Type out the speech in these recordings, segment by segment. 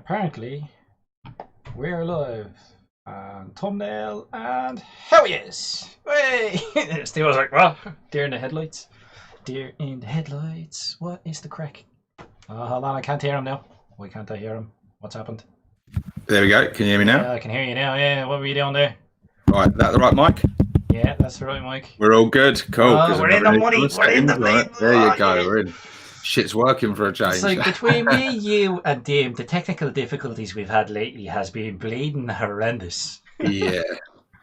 apparently we're live. And thumbnail, and here he is! Hey! Steve was like, what? Deer in the headlights. Deer in the headlights. What is the crack? Hold on, I can't hear him now. Why can't I hear him? What's happened? There we go. Can you hear me now? Yeah, I can hear you now. Yeah, what were you doing there? Right, that the right mic? Yeah, that's the right mic. We're all good. Cool. We're in the money. We're in the money. There you go. Yeah. We're in. Shit's working for a change. It's like between me, you, and Dame, the technical difficulties we've had lately has been bleeding horrendous.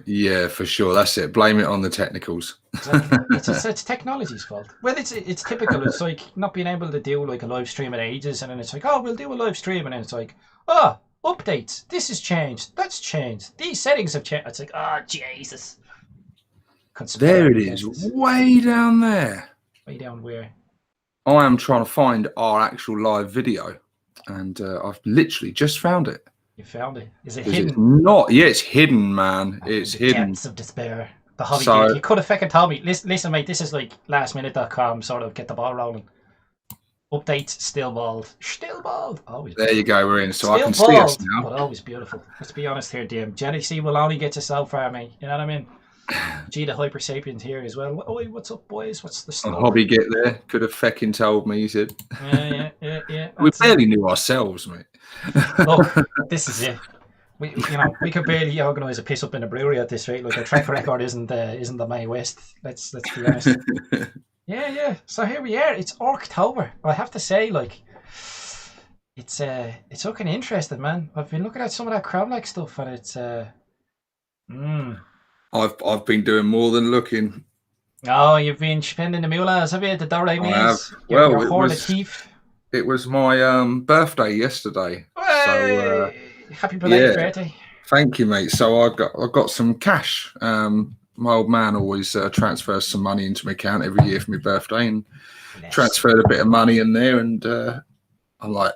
Yeah, for sure. That's it. Blame it on the technicals. It's technology's fault. Well, it's typical. It's like not being able to do like a live stream in ages, and then it's like, oh, we'll do a live stream, and then it's like, oh, updates. This has changed. That's changed. These settings have changed. It's like, oh, Jesus. There it is, way down there. Way down where? I am trying to find our actual live video, and I've literally just found it. You found it? Is it hidden? It's not. Yeah, it's hidden, man. It's hidden. Depths of despair. The hobby game. You could have fucking told me. Listen, mate. This is like lastminute.com. Sort of get the ball rolling. Updates still bald. Still bald. Always. There you go. We're in, so still I can bald, see us now. But always beautiful. Let's be honest here, DM. Jenny C will only get you so far, mate. You know what I mean? Gee, the Hyper Sapient here as well. Oi, what's up, boys? What's the story? Hobby get there. Could have fecking told me, he said. Yeah. We barely knew ourselves, mate. Look, this is it. We could barely organise a piss up in a brewery at this rate. Like our track record isn't the May West. Let's be honest. Yeah. So here we are. It's October. I have to say, like, it's looking interesting, man. I've been looking at some of that Crown-like stuff, and it's I've been doing more than looking. Oh, you've been spending the moolah, have you? The Doraemons? It was my birthday yesterday. Hey! So happy belated birthday! Thank you, mate. So I got some cash. My old man always transfers some money into my account every year for my birthday, and transferred a bit of money in there. And I'm like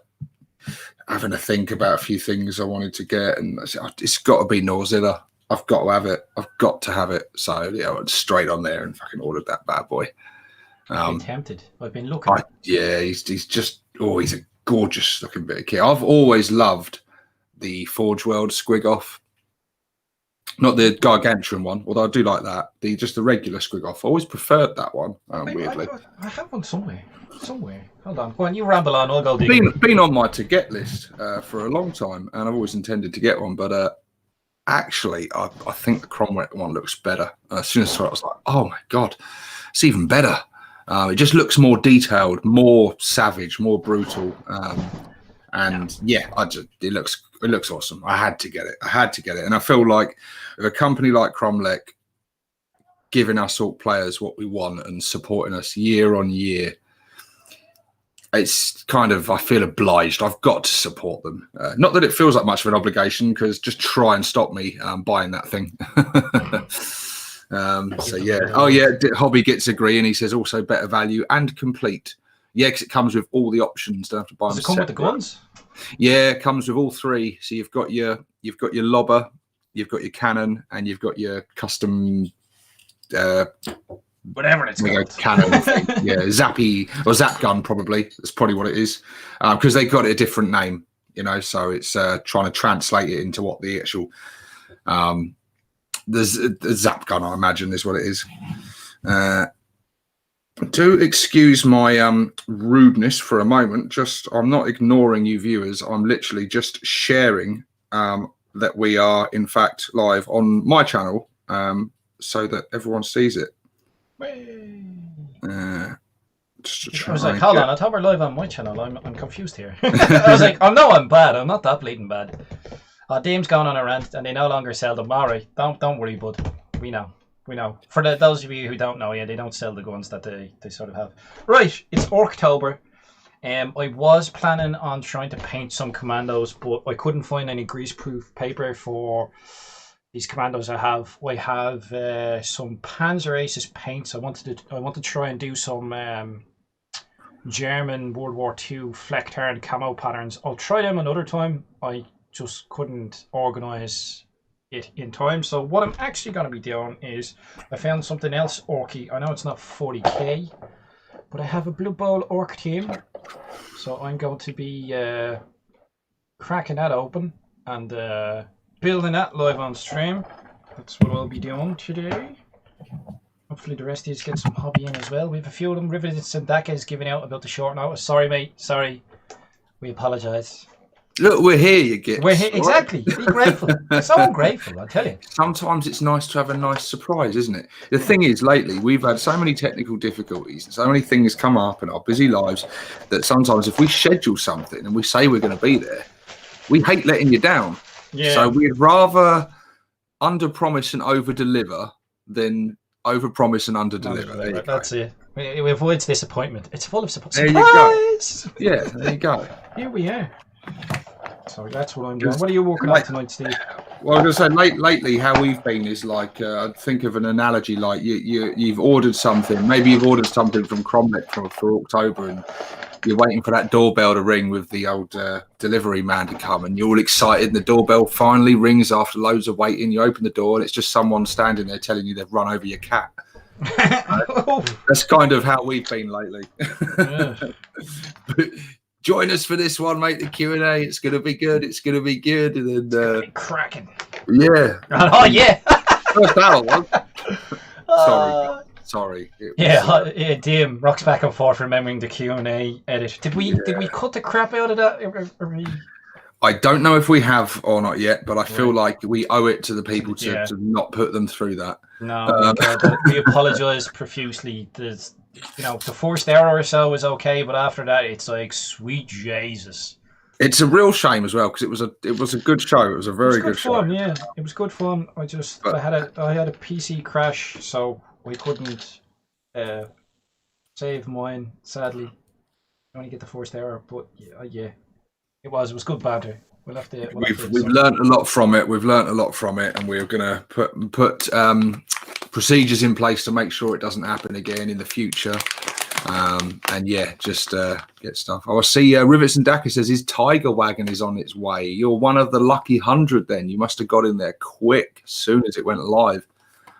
having to think about a few things I wanted to get, and I said, it's got to be Norzilla. I've got to have it. I've got to have it. So yeah, I went straight on there and fucking ordered that bad boy. I've been tempted. I've been looking. He's just he's a gorgeous looking bit of kit. I've always loved the Forge World Squig-Off, not the Gargantuan one, although I do like that. Just the regular Squig-Off. I always preferred that one. Weirdly, I have one somewhere. Hold on. Go on, you ramble on. I'll go. Been on my to get list for a long time, and I've always intended to get one, but. Actually, I think the Cromwell one looks better. As soon as I saw it, I was like, oh my God, it's even better. It just looks more detailed, more savage, more brutal. It looks awesome. I had to get it. And I feel like with a company like Cromlech giving us all players what we want and supporting us year on year, it's kind of, I feel obliged. I've got to support them. Not that it feels like much of an obligation, because just try and stop me buying that thing. So yeah. Oh yeah, Hobby gets agree, and he says also better value and complete. Yeah, because it comes with all the options. Don't have to buy them. Does it come with the guns? Yeah, it comes with all three. So you've got your lobber, you've got your cannon, and you've got your custom. Whatever it's called. Cannon. Yeah, zappy or zap gun, probably. That's probably what it is, because they got a different name, so it's trying to translate it into what the actual the zap gun, I imagine, is what it is. Do excuse my rudeness for a moment. I'm not ignoring you viewers. I'm literally just sharing that we are in fact live on my channel, so that everyone sees it. I was like, hold on, I thought we're live on my channel. I'm confused here. I was like, I'm bad. I'm not that bleeding bad. Dame's gone on a rant, and they no longer sell them. All right, don't worry, bud. We know. For those of you who don't know, yeah, they don't sell the guns that they sort of have. Right, it's October. I was planning on trying to paint some commandos, but I couldn't find any greaseproof paper for these commandos I have some Panzer Aces paints. I want to try and do some German World War II Flecktarn camo patterns. I'll try them another time. I just couldn't organise it in time. So what I'm actually going to be doing is I found something else orky. I know it's not 40k, but I have a Blood Bowl orc team. So I'm going to be cracking that open and building that live on stream. That's what I'll be doing today. Hopefully the rest of you get some hobby in as well. We have a few of them. Rivers and Daka is giving out about the short notice. Sorry, mate. Sorry. We apologise. Look, we're here, you get. We're here, exactly. Be grateful. So grateful, I tell you. Sometimes it's nice to have a nice surprise, isn't it? The thing is, lately, we've had so many technical difficulties and so many things come up in our busy lives that sometimes if we schedule something and we say we're going to be there, we hate letting you down. Yeah. So we'd rather under-promise and over-deliver than over-promise and under-deliver. That's it. It avoids disappointment. It's full of surprise. There you go. Yeah, there you go. Here we are. So that's what I'm doing. What are you working on tonight, Steve? Well, I was going to say, lately, how we've been is like, I think of an analogy like you've ordered something. Maybe you've ordered something from Cromlech for October and you're waiting for that doorbell to ring with the old delivery man to come and you're all excited and the doorbell finally rings after loads of waiting. You open the door and it's just someone standing there telling you they've run over your cat. That's kind of how we've been lately. Yeah. But join us for this one, mate. The Q&A. It's going to be good. It's going to be good. And then, be cracking. Yeah. Oh, yeah. First battle one. Sorry. Yeah, DM rocks back and forth remembering the Q&A edit. Did we cut the crap out of that? I don't know if we have or not yet, but I feel like we owe it to the people to not put them through that. No, we apologise profusely. There's, the first hour or so was okay, but after that, it's like sweet Jesus. It's a real shame as well because it was a good show. It was a very good fun, show. Yeah, it was good fun. I had a PC crash, so we couldn't save mine. Sadly, I only get the first hour, but yeah. It was good banter. We've learned a lot from it. We've learned a lot from it, and we're going to put procedures in place to make sure it doesn't happen again in the future. And yeah, just get stuff. I see Rivets and Daka says his Tiger Wagon is on its way. You're one of the lucky 100 then. You must have got in there quick as soon as it went live.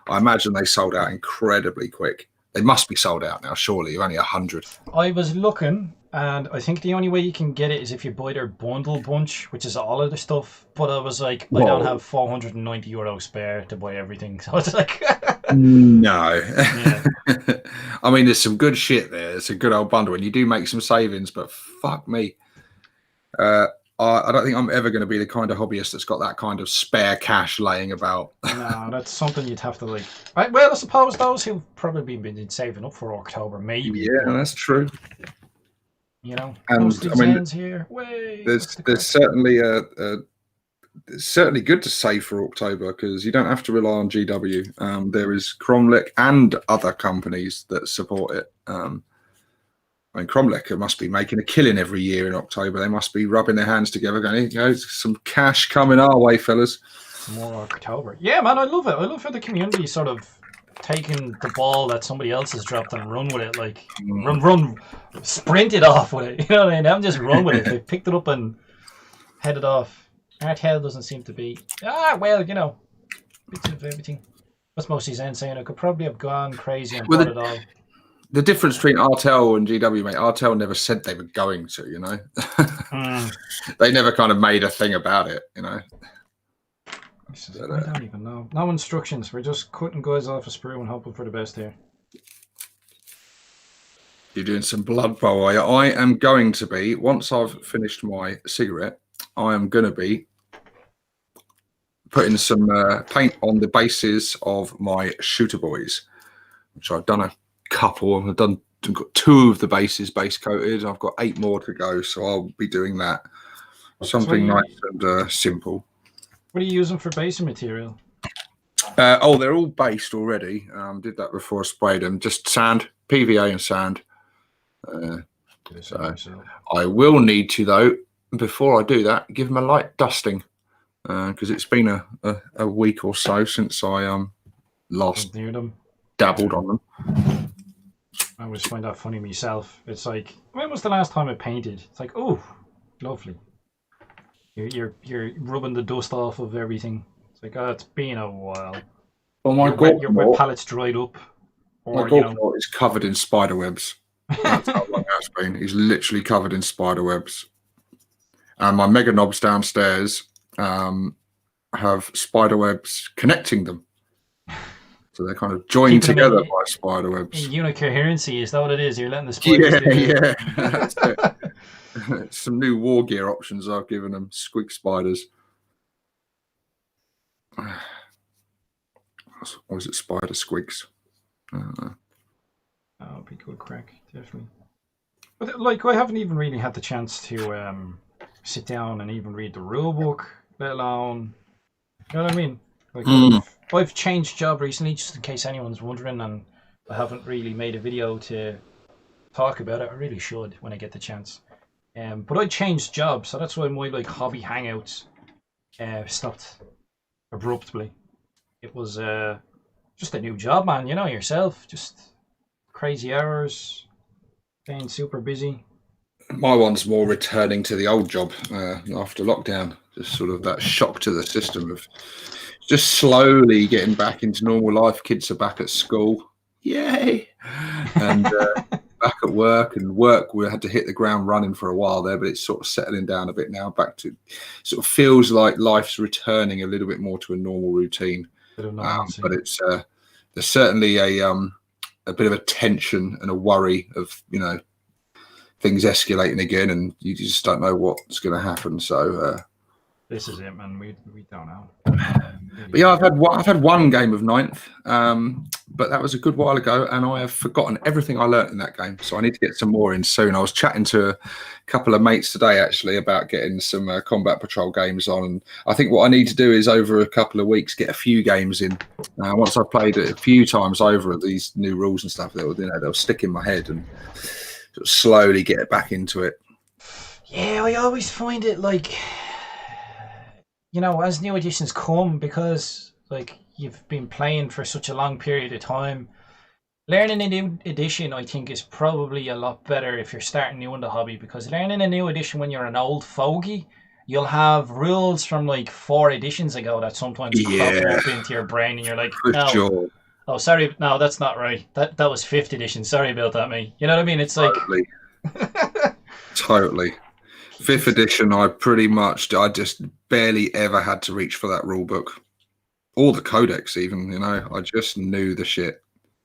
I imagine they sold out incredibly quick. They must be sold out now, surely. You're only 100. I was looking, and I think the only way you can get it is if you buy their bundle bunch, which is all of the stuff. But I was like, I don't have €490 spare to buy everything. So it's like... No. Yeah. I mean, there's some good shit there. It's a good old bundle, and you do make some savings, but fuck me. I don't think I'm ever going to be the kind of hobbyist that's got that kind of spare cash laying about. No, that's something you'd have to like. Well, I suppose those who've probably been saving up for October, maybe. Yeah, that's true. And I mean, here. there's certainly it's certainly good to save for October because you don't have to rely on GW. There is Cromlech and other companies that support it. I mean, Cromlech must be making a killing every year in October. They must be rubbing their hands together going, some cash coming our way, fellas. More October. Yeah, man, I love it. I love how the community sort of taking the ball that somebody else has dropped and run with it. Like, run, sprinted off with it. You know what I mean? I'm just run with it. They picked it up and headed off. Art Hell doesn't seem to be... bits of everything. That's mostly Zen saying I could probably have gone crazy and bought it all. The difference between Artel and GW, mate, Artel never said they were going to, They never kind of made a thing about it, I don't even know. No instructions. We're just cutting guys off a sprue and hoping for the best here. You're doing some blood bowl. I am going to be, once I've finished my cigarette, I am going to be putting some paint on the bases of my shooter boys, which I've done a couple. I've got 2 of the bases base coated. I've got 8 more to go, so I'll be doing that. Something nice and simple. What are you using for basing material? They're all based already. Did that before I sprayed them. Just sand, PVA and sand. So I will need to, though, before I do that, give them a light dusting because it's been a week or so since I last dabbled on them. I always find that funny myself. It's like, when was the last time I painted? It's like, oh, lovely. You're rubbing the dust off of everything. It's like, it's been a while. Well, your wet palettes dried up. My Gorknot is covered in spider webs. That's how long that's been. He's literally covered in spider webs. and my mega knobs downstairs have spider webs connecting them. So they're kind of joined together by spider webs. Unicoherency, is that what it is? You're letting the spiders do Yeah. That's it. Some new war gear options I've given them. Squig spiders. Or is it spider squigs? Oh, it'd be good crack, definitely. But like, I haven't even really had the chance to sit down and even read the rule book, let alone, you know what I mean? Like, I've changed job recently, just in case anyone's wondering, and I haven't really made a video to talk about it. I really should when I get the chance. But I changed jobs, so that's why my like hobby hangouts stopped abruptly. It was just a new job, man. You know yourself, just crazy hours, being super busy. My one's more returning to the old job after lockdown. Just sort of that shock to the system of just slowly getting back into normal life. Kids are back at school, yay, and back at work. And work, we had to hit the ground running for a while there, but it's sort of settling down a bit now. Back to, sort of feels like life's returning a little bit more to a normal routine. But it's there's certainly a bit of a tension and a worry of, you know, things escalating again, and you just don't know what's going to happen. So this is it, man. We don't know. But yeah, I've had one game of ninth, but that was a good while ago, and I have forgotten everything I learnt in that game. So I need to get some more in soon. I was chatting to a couple of mates today actually about getting some combat patrol games on, and I think what I need to do is over a couple of weeks get a few games in. Once I've played it a few times over these new rules and stuff, they'll stick in my head and sort of slowly get it back into it. Yeah, I always find it like, you know, as new editions come, because like you've been playing for such a long period of time, learning a new edition I think is probably a lot better if you're starting new in the hobby, because learning a new edition when you're an old fogey, you'll have rules from like 4 editions ago that sometimes crop up into your brain and you're like, no, oh sorry, no, that's not right, that was 5th edition, sorry about that, mate. You know what I mean? It's totally. Like totally. 5th edition, I just barely ever had to reach for that rule book or the codex even, you know. I just knew the shit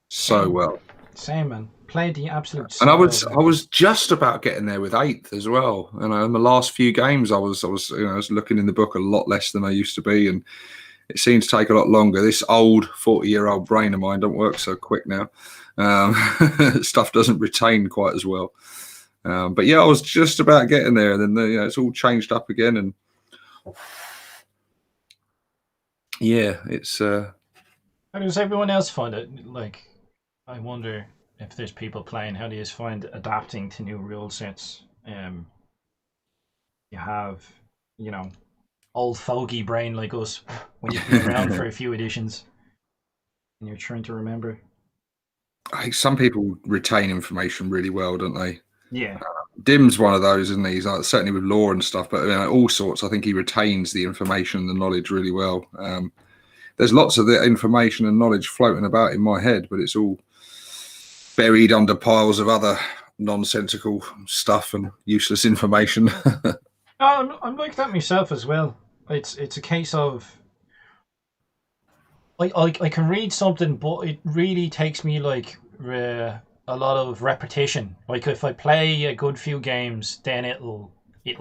so well. Same, man. Played the absolute. And I was just about getting there with 8th as well. You know, in the last few games I was looking in the book a lot less than I used to be, and it seems to take a lot longer. This old 40-year-old brain of mine don't work so quick now. Stuff doesn't retain quite as well. But yeah, I was just about getting there, and then it's all changed up again, and yeah, it's. How does everyone else find it? Like, I wonder if there's people playing. How do you find adapting to new rule sets? You have, you know, old fogey brain like us when you've been around for a few editions, and you're trying to remember. I think some people retain information really well, don't they? Yeah, Dim's one of those, isn't he? He's like, certainly with lore and stuff, but all sorts. I think he retains the information and the knowledge really well. There's lots of the information and knowledge floating about in my head, but it's all buried under piles of other nonsensical stuff and useless information. I'm like that myself as well. It's a case of I can read something, but it really takes me like a lot of repetition. Like if I play a good few games, then it'll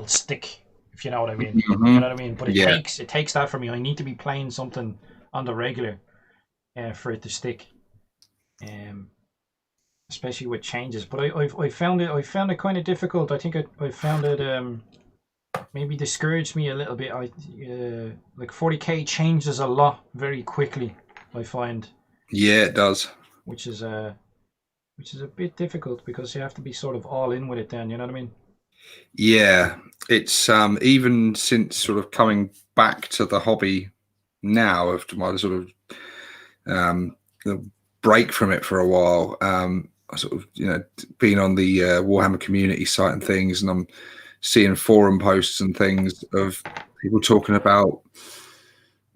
stick, if you know what I mean. Mm-hmm. You know what I mean? But it takes that from me. I need to be playing something on the regular for it to stick. Especially with changes. But I found it kind of difficult. I think I found it maybe discouraged me a little bit. Like 40k changes a lot very quickly, I find. Yeah, it does. Which is a bit difficult because you have to be sort of all in with it then, you know what I mean? Yeah, it's even since sort of coming back to the hobby now after my sort of the break from it for a while, I sort of, being on the Warhammer community site and things, and I'm seeing forum posts and things of people talking about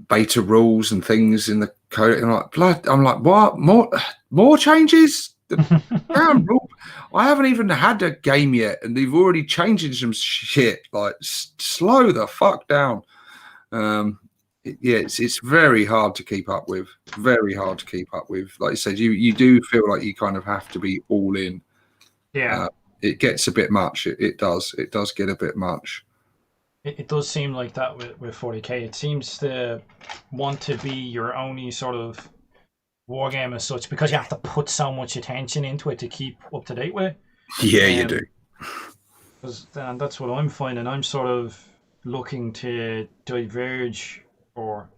beta rules and things in the code. And I'm like, what? More changes? Damn rule. I haven't even had a game yet, and they've already changed some shit. Like, slow the fuck down. It's very hard to keep up with. Very hard to keep up with. Like I said, you do feel like you kind of have to be all in. Yeah. It gets a bit much. It does. It does get a bit much. It does seem like that with 40k. It seems to want to be your only sort of war game as such, because you have to put so much attention into it to keep up to date with it. Yeah, you do. And that's what I'm finding. I'm sort of looking to diverge, or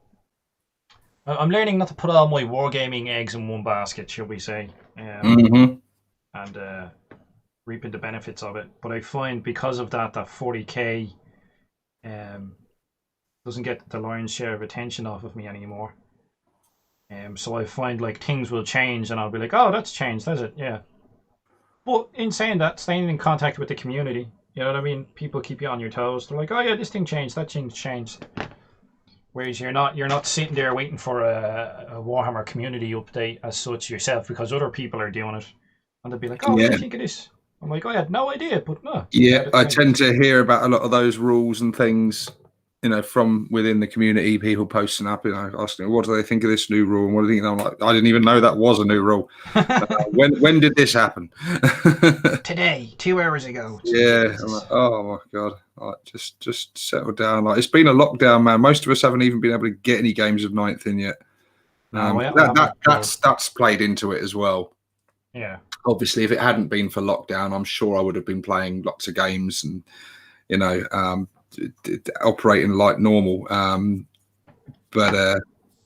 I'm learning not to put all my wargaming eggs in one basket, shall we say, and reaping the benefits of it. But I find because of that 40k doesn't get the lion's share of attention off of me anymore. So I find like things will change, and I'll be like, "Oh, that's changed, has it?" Yeah. But in saying that, staying in contact with the community, you know what I mean? People keep you on your toes. They're like, "Oh yeah, this thing changed, that thing changed." Whereas you're not sitting there waiting for a Warhammer community update as such yourself, because other people are doing it, and they'll be like, "Oh, what do you think of this?" I'm like, "I had no idea," but no. Yeah, I tend to hear about a lot of those rules and things, you know, from within the community, people posting up, you know, asking, what do they think of this new rule? And what do they think? I'm like, I didn't even know that was a new rule. When did this happen? Today, 2 hours ago. Yeah. I'm like, oh my God. Like, just settle down. Like, it's been a lockdown, man. Most of us haven't even been able to get any games of 9th in yet. That's played into it as well. Yeah. Obviously, if it hadn't been for lockdown, I'm sure I would have been playing lots of games and, you know, operating like normal.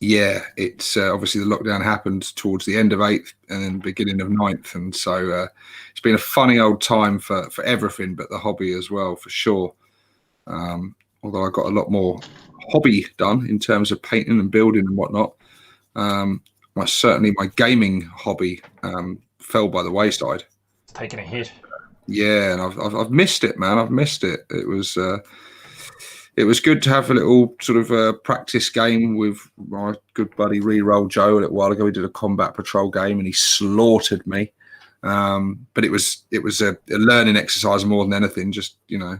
Yeah, it's obviously the lockdown happened towards the end of 8th and then beginning of 9th. And so it's been a funny old time for everything, but the hobby as well, for sure. Although I got a lot more hobby done in terms of painting and building and whatnot. Certainly my gaming hobby fell by the wayside. It's taking a hit. Yeah, and I've missed it, man. I've missed it. It was good to have a little sort of practice game with my good buddy Reroll Joe a little while ago. We did a combat patrol game and he slaughtered me. But it was a learning exercise more than anything, just, you know,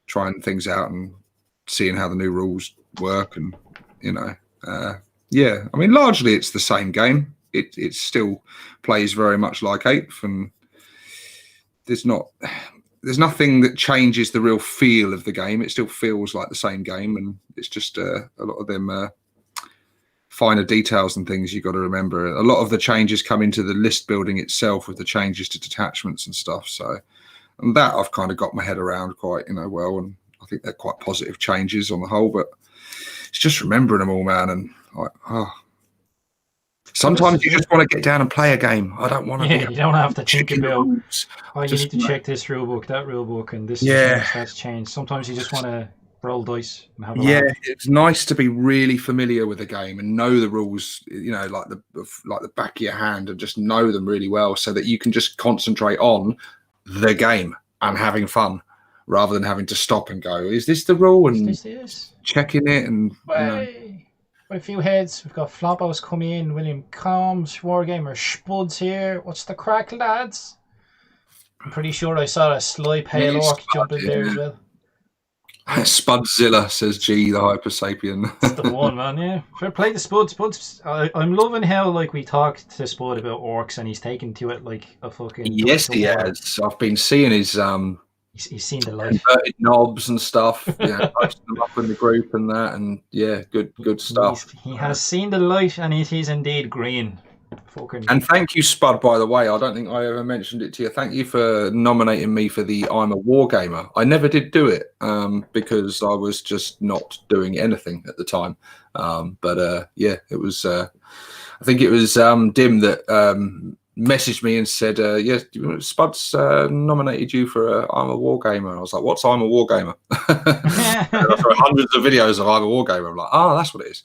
trying things out and seeing how the new rules work. And, you know, yeah, I mean, largely it's the same game. It still plays very much like 8th, and there's nothing that changes the real feel of the game. It still feels like the same game, and it's just a lot of them finer details and things you got to remember. A lot of the changes come into the list building itself with the changes to detachments and stuff. So, and that I've kind of got my head around quite, you know, well, and I think they're quite positive changes on the whole. But it's just remembering them all, man, and like, sometimes you just want to get down and play a game. I don't want to. Yeah, you don't have to think about. Oh, you need to check this rule book, that rule book, and this. Yeah, that's changed. Sometimes you just want to roll dice and have a laugh. It's nice to be really familiar with the game and know the rules. You know, like the back of your hand, and just know them really well, so that you can just concentrate on the game and having fun, rather than having to stop and go, "Is this the rule?" and checking it and. A few heads. We've got Floppos coming in. William Combs, Wargamer Spuds here. What's the crack, lads? I'm pretty sure I saw a sly pale orc jump in there as well. Spudzilla, says G, the Hyper Sapien. That's the one, man. Yeah, fair play to Spud. Spud's. I'm loving how like we talked to Spud about orcs, and he's taken to it like a fucking. Yes, he has. I've been seeing his He's seen the light. Converted Nobz and stuff. Yeah, posting them up in the group and that, and yeah, good stuff. He has seen the light, and it is indeed green. And thank you, Spud, by the way. I don't think I ever mentioned it to you. Thank you for nominating me for the I'm a Wargamer. I never did do it because I was just not doing anything at the time. Yeah, it was. I think it was Dim that messaged me and said, yes, Spud's nominated you for I'm a Wargamer. And I was like, what's I'm a Wargamer? Hundreds of videos of I'm a Wargamer. I'm like, oh, that's what it is.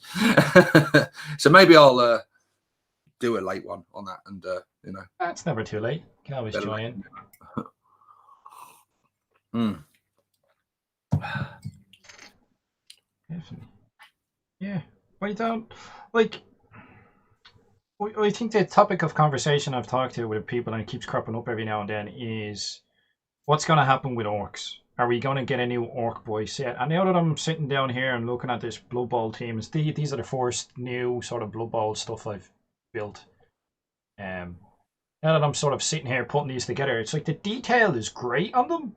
So maybe I'll do a late one on that, and you know. That's never too late. You can always join in. Definitely. Yeah. But you don't, like, I think the topic of conversation I've talked to with people, and it keeps cropping up every now and then, is what's going to happen with orcs? Are we going to get a new orc boy set? And now that I'm sitting down here and looking at this Blood Bowl team, these are the first new sort of Blood Bowl stuff I've built. Now that I'm sort of sitting here putting these together, it's like the detail is great on them.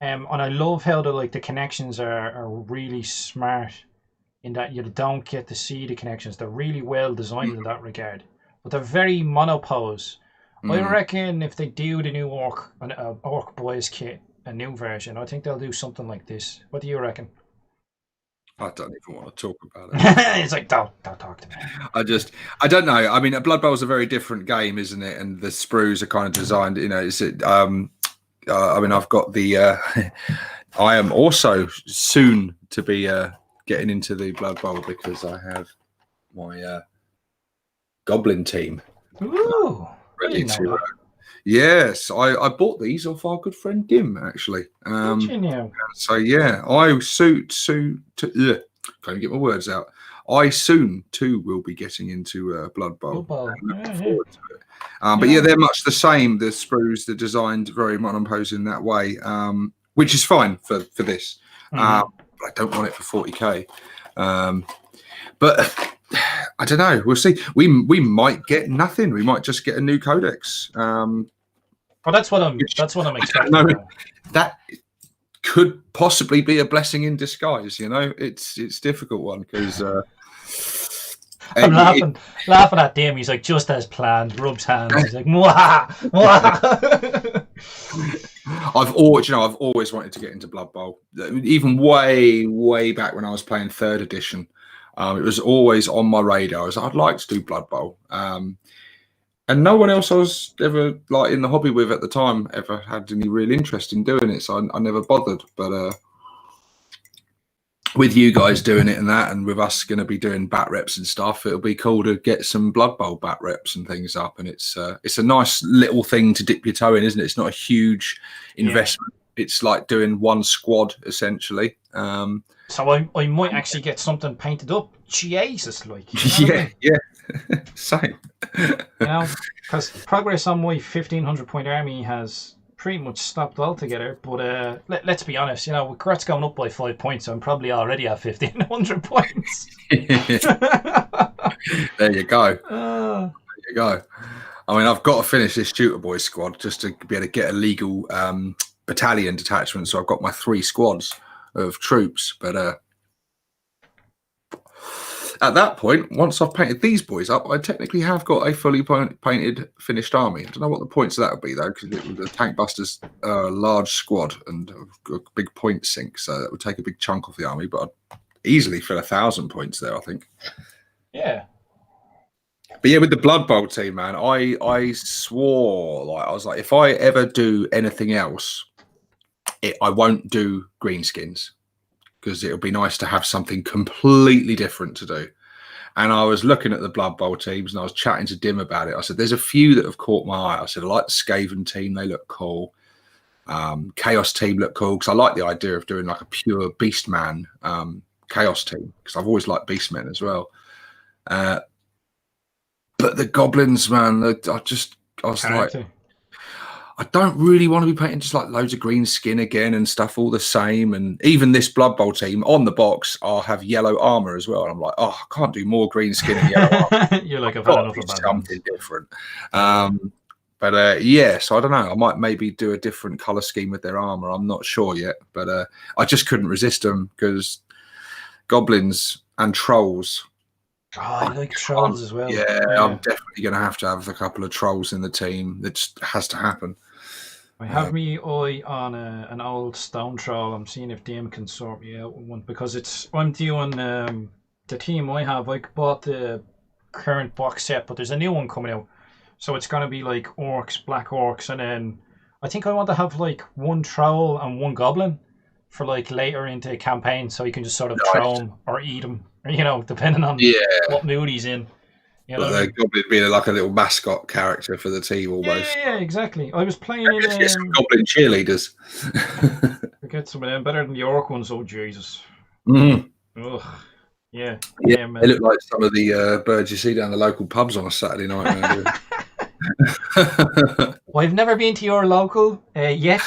And I love how the connections are really smart in that you don't get to see the connections. They're really well designed in that regard. But they're very monopose. I reckon if they do the new Orc Boys kit, a new version, I think they'll do something like this. What do you reckon? I don't even want to talk about it. It's like, don't talk to me. I don't know. I mean, Blood Bowl is a very different game, isn't it? And the sprues are kind of designed, you know, I mean, I've got the, I am also soon to be getting into the Blood Bowl because I have my Goblin team. Ooh, ready to. Yes, I bought these off our good friend Dim, actually. So yeah, can't get my words out. I soon too will be getting into Blood Bowl. Looking forward to it. But yeah, they're much the same. The sprues, they're designed very monopose in that way, which is fine for this. But I don't want it for 40k. But I don't know. We'll see. We might get nothing. We might just get a new codex. Well, that's what I'm expecting. That could possibly be a blessing in disguise. You know, it's a difficult one because I'm laughing at Dim. He's like, just as planned. Rubs hands. He's like, mwah, mwah. I've always wanted to get into Blood Bowl. Even way back when I was playing 3rd edition. It was always on my radar. I'd like to do Blood Bowl. And no one else I was ever like in the hobby with at the time ever had any real interest in doing it. So I never bothered. But with you guys doing it and that, and with us going to be doing bat reps and stuff, it'll be cool to get some Blood Bowl bat reps and things up. And it's a nice little thing to dip your toe in, isn't it? It's not a huge investment. Yeah. It's like doing one squad essentially. So I might actually get something painted up. Jesus, like. Yeah. Same. You know, because progress on my 1,500-point army has pretty much stopped altogether. But let's be honest, you know, with Kratz going up by 5 points, I'm probably already at 1,500 points. There you go. There you go. I mean, I've got to finish this Shooter Boy squad just to be able to get a legal battalion detachment. So I've got my 3 squads of troops, but at that point, once I've painted these boys up, I technically have got a fully painted finished army. I don't know what the points of that would be though, because the Tank Busters are a large squad and a big point sink, so that would take a big chunk off the army. But I'd easily fill 1,000 points there, I think. Yeah. But yeah, with the Blood Bowl team, man, I swore, like I was like, if I ever do anything else, I won't do greenskins. Because it'll be nice to have something completely different to do. And I was looking at the Blood Bowl teams and I was chatting to Dim about it. I said, there's a few that have caught my eye. I said, I like the Skaven team. They look cool. Chaos team look cool because I like the idea of doing like a pure Beastman Chaos team because I've always liked Beastmen as well. But the Goblins, man, I was like, I don't really want to be painting just like loads of green skin again and stuff all the same. And even this Blood Bowl team on the box, I'll have yellow armor as well. And I'm like, oh, I can't do more green skin and yellow armor. You're like, I've had enough of something different. But yeah, so I don't know. I might maybe do a different color scheme with their armor. I'm not sure yet. But I just couldn't resist them because goblins and trolls. Oh, I like trolls as well. Yeah, I'm definitely going to have a couple of trolls in the team. It just has to happen. I have me eye on an old stone troll. I'm seeing if DM can sort me out one because I'm doing the team I have. I bought the current box set, but there's a new one coming out. So it's going to be like orcs, black orcs, and then I think I want to have like one troll and one goblin for like later into the campaign, so you can just sort of throw them or eat them, you know, depending on what mood he's in. You know, the goblin being like a little mascot character for the team almost. Yeah, exactly. I was playing in some goblin cheerleaders. Get some of them better than the orc ones. Oh Jesus! Mm. Ugh. Yeah, Yeah, man. they look like some of the birds you see down the local pubs on a Saturday night. Well, I've never been to your local yet.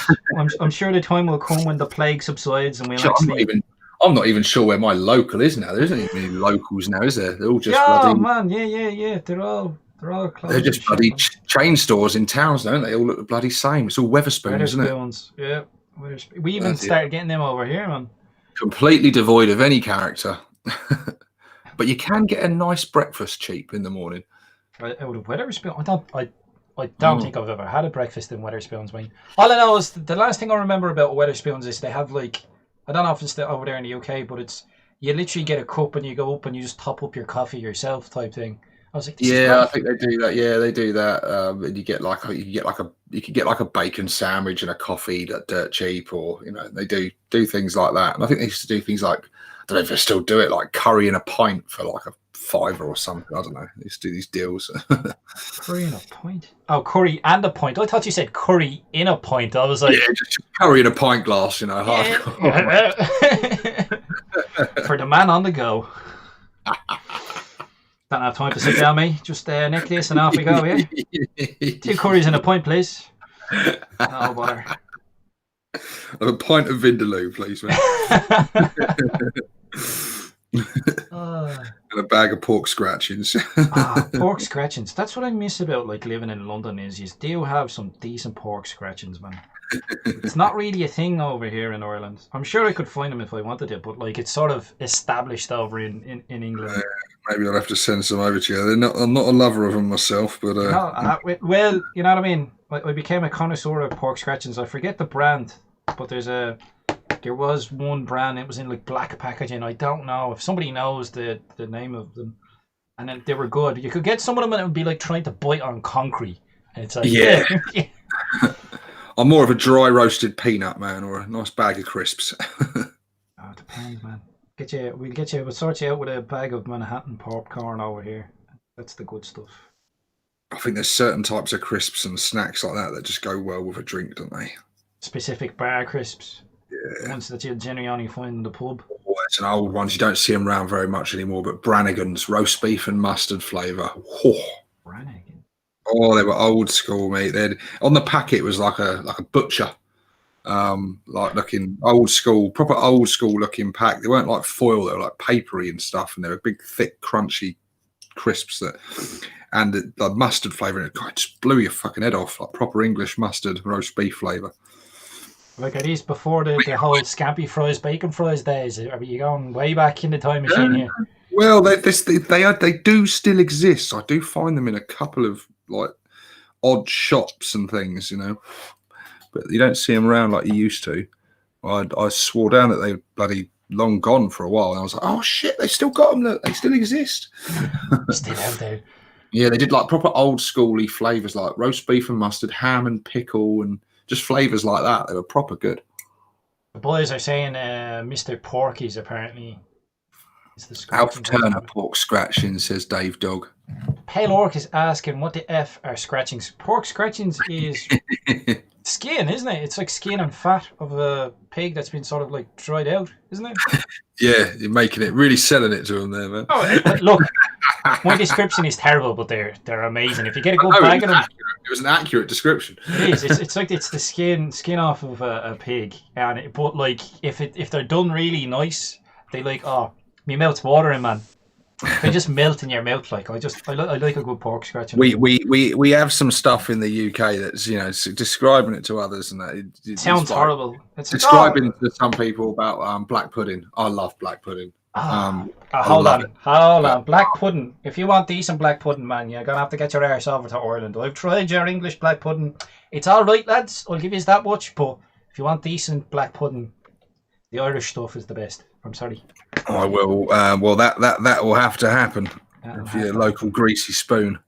I'm sure the time will come when the plague subsides and we'll actually. I'm not even sure where my local is now. There isn't even any locals now, is there? They're all just bloody. Man, yeah. They're all closed. They're just bloody chain stores in towns, don't they? All look the bloody same. It's all Weatherspoons, isn't it? Yeah. We even started getting them over here, man. Completely devoid of any character. But you can get a nice breakfast cheap in the morning. Out of Weatherspoons? I don't think I've ever had a breakfast in Weatherspoons. All I know is the last thing I remember about Weatherspoons is they have like, I don't know if it's over there in the UK, but it's you literally get a cup and you go up and you just top up your coffee yourself type thing. I was like, I think they do that. Yeah, they do that. And you get like a bacon sandwich and a coffee that dirt cheap, or they do things like that. And I think they used to do things like, I don't know if they still do it, like curry in a pint for like a $5 or something. I don't know. They used to do these deals. Curry in a pint? Oh, curry and a pint. I thought you said curry in a pint. I was like, yeah, just curry in a pint glass, hardcore. For the man on the go. Don't have time to sit down, mate. Just neck this and off we go, yeah? 2 curries in a pint, please. No bother. A pint of Vindaloo, please, mate. And a bag of pork scratchings. Pork scratchings. That's what I miss about like living in London is you do have some decent pork scratchings, man. It's not really a thing over here in Ireland. I'm sure I could find them if I wanted it, but like it's sort of established over in England. Maybe I'll have to send some over to you. I'm not a lover of them myself, but well, you know what I mean. I became a connoisseur of pork scratchings. I forget the brand, but there was one brand. It was in like black packaging. I don't know if somebody knows the name of them. And then they were good. You could get some of them, and it would be like trying to bite on concrete. And it's like yeah. I'm more of a dry roasted peanut man, or a nice bag of crisps. It depends, man. We'll sort you out with a bag of Manhattan popcorn over here. That's the good stuff. I think there's certain types of crisps and snacks like that just go well with a drink, don't they? Specific bar crisps. Yeah. The ones that you generally only find in the pub. Oh, it's an old ones. You don't see them around very much anymore, but Brannigan's roast beef and mustard flavour. Oh. Brannigan. Oh, they were old school, mate. On the packet it was like a butcher. Like looking proper old school looking pack. They weren't like foil, they were like papery and stuff, and they were big, thick, crunchy crisps and the mustard flavour in it, God, just blew your fucking head off, like proper English mustard roast beef flavour. Like are these before the whole scampi fries, bacon fries days? Are you going way back in the time machine here? Well, they do still exist. I do find them in a couple of like odd shops and things, but you don't see them around like you used to. I swore down that they were bloody long gone for a while, and I was like, oh shit, they still got them. Look, they still exist. Still out there. Yeah, they did like proper old schooly flavours like roast beef and mustard, ham and pickle, and just flavours like that. They were proper good. The boys are saying Mr. Porky's apparently is the Alf Turner pork scratching, says Dave Dog. Pale Orc is asking what the F are scratchings. Pork scratchings is skin, isn't it? It's like skin and fat of a pig that's been sort of like dried out, isn't it? Yeah, you're making it, really selling it to them there, man. Oh, look, my description is terrible, but they're amazing. If you get a good bag of them, it was an accurate description. It is. It's like it's the skin off of a pig, but like if they're done really nice, they like my mouth's watering, man. They just melt in your mouth. Like I like a good pork scratching. We have some stuff in the UK that's describing it to others, and that it sounds horrible. It's describing to some people about black pudding. I love black pudding. Hold on. Black pudding. If you want decent black pudding, man, you're gonna have to get your arse over to Ireland. I've tried your English black pudding. It's all right, lads. I'll give you that much. But if you want decent black pudding, the Irish stuff is the best. I'm sorry. I will. Well, that will have to happen. For your local greasy spoon.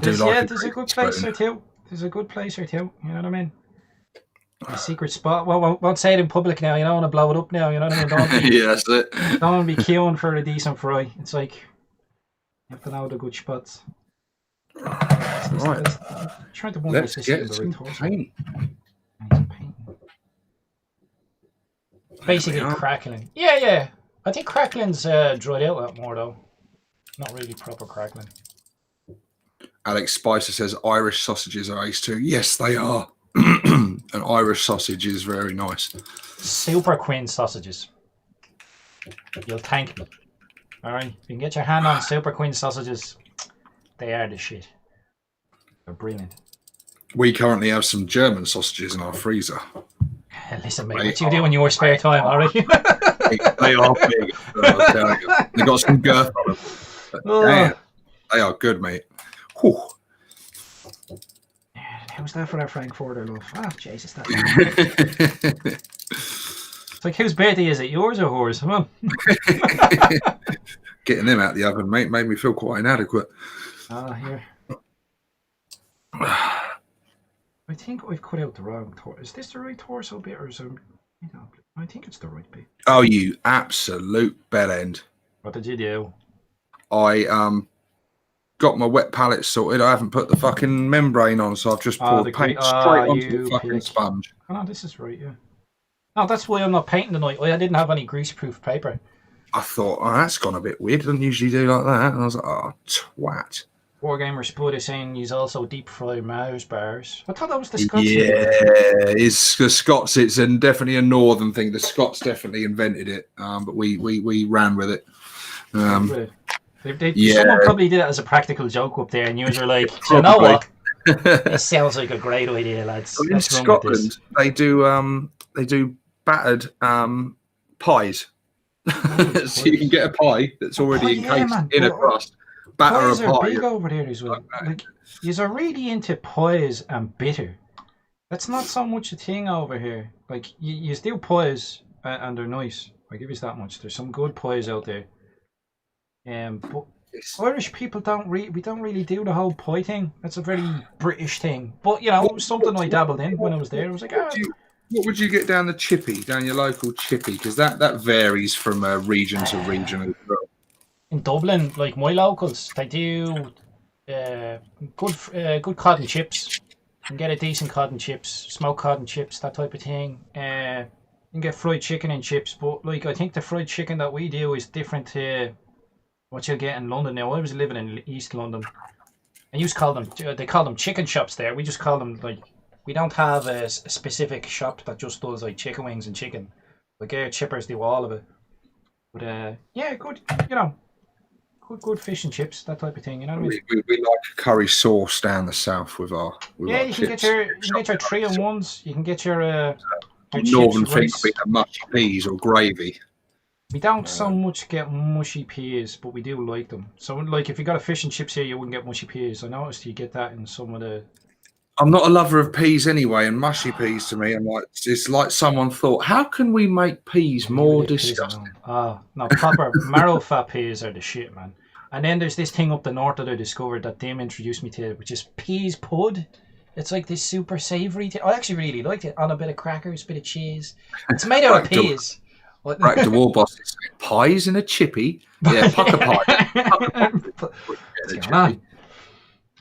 There's a good place or two. There's a good place or two. You know what I mean? A secret spot. Well, won't say it in public now. You don't want to blow it up now. You know what I mean? Yeah, that's it. Don't want to be queuing for a decent fry. It's like you have to know the good spots. Right. I'm trying to wonder if this is the right paint. Basically crackling. Yeah. I think crackling's dried out a lot more though. Not really proper crackling. Alex Spicer says Irish sausages are ace too. Yes, they are. An Irish sausage is very nice. Super Queen sausages. You'll thank me. Alright? You can get your hand on Super Queen sausages. They are the shit. They're brilliant. We currently have some German sausages in our freezer. Listen, mate, what you do in your spare time, alright? They are big. I'll tell you. They got some girth on them. Damn, they are good, mate. Whew. How's that for our Frankfurter love? Ah, Jesus, that's it's like, whose birthday is it? Yours or hers? Come on. Getting them out of the oven, mate, made me feel quite inadequate. Here. I think I've cut out the wrong torso. Is this the right torso bit or is it? I think it's the right bit. Oh, you absolute bellend. What did you do? I got my wet palette sorted. I haven't put the fucking membrane on, so I've just poured paint straight onto the fucking sponge. Oh, this is right, yeah. No, that's why I'm not painting tonight. I didn't have any greaseproof paper. I thought, oh, that's gone a bit weird. Doesn't usually do like that. And I was like, oh, twat. Wargamer Spud is saying he's also deep fried Mars bars. I thought that was the Scots. Yeah, it's the Scots. It's definitely a northern thing. The Scots definitely invented it, but we ran with it. Someone probably did it as a practical joke up there, and you were like, you know what? This sounds like a great idea, lads. In Scotland, they do battered pies. So you can get a pie that's already encased in a crust. Batter pies a pie. Are big over there as well. Like, yous are really into pies and bitter. That's not so much a thing over here. Like, you do pies and they're nice. I give you that much. There's some good pies out there. But Irish people don't really do the whole pie thing. That's a very British thing. But you know, it was something I dabbled in when I was there. I was like, what would you get down the chippy, down your local chippy? Because that varies from region to region as well. In Dublin, like my locals, they do good cod and chips. You can get a decent cod and chips, smoked cod and chips, that type of thing. You can get fried chicken and chips, but like I think the fried chicken that we do is different to what you'll get in London now. I was living in East London, and they call them chicken shops there. We just call them, like, we don't have a specific shop that just does like chicken wings and chicken. Like our chippers do all of it. But yeah, good, you know. Good fish and chips, that type of thing. You know what I mean? We like a curry sauce down the south with our. Yeah, you can get your 3-in-1s. You can get your northern thing would be the mushy peas or gravy. We don't so much get mushy peas, but we do like them. So, like, if you got a fish and chips here, you wouldn't get mushy peas. I noticed you get that in some of the. I'm not a lover of peas anyway, and mushy peas to me, it's like someone thought, how can we make peas more disgusting? No, proper marrow fat peas are the shit, man. And then there's this thing up the north that I discovered that Tim introduced me to, which is peas pud. It's like this super savoury thing. I actually really liked it. On a bit of crackers, bit of cheese. It's made out of peas. Right, the war boss is saying, pies in a chippy. Yeah, pucker pie.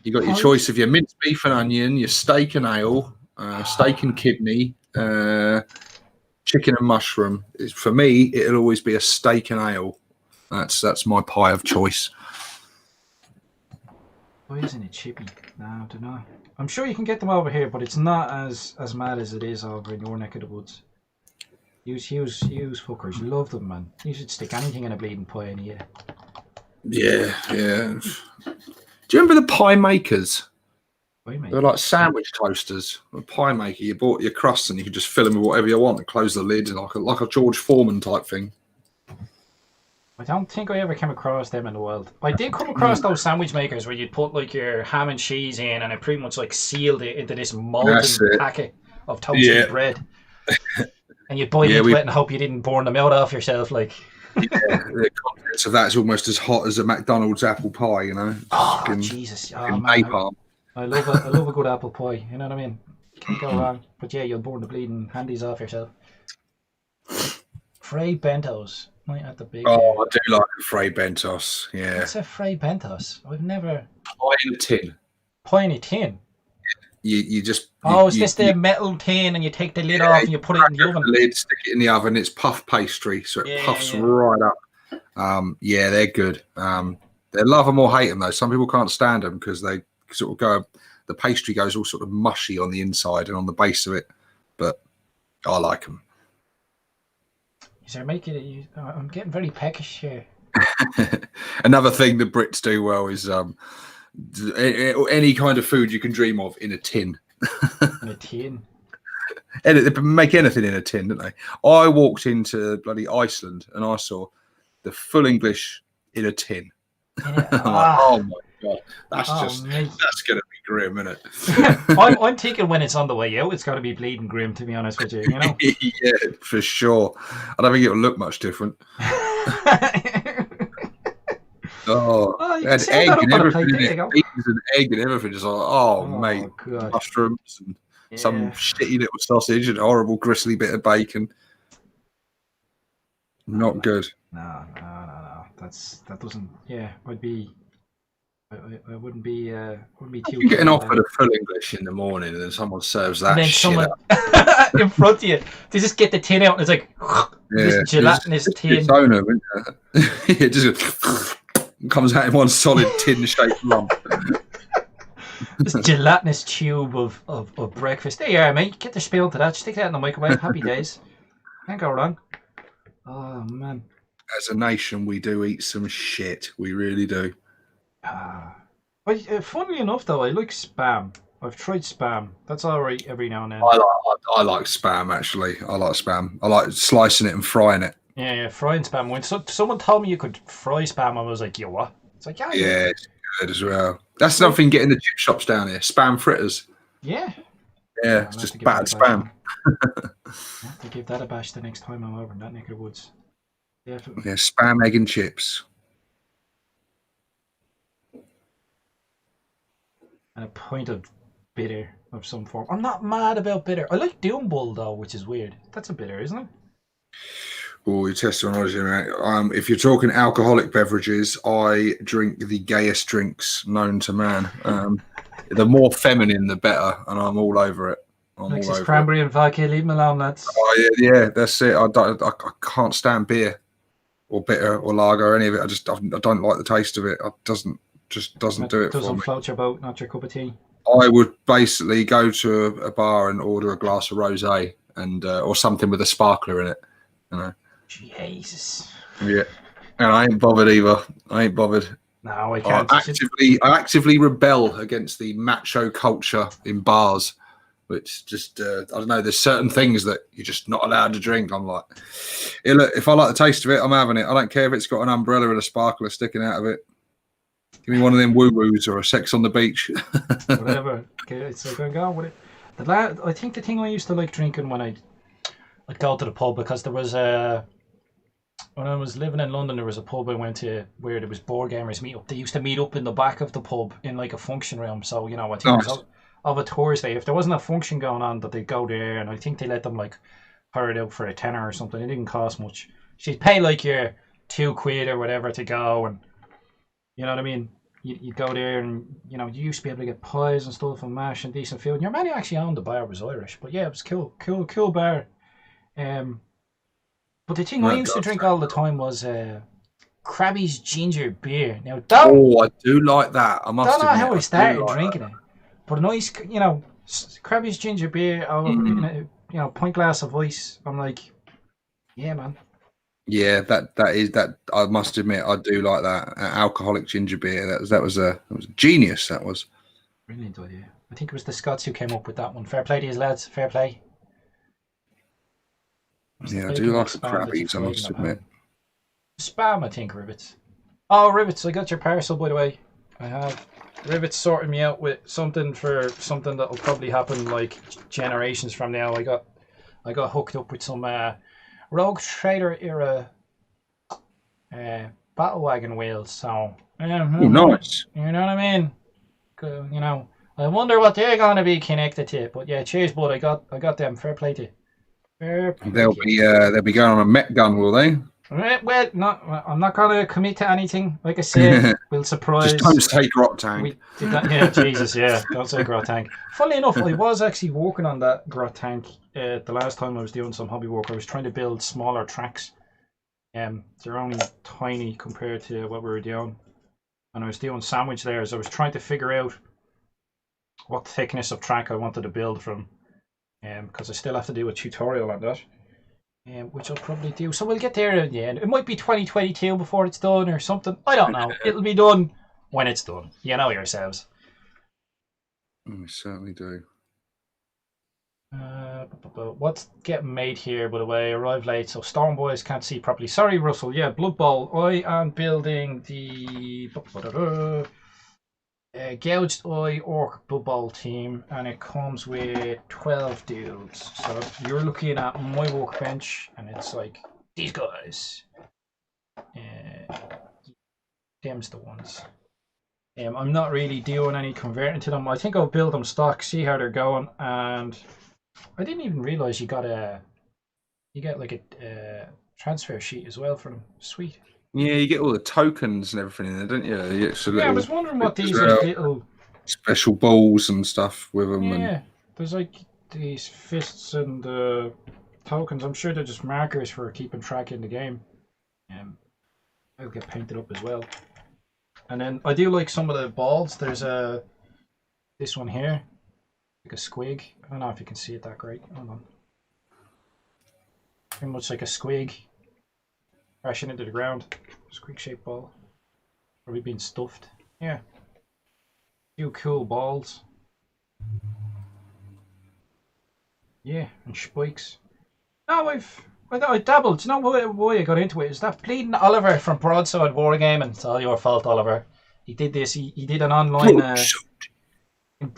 You got your choice of your minced beef and onion, your steak and ale, steak and kidney, chicken and mushroom. For me, it'll always be a steak and ale. That's my pie of choice. Why isn't it chippy? No, I don't know. I'm sure you can get them over here, but it's not as mad as it is over in your neck of the woods. Use fuckers. Love them, man. You should stick anything in a bleeding pie in here. Yeah. Do you remember the pie makers? They're like sandwich toasters. A pie maker. You bought your crusts and you could just fill them with whatever you want and close the lid, like a George Foreman type thing. I don't think I ever came across them in the wild. I did come across those sandwich makers where you'd put like your ham and cheese in, and it pretty much like sealed it into this molten packet of toasted bread. And you'd boil into it and hope you didn't burn the mouth off yourself, like. The contents of that is almost as hot as a McDonald's apple pie, you know. Oh, Jesus! Oh, man, I love a good apple pie. You know what I mean? Can't go wrong. But yeah, you'll burn the bleeding handies off yourself. Frey bentos. Right at the big. Oh, I do like a Frey bentos. Yeah. What's a Frey bentos? I've never. Pie in a tin. Pie in a tin. You just. Is this the metal tin, and you take the lid off and you put it in the oven? The lid, stick it in the oven. It's puff pastry, so it puffs right up. Yeah, they're good. They love them or hate them though. Some people can't stand them because they sort of go. The pastry goes all sort of mushy on the inside and on the base of it, but I like them. They're making it. I'm getting very peckish here. Another thing the Brits do well is any kind of food you can dream of in a tin. In a tin. And they make anything in a tin, don't they? I walked into bloody Iceland and I saw the full English in a tin. I'm like, oh my god, that's gonna be grim, isn't it? I'm thinking when it's on the way out, it's got to be bleeding grim. To be honest with you, you know. Yeah, for sure. I don't think it'll look much different. And egg and everything in it. Beans and egg and everything. Just like, mate, God. Mushrooms and some shitty little sausage and a horrible gristly bit of bacon. Not good. No. That doesn't. Yeah, I'd be. I wouldn't be. Wouldn't be too. You're getting offered a full English in the morning, and then someone serves that. And then someone in front of you, they just get the tin out, and it's like this gelatinous tin. It's owner, it just comes out in one solid tin-shaped lump. This gelatinous tube of breakfast. There you are, mate. Get the spoon to that. Stick that in the microwave. Happy days. Can't go wrong. Oh man. As a nation, we do eat some shit. We really do. Funnily enough, though, I like Spam. I've tried Spam. That's all right every now and then. I like Spam, actually. I like Spam. I like slicing it and frying it. Yeah, frying Spam. When someone told me you could fry Spam, I was like, yo, what? It's like, yeah, it's good as well. That's something getting the chip shops down here. Spam fritters. Yeah. Yeah, it's just battered Spam. I have to give that a bash the next time I'm over in that neck of the woods. Definitely. Yeah, Spam, egg and chips. And a pint of bitter of some form. I'm not mad about bitter. I like Doom Bull though, which is weird. That's a bitter, isn't it? Oh, you're testing on mate. If you're talking alcoholic beverages, I drink the gayest drinks known to man. The more feminine, the better, and I'm all over it. Alexis cranberry and vodka. Leave them alone, lads. Oh yeah, that's it. I can't stand beer or bitter or lager or any of it. I don't like the taste of it. It doesn't do it for me. Doesn't float your boat, not your cup of tea. I would basically go to a bar and order a glass of rosé and or something with a sparkler in it. You know. Jesus. Yeah, and I ain't bothered either. I ain't bothered. No, I can't. I actively rebel against the macho culture in bars, which just I don't know. There's certain things that you're just not allowed to drink. I'm like, hey, look, if I like the taste of it, I'm having it. I don't care if it's got an umbrella and a sparkler sticking out of it. Give me one of them woo-woos or a sex on the beach. Whatever. Okay, so I'm going with it. I think the thing I used to like drinking when I'd go to the pub, because there was when I was living in London, there was a pub I went to where there was board gamers meet up. They used to meet up in the back of the pub in like a function room. So, you know, I think it was of a Thursday. If there wasn't a function going on, that they'd go there, and I think they let them like hire it out for a tenner or something. It didn't cost much. She'd pay like your £2 or whatever to go, and you know what I mean? You'd go there, and you know, you used to be able to get pies and stuff and mash and decent food. And your man who actually owned the bar was Irish, but yeah, it was cool bar. But the thing I used to drink all the time was Krabby's ginger beer. Now, I do like that. I must. Don't know how I started drinking it, but a nice, you know, Krabby's ginger beer over in a, you know, pint glass of ice. I'm like, yeah, man. Yeah, that is that. I must admit, I do like that alcoholic ginger beer. That was genius. That was brilliant idea. I think it was the Scots who came up with that one. Fair play to his lads. Fair play. Yeah, I do like the Krabbies, I must admit. Spam, I think, Rivets. Oh, Rivets, I got your parcel, by the way. I have. Rivets sorting me out with something that will probably happen like generations from now. I got hooked up with some Rogue Trader era battle wagon wheels. So, nice. You know what I mean? You know, I wonder what they're going to be connected to. But yeah, cheers, bud. I got them. Fair play to you. They'll be going on a Met gun, will they? Well, I'm not going to commit to anything. Like I said, we'll surprise. Just don't say grot tank. Yeah, Jesus, yeah, don't say grot tank. Funnily enough, I was actually working on that grot tank the last time I was doing some hobby work. I was trying to build smaller tracks They're only tiny compared to what we were doing. And I was doing sandwich layers. I was trying to figure out what thickness of track I wanted to build from. Because I still have to do a tutorial on that. Which I'll probably do. So we'll get there in the end. It might be 2022 before it's done or something. I don't know. It'll be done when it's done. You know yourselves. We certainly do. What's getting made here, by the way? Arrived late, so Storm Boys can't see properly. Sorry, Russell. Yeah, Blood Bowl. I am building the Gouged Eye Orc Blood Bowl team, and it comes with 12 dudes. So you're looking at my workbench, and it's like these guys. Them's the ones. I'm not really doing any converting to them. I think I'll build them stock, see how they're going, and I didn't even realize you get like a transfer sheet as well for them. Sweet. Yeah, you get all the tokens and everything in there, don't you? You get I was wondering what these like little special balls and stuff with them. Yeah, there's like these fists and tokens. I'm sure they're just markers for keeping track in the game. They'll get painted up as well. And then I do like some of the balls. There's this one here, like a squig. I don't know if you can see it that great. Hold on. Pretty much like a squig crashing into the ground. Squig shaped ball. Probably being stuffed. Yeah. Few cool balls. Yeah, and spikes. No, I dabbled. Do you know why I got into it? Is that bleeding Oliver from Broadsword Wargaming? It's all your fault, Oliver. He did this. He did an online. He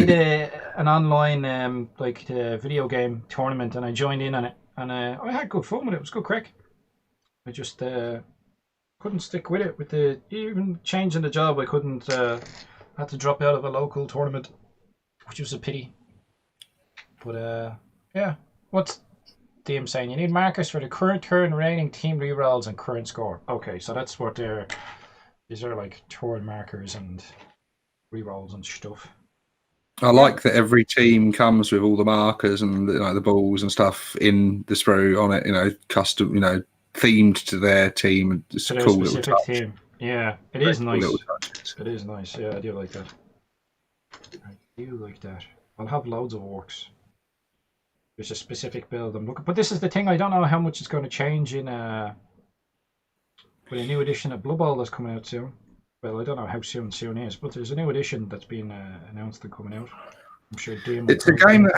did an online like video game tournament, and I joined in on it, and I had good fun with it. It was good crack. I just couldn't stick with it. With the even changing the job, I couldn't. Had to drop out of a local tournament, which was a pity. But yeah. What's DM saying? You need markers for the current turn, reigning, team rerolls, and current score. Okay, so that's what they're. These are like turn markers and rerolls and stuff. I like that every team comes with all the markers and the balls and stuff in the sprue on it. Custom, themed to their team. It's to a their cool specific little touch. team. Yeah, it is nice. It is nice. Yeah, I do like that. I do like that. I'll have loads of orcs. There's a specific build I'm looking, but this is the thing. I don't know how much it's going to change in with a new edition of Blood Bowl that's coming out soon. Well, I don't know how soon is, but there's a new edition that's been announced and coming out. I'm sure DM. It's a game that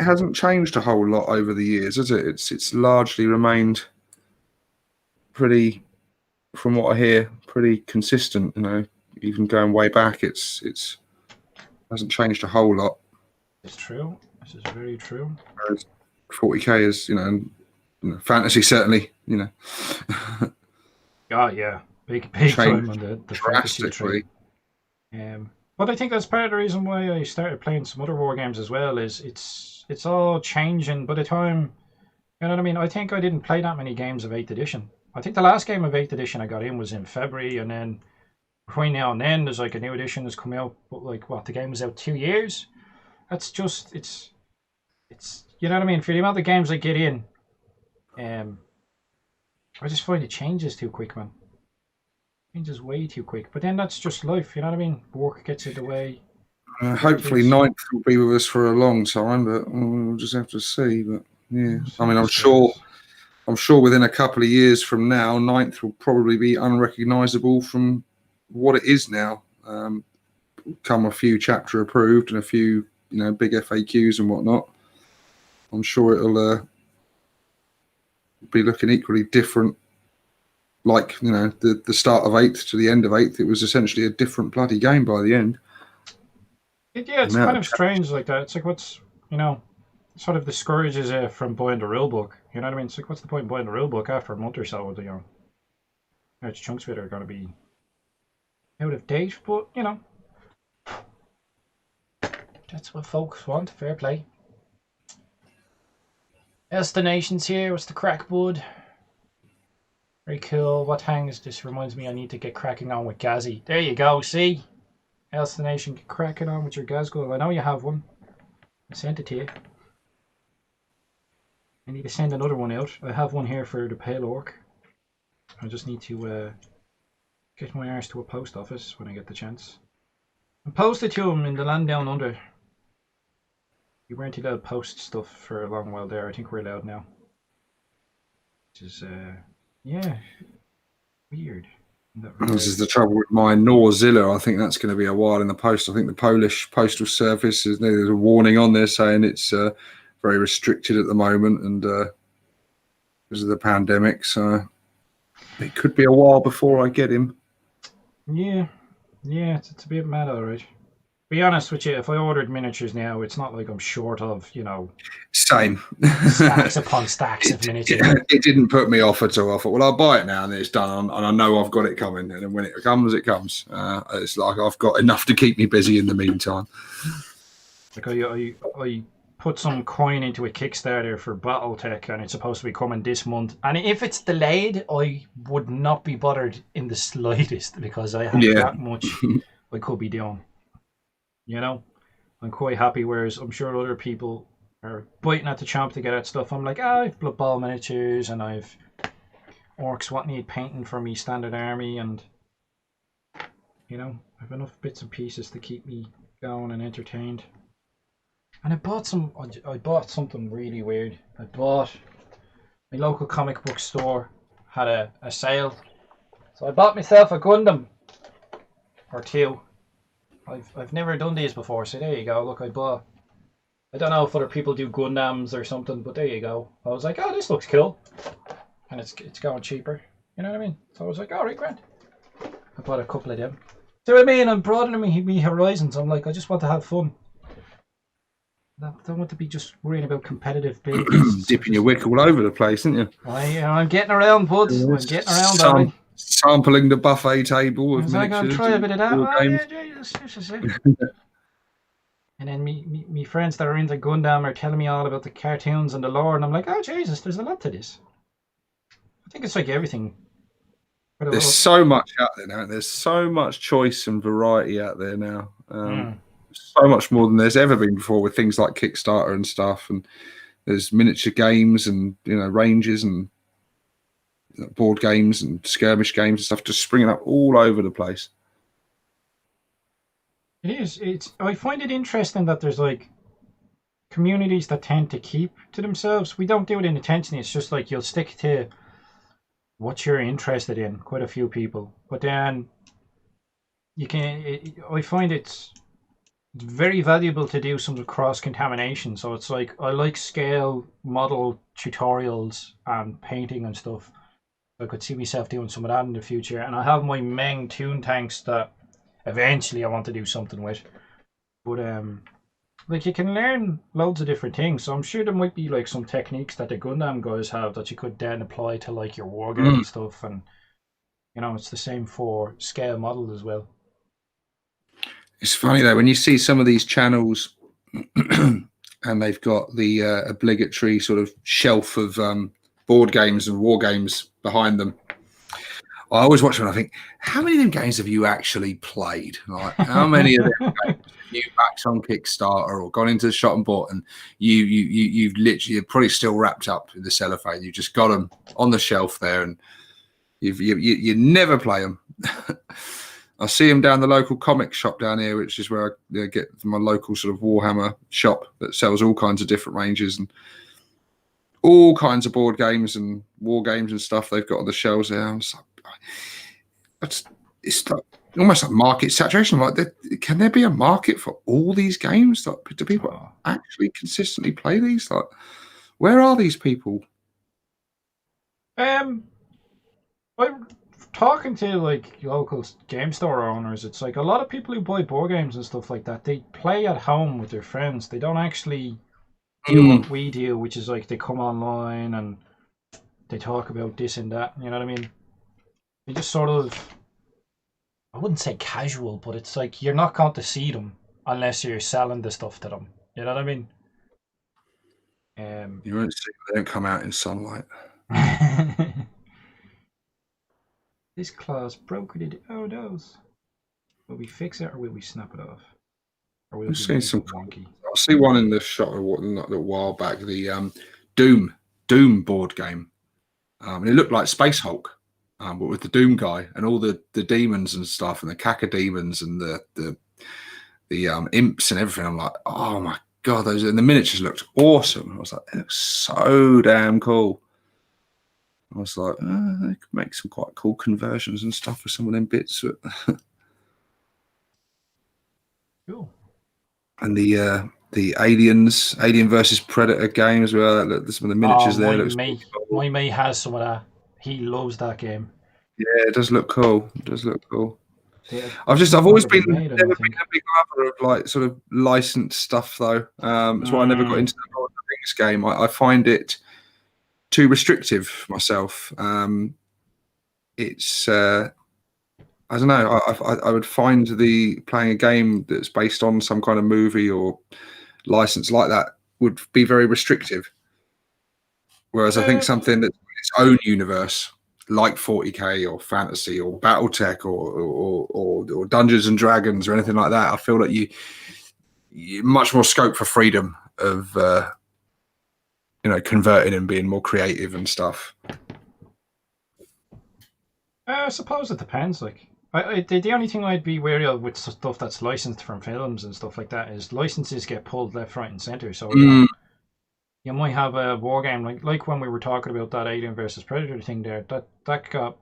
hasn't changed a whole lot over the years, has it? It's largely remained pretty, from what I hear, pretty consistent. Even going way back, it's hasn't changed a whole lot. It's true. This is very true. Whereas 40k is, fantasy certainly, Oh yeah, big time on the fantasy tree. But I think that's part of the reason why I started playing some other war games as well. Is it's all changing. By the time, you know what I mean. I think I didn't play that many games of 8th edition. I think the last game of 8th edition I got in was in February, and then between now and then there's like a new edition that's coming out. But like what, the game was out 2 years. That's just it's you know what I mean. For the amount of games I get in, I just find it changes too quick, man. Changes way too quick. But then that's just life, you know what I mean? Work gets in the way. Hopefully, Ninth will be with us for a long time, but we'll just have to see. But yeah, I mean, I'm sure within a couple of years from now, Ninth will probably be unrecognisable from what it is now. Come a few chapter approved and a few, big FAQs and whatnot. I'm sure it'll be looking equally different. Like, the start of 8th to the end of 8th, it was essentially a different bloody game by the end. It's kind of strange like that. It's like what's, sort of discourages you from buying the rule book. You know what I mean? It's like, what's the point in buying the rule book after a month or so? Its chunks of it are going to be out of date, but, that's what folks want. Fair play. Destinations here. What's the crack, bud? Very cool. What hangs? This reminds me I need to get cracking on with Gazzy. There you go. See? Else the nation, get cracking on with your Gazgul. I know you have one. I sent it to you. need to send another one out. I have one here for the pale orc. I just need to get my arse to a post office when I get the chance. And post it to him in the land down under. We weren't allowed to post stuff for a long while there. I think we're allowed now. Which is, yeah, weird. This is the trouble with my Norzilla. I think that's going to be a while in the post. I think the Polish Postal Service, there's a warning on there saying it's very restricted at the moment and because of the pandemic. So it could be a while before I get him. Yeah, it's a bit mad, alright. Be honest with you, if I ordered miniatures now, it's not like I'm short of, Same. stacks upon stacks of miniatures. It didn't put me off at all. I thought, well, I'll buy it now and it's done, and I know I've got it coming. And then when it comes, it comes. It's like I've got enough to keep me busy in the meantime. Like I put some coin into a Kickstarter for BattleTech, and it's supposed to be coming this month. And if it's delayed, I would not be bothered in the slightest because I have that much I could be doing. I'm quite happy, whereas I'm sure other people are biting at the chomp to get at stuff. I'm like, I've Blood Bowl miniatures and I've orcs what need painting for me standard army, and I've enough bits and pieces to keep me going and entertained. And I bought something really weird. My local comic book store had a sale, so I bought myself a Gundam or two. I've never done these before, so there you go. Look, I don't know if other people do Gundams or something, but there you go. I was like, oh, this looks cool, and it's going cheaper. You know what I mean? So I was like, all right, grand. I bought a couple of them. So I mean, I'm broadening me horizons. I'm like, I just want to have fun. I don't want to be just worrying about competitive builds. Dipping your wick all over the place, isn't you? I'm getting around, bud. I'm getting around, darling. Sampling the buffet table with miniatures. I'm going to try a bit of that. Oh, yeah, Jesus. And then me friends that are into Gundam are telling me all about the cartoons and the lore, and I'm like, oh, Jesus, there's a lot to this. I think it's like everything. There's so much out there now. There's so much choice and variety out there now. So much more than there's ever been before with things like Kickstarter and stuff. And there's miniature games and, ranges and board games and skirmish games and stuff just springing up all over the place. It is. I find it interesting that there's like communities that tend to keep to themselves. We don't do it intentionally. It's just like you'll stick to what you're interested in. Quite a few people, but then I find it's very valuable to do some cross contamination. So it's like I like scale model tutorials and painting and stuff. I could see myself doing some of that in the future, and I have my Meng toon tanks that eventually I want to do something with. But like you can learn loads of different things, so I'm sure there might be like some techniques that the Gundam guys have that you could then apply to like your wargame stuff, and it's the same for scale models as well. It's funny though when you see some of these channels and they've got the obligatory sort of shelf of board games and war games behind them. I always watch them and I think, how many of them games have you actually played? Like, how many of them games have you backed on Kickstarter or gone into the shop and bought, and you've literally, you're probably still wrapped up in the cellophane. You just got them on the shelf there, and you never play them. I see them down the local comic shop down here, which is where I get my local sort of Warhammer shop that sells all kinds of different ranges and all kinds of board games and war games and stuff they've got on the shelves there. I'm just like, it's like almost like market saturation. Like, can there be a market for all these games? Like, do people actually consistently play these? Like, where are these people? I'm talking to like local game store owners. It's like a lot of people who buy board games and stuff like that, they play at home with their friends. They don't actually do what we do, which is like they come online and they talk about this and that. You know what I mean? They just sort of, I wouldn't say casual, but it's like you're not going to see them unless you're selling the stuff to them. You know what I mean? You won't see them. They don't come out in sunlight. This claw's broken. Oh, those. Will we fix it or will we snap it off? Or will I've seen some wonky? I see one in the shop a while back. The Doom Doom board game, and it looked like Space Hulk, but with the Doom guy and all the demons and stuff, and the caca demons and the imps and everything. I'm like, oh my god, those, and the miniatures looked awesome. I was like, it looks so damn cool. I was like, they could make some quite cool conversions and stuff with some of them bits. Cool. And the Alien versus Predator game as well. Some of the miniatures there. My mate has some of that. He loves that game. Yeah, it does look cool. It does look cool. Yeah, I've always been never been a big lover of like sort of licensed stuff though. That's why I never got into the Lord of the Rings game. I find it too restrictive for myself. It's I don't know. I would find playing a game that's based on some kind of movie or license like that would be very restrictive. Whereas I think something that's its own universe, like 40k or fantasy or BattleTech or Dungeons and Dragons or anything like that, I feel that you much more scope for freedom of converting and being more creative and stuff. I suppose it depends. Like, the only thing I'd be wary of with stuff that's licensed from films and stuff like that is licenses get pulled left, right, and center. So you might have a war game like when we were talking about that Alien versus Predator thing there. That got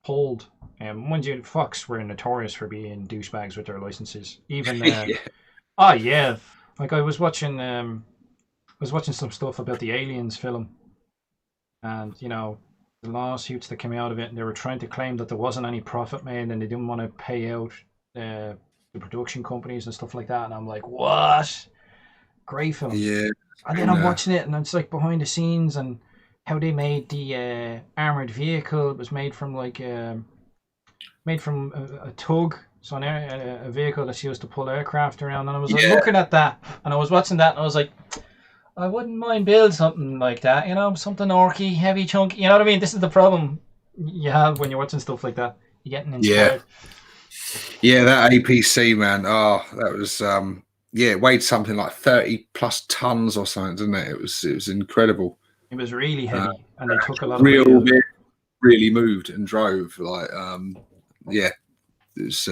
pulled. Mind you, Fox were notorious for being douchebags with their licenses. Even oh yeah, like I was watching some stuff about the Aliens film, and the lawsuits that came out of it, and they were trying to claim that there wasn't any profit made, and they didn't want to pay out the production companies and stuff like that. And I'm like, what? Great film. Yeah. And then I'm watching it, and it's like behind the scenes and how they made the armored vehicle. It was made from a tug, so a vehicle that's used to pull aircraft around. And I was looking at that, and I was watching that, and I was like, I wouldn't mind building something like that, something orky, heavy, chunky. You know what I mean? This is the problem you have when you're watching stuff like that. You're getting inspired. Yeah, that APC, man. Oh, that was it weighed something like 30 plus tons or something, didn't it? It was incredible. It was really heavy, and they took a lot of really moved and drove. Like, it was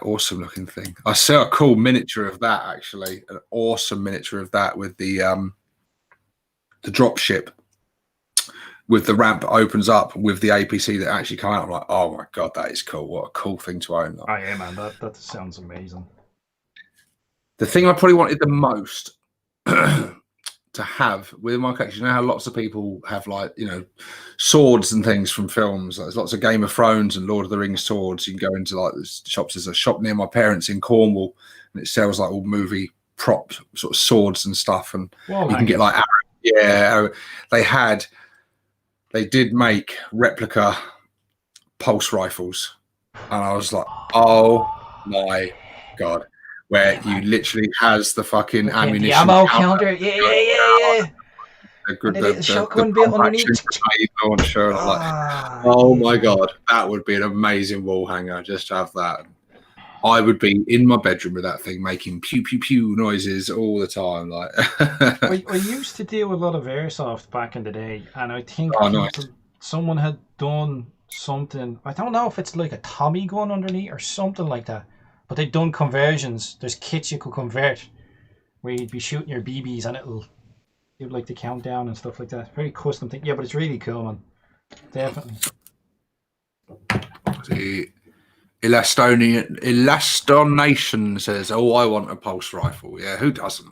awesome looking thing. I saw a cool miniature of that, actually, an awesome miniature of that with the drop ship with the ramp that opens up with the APC that actually came out. I'm like, oh my god, that is cool. What a cool thing to own. Oh yeah, man, that sounds amazing. The thing I probably wanted the most to have with my collection, how lots of people have swords and things from films. There's lots of Game of Thrones and Lord of the Rings swords. You can go into the shops. There's a shop near my parents in Cornwall, and it sells all movie prop sort of swords and stuff. And you can get they did make replica pulse rifles, and I was like, oh my god. Where you literally has the fucking ammunition. The ammo counter. Yeah. The shotgun bit underneath. Launcher. Oh my god, that would be an amazing wall hanger just to have that. I would be in my bedroom with that thing making pew pew pew noises all the time. Like I used to deal with a lot of airsoft back in the day, and I think someone had done something. I don't know if it's like a Tommy gun underneath or something like that. But they've done conversions. There's kits you could convert where you'd be shooting your BBs and it'll do like the countdown and stuff like that. Very custom thing. Yeah, but it's really cool, man. Definitely. The Elastonation says, "Oh, I want a pulse rifle." Yeah, who doesn't?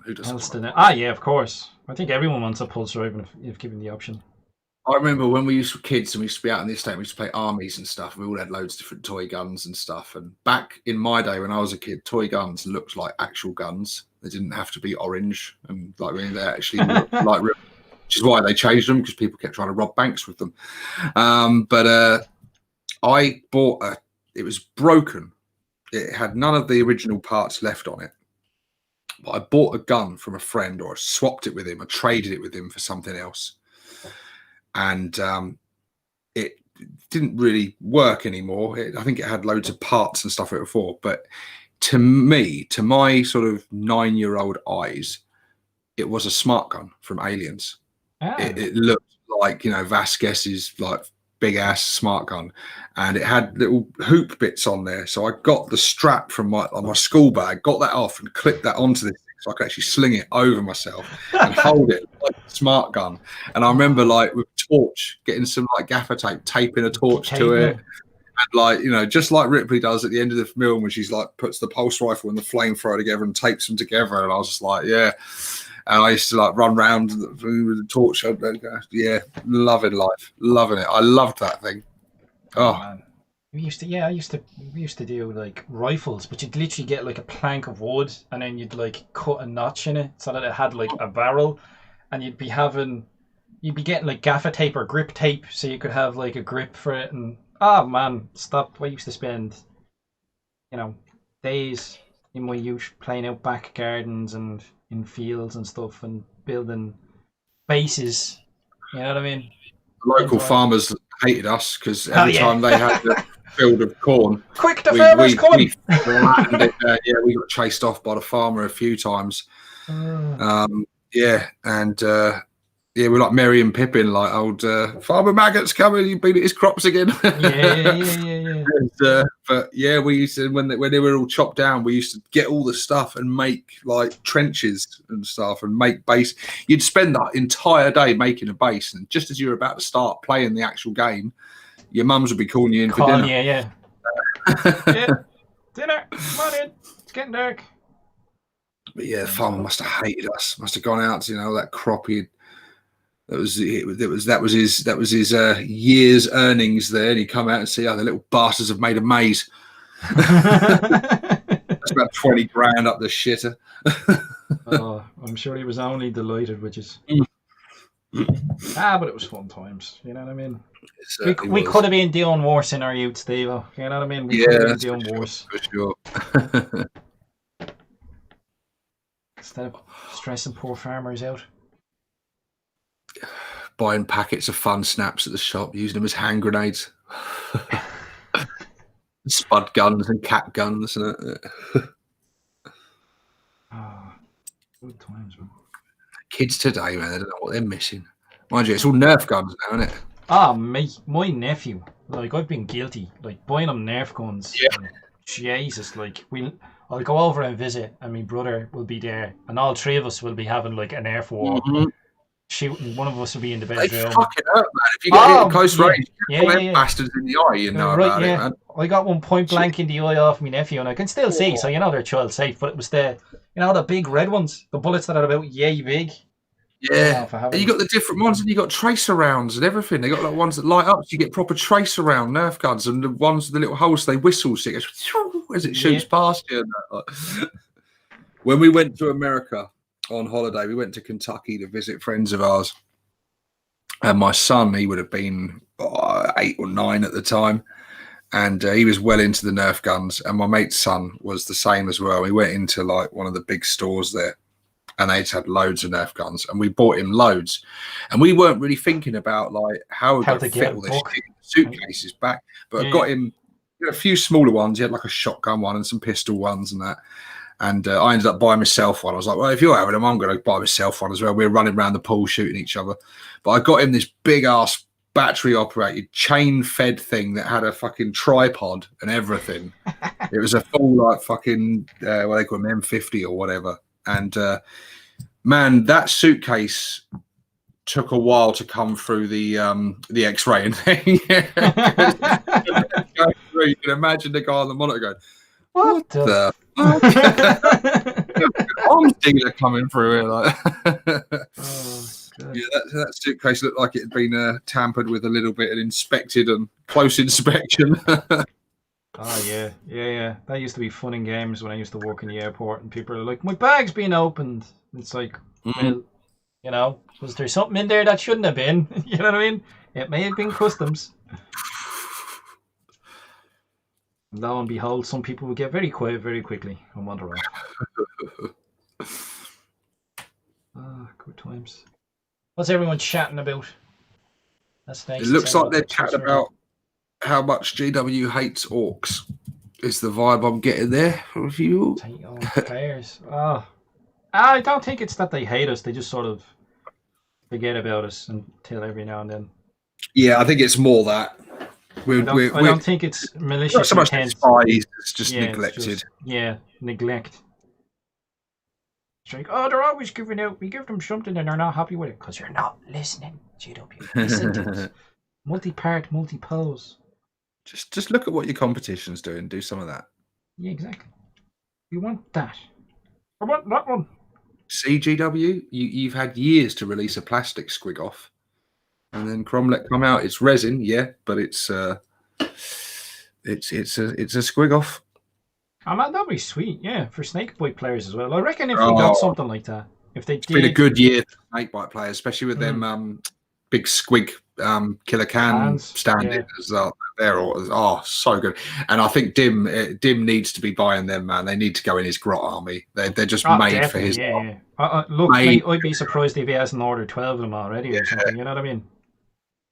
Yeah, of course. I think everyone wants a pulse rifle if given the option. I remember when we used to be kids and we used to be out in the estate, we used to play armies and stuff. We all had loads of different toy guns and stuff. And back in my day when I was a kid, toy guns looked like actual guns. They didn't have to be orange, and they actually looked like real, which is why they changed them, because people kept trying to rob banks with them. But I bought it was broken. It had none of the original parts left on it. But I bought a gun from a friend, or I swapped it with him. I traded it with him for something else. And it didn't really work anymore. I think it had loads of parts and stuff before. But to me, to my sort of 9-year-old eyes, it was a smart gun from Aliens. it looked like, Vasquez's like big ass smart gun, and it had little hoop bits on there. So I got the strap from my school bag, got that off, and clipped that onto this thing, so I could actually sling it over myself and hold it like a smart gun. And I remember like with a torch, getting some like gaffer tape, taping a torch to it. And like, just like Ripley does at the end of the film when she's like puts the pulse rifle and the flamethrower together and tapes them together. And I was just like, yeah. And I used to like run around with the torch. Yeah, loving life, loving it. I loved that thing. Oh man. We used to do like rifles, but you'd literally get like a plank of wood and then you'd like cut a notch in it so that it had like a barrel, and you'd be getting like gaffer tape or grip tape so you could have like a grip for it. And oh man, stop! I used to spend, days in my youth playing out back gardens and in fields and stuff and building bases. You know what I mean? Local farmers hated us because every time they had a field of corn, quick, the farmer's coming. We got chased off by the farmer a few times. We're like Merry and Pippin, like old Farmer Maggot's coming, he beat his crops again. But yeah, we used to, when they were all chopped down, we used to get all the stuff and make like trenches and stuff and make base. You'd spend that entire day making a base, and just as you were about to start playing the actual game, your mums would be calling you in for dinner. Yeah, dinner, come on in, it's getting dark. But yeah, the farmer must have hated us. Must have gone out to that crop he'd. That was his year's earnings there, and he'd come out and see how the little bastards have made a maze. That's about 20 grand up the shitter. I'm sure he was only delighted, which is but it was fun times. You know what I mean? We could have been doing worse in our youth, Steve. You know what I mean? We could have been doing worse. For sure. Instead of stressing poor farmers out. Buying packets of fun snaps at the shop, using them as hand grenades, spud guns and cat guns. And good times, man. Kids today, man, they don't know what they're missing. Mind you, it's all Nerf guns now, isn't it? My nephew, like I've been guilty, like buying him Nerf guns. Yeah. Jesus, like I'll go over and visit, and my brother will be there, and all three of us will be having like a Nerf war. Mm-hmm. Shooting, one of us will be in the bedroom. They fucking hurt, man. If you get hit at close range, bastards in the eye, about it, man. I got one point blank in the eye off my nephew, and I can still see, so they're child safe. But it was the big red ones, the bullets that are about yay big. Yeah, and you got the different ones, and you got tracer rounds and everything. They got like ones that light up, so you get proper tracer round Nerf guns, and the ones with the little holes, they whistle, so it goes as it shoots past you. And when we went to America on holiday, we went to Kentucky to visit friends of ours, and my son, he would have been 8 or 9 at the time, and he was well into the Nerf guns, and my mate's son was the same as well. We went into like one of the big stores there, and they had loads of Nerf guns, and we bought him loads, and we weren't really thinking about like how we're going to fit all this shit in suitcases back, but I got him a few smaller ones. He had like a shotgun one and some pistol ones and that. And I ended up buying myself one. I was like, well, if you're having them, I'm going to buy myself one as well. We were running around the pool shooting each other. But I got him this big-ass battery-operated, chain-fed thing that had a fucking tripod and everything. It was a full, like, fucking, what they call them, M50 or whatever. And, man, that suitcase took a while to come through the X-ray thing. You can imagine the guy on the monitor going, what the arms dealer coming through here, like. That suitcase looked like it had been tampered with a little bit and inspected and close inspection. Yeah. That used to be fun in games when I used to work in the airport, and people are like, my bag's been opened. It's like, well, was there something in there that shouldn't have been? You know what I mean? It may have been customs. Lo and behold, some people will get very quiet very quickly and wander off. Good times. What's everyone chatting about? That's nice. It looks like they're chatting about how much GW hates orcs. Is the vibe I'm getting there with you? Players. I don't think it's that they hate us. They just sort of forget about us until every now and then. Yeah, I think it's more that. I don't think it's malicious not so much intent. despised, it's just neglected. It's just, neglect. It's like, oh, they're always giving out. We give them something and they're not happy with it because you're not listening. GW, listen to us. Multi-part, multi-pose. Just look at what your competition's doing. Do some of that. Yeah, exactly. We want that. I want that one. See, GW, you've had years to release a plastic squig off, and then Cromlech come out. It's resin, yeah, but it's a squig off. Oh man, that'd be sweet, yeah, for Snakebite players as well. I reckon if we got something like that, if they it's been a good year for Snakebite players, especially with them big squig killer can standing as well. They're all so good, and I think Dim needs to be buying them, man. They need to go in his grot army. They're just made for his. Yeah. Look, mate, I'd be surprised if he hasn't ordered 12 of them already or something. You know what I mean?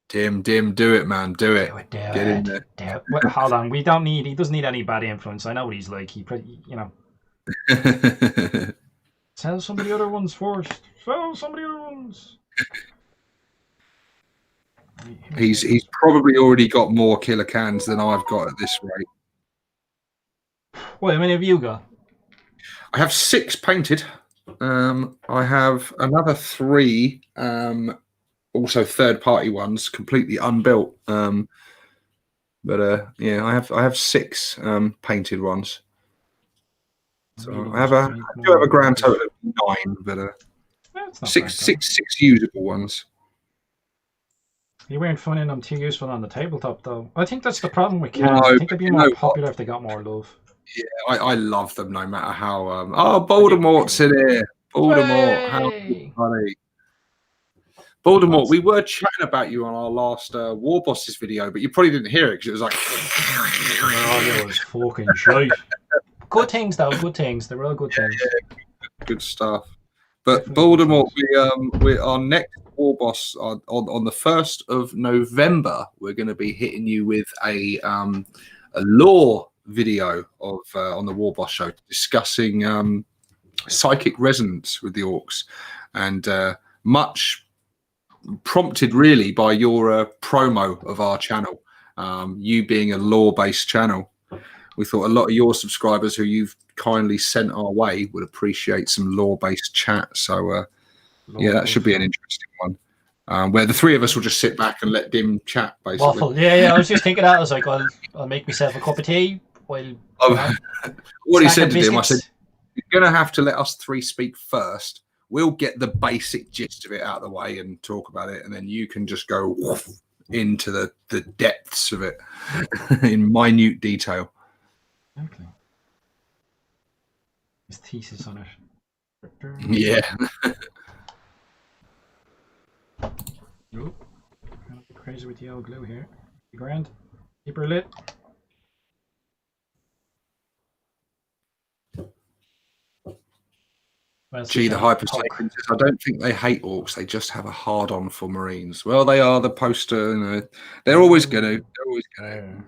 Dim, do it, man. Do it. Get in there. Well, hold on. He doesn't need any bad influence. I know what he's like. Sell some of the other ones first. Sell some of the other ones. He's probably already got more killer cans than I've got at this rate. What, how many have you got? I have 6 painted. I have another 3, also third-party ones, completely unbuilt. I have 6 painted ones. So I do have a grand total of 9, but 6 usable ones. You weren't finding them too useful on the tabletop, though. I think that's the problem with cans. I think they'd be more popular if they got more love. Yeah, I love them no matter how. Voldemort's in here. Voldemort, how funny. Voldemort, we were chatting about you on our last War Bosses video, but you probably didn't hear it because it was like. Oh, it was fucking shite. Good things, though. Good things. They're all good things. Yeah, good stuff. But Voldemort, we our next War Boss on the 1st of November, we're going to be hitting you with a lore video of on the War Boss show discussing psychic resonance with the orcs, and much prompted really by your promo of our channel. You being a lore-based channel, we thought a lot of your subscribers who you've kindly sent our way would appreciate some lore-based chat. So that should be an interesting one, where the 3 of us will just sit back and let Dim chat, basically. Waffle. Yeah, I was just thinking that. I was like, I'll make myself a cup of tea while what he said to Dim, I said, you're going to have to let us 3 speak first. We'll get the basic gist of it out of the way and talk about it, and then you can just go into the depths of it in minute detail. Okay. His thesis on it. Yeah. Nope. Crazy with the old glue here. Grand. Keep her lit. Gee, the hyper-sapiens, I don't think they hate orcs. They just have a hard-on for Marines. Well, they are the poster. They're always going to. They're always going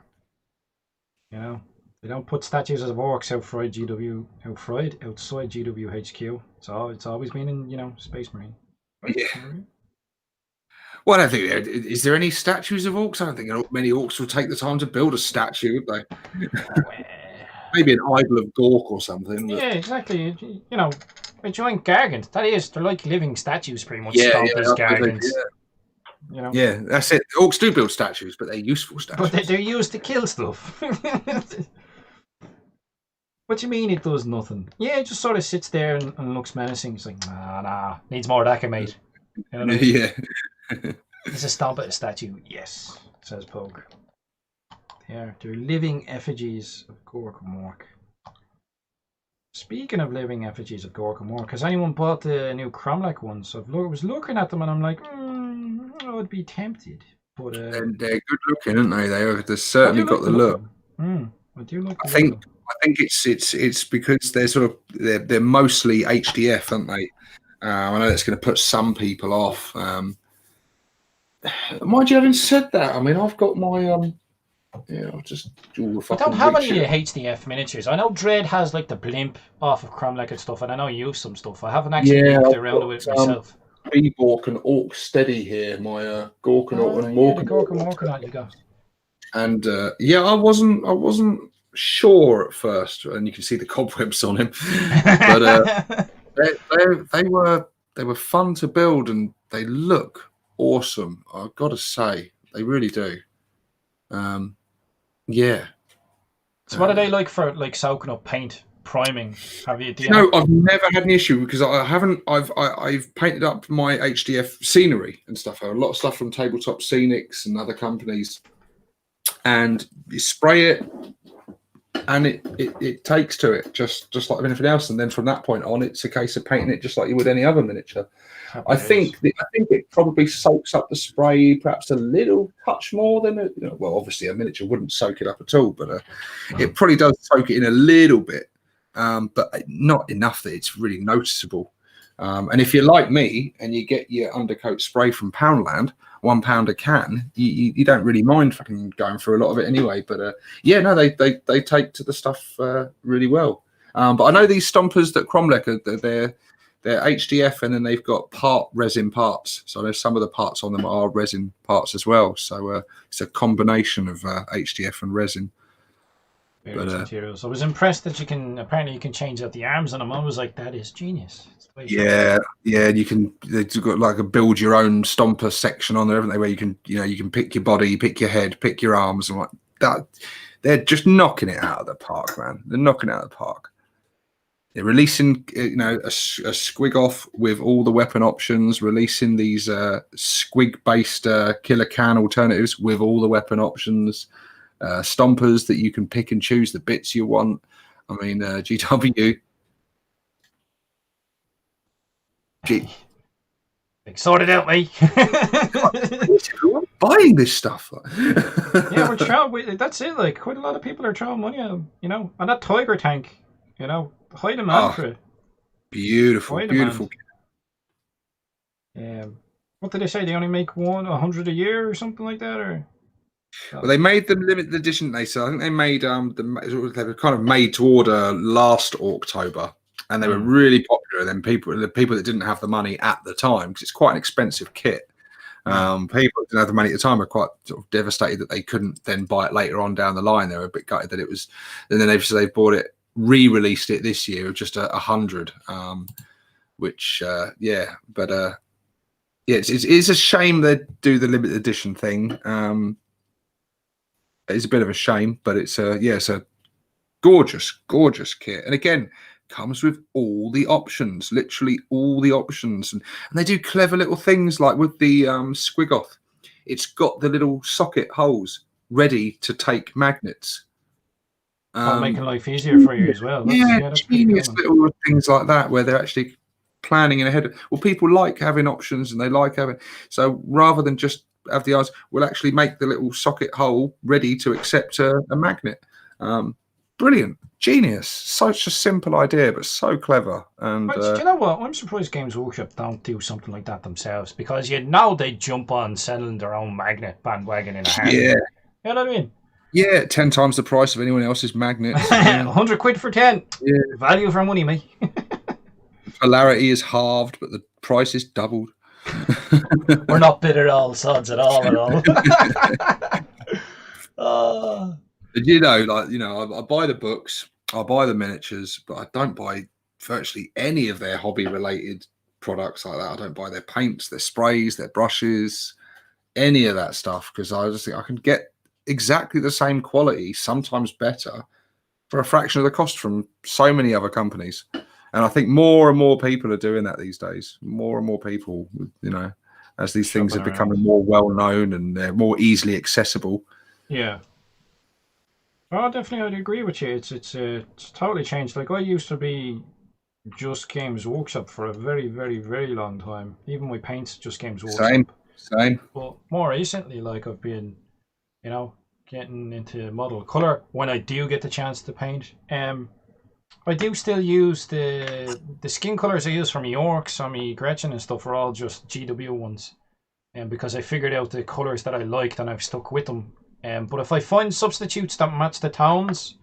to. They don't put statues of orcs outside GW HQ. So it's always been in, Space Marine. Right? Yeah. Well, I don't think is there any statues of orcs? I don't think many orcs will take the time to build a statue, would they? Maybe an idol of Gork or something. But... Yeah, exactly. A giant gargant. That is, they're like living statues, pretty much. Yeah, gargants. Yeah, that's it. Orcs do build statues, but they're useful statues. But they're used to kill stuff. What do you mean it does nothing? Yeah, it just sort of sits there and looks menacing. It's like, nah, needs more of that, mate. Yeah. It's a stomp at a statue. Yes, says Pogue. They're living effigies of Gork and Mork. Speaking of living effigies of Gork and Mork, has anyone bought the new Cromlech ones? I was looking at them and I'm like, I would be tempted. But they're good looking, aren't they? They've certainly got the look. I do like. I think it's because they're mostly HDF, aren't they? I know that's going to put some people off. Mind you, having said that, I mean, I've got my I'll just do the fucking. I don't have any HDF miniatures. I know Dread has like the blimp off of Cromlech and stuff, and I know you use some stuff. I haven't actually looked around with it myself. Bebork and Orc Steady here. My Gork and Orc and yeah, the Gork and Morkanot you got. And yeah, I wasn't sure at first, and you can see the cobwebs on him. But they were fun to build, and they look awesome. I've got to say, they really do. Yeah. So what are they like for like soaking up paint, priming? Have you? I've never had an issue because I haven't. I've painted up my HDF scenery and stuff. I have a lot of stuff from Tabletop Scenics and other companies, and you spray it, and it takes to it just like anything else. And then from that point on, it's a case of painting it just like you would any other miniature. I think it probably soaks up the spray perhaps a little touch more than well, obviously a miniature wouldn't soak it up at all, but it probably does soak it in a little bit, but not enough that it's really noticeable. And if you're like me and you get your undercoat spray from Poundland, £1 a can, you don't really mind fucking going through a lot of it anyway. But yeah, no, they take to the stuff really well. But I know these stompers that Cromlech they're HDF, and then they've got part resin parts. So there's some of the parts on them are resin parts as well. So it's a combination of HDF and resin. Various materials. I was impressed that you can change out the arms on them. I was like, that is genius. Yeah, they've got like a build your own stomper section on there, haven't they? Where you can pick your body, pick your head, pick your arms, and like that. They're just knocking it out of the park, man. They're knocking it out of the park. They're releasing, a squig off with all the weapon options, releasing these squig-based killer can alternatives with all the weapon options, stompers that you can pick and choose the bits you want. I mean, GW. Sort it out, mate. Everyone buying this stuff. Yeah, we're throwing. That's it. Like, quite a lot of people are throwing money at them, and that Tiger tank, high demand for it. Beautiful. What did they say? They only make 100 a year or something like that, or? Well, they made the limited edition. I think they made they were kind of made to order last October, and they were really popular. Then the people that didn't have the money at the time, because it's quite an expensive kit. People that didn't have the money at the time are quite sort of devastated that they couldn't then buy it later on down the line. They were a bit gutted that it was. And then they bought it. Re-released it this year of just 100, which it's a shame they do the limited edition thing. It's a bit of a shame, but it's a gorgeous kit, and again comes with all the options, literally all the options, and they do clever little things like with the Squigoth. It's got the little socket holes ready to take magnets. Making life easier for you as well. That's genius little things like that where they're actually planning in ahead. Well, people like having options, and they like having. So rather than just have the eyes, we'll actually make the little socket hole ready to accept a magnet. Brilliant, genius. Such a simple idea, but so clever. And do you know what? I'm surprised Games Workshop don't do something like that themselves, because they jump on selling their own magnet bandwagon in a hand. Yeah, you know what I mean. Yeah, 10 times the price of anyone else's magnets. 100 quid for 10. Yeah. Value for money, mate. Polarity is halved, but the price is doubled. We're not bitter all sods at all. I buy the books, I buy the miniatures, but I don't buy virtually any of their hobby-related products like that. I don't buy their paints, their sprays, their brushes, any of that stuff, because I just think I can get exactly the same quality, sometimes better, for a fraction of the cost from so many other companies. And I think more and more people are doing that these days. More and more people, as these things are becoming more well-known and they're more easily accessible. Yeah. Oh, definitely, I'd agree with you. It's totally changed. Like, I used to be Just Games Workshop for a very, very, very long time. Even my paints, Just Games Workshop. Same. But more recently, like, I've been getting into model color when I do get the chance to paint. I do still use the skin colors I use for my orcs, on my Gretchen and stuff are all just GW ones. Because I figured out the colors that I liked and I've stuck with them. But if I find substitutes that match the tones,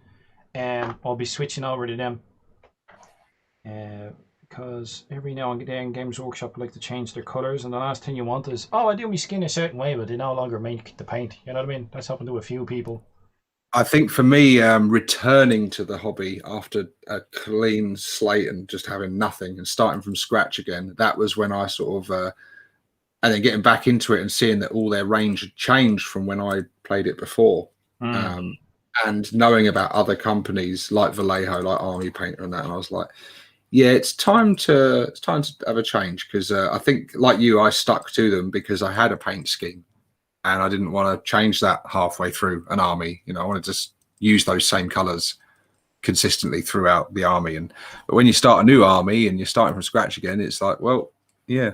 I'll be switching over to them. because every now and then Games Workshop like to change their colours, and the last thing you want is, oh, I do my skin a certain way, but they no longer make the paint. You know what I mean? That's happened to a few people. I think for me, returning to the hobby after a clean slate and just having nothing and starting from scratch again, that was when I sort of, and then getting back into it and seeing that all their range had changed from when I played it before. And knowing about other companies like Vallejo, like Army Painter and that, and I was like, yeah, it's time to have a change, because I think, like you, I stuck to them because I had a paint scheme. And I didn't want to change that halfway through an army. You know, I wanted to just use those same colors consistently throughout the army. But when you start a new army and you're starting from scratch again, it's like, well, yeah,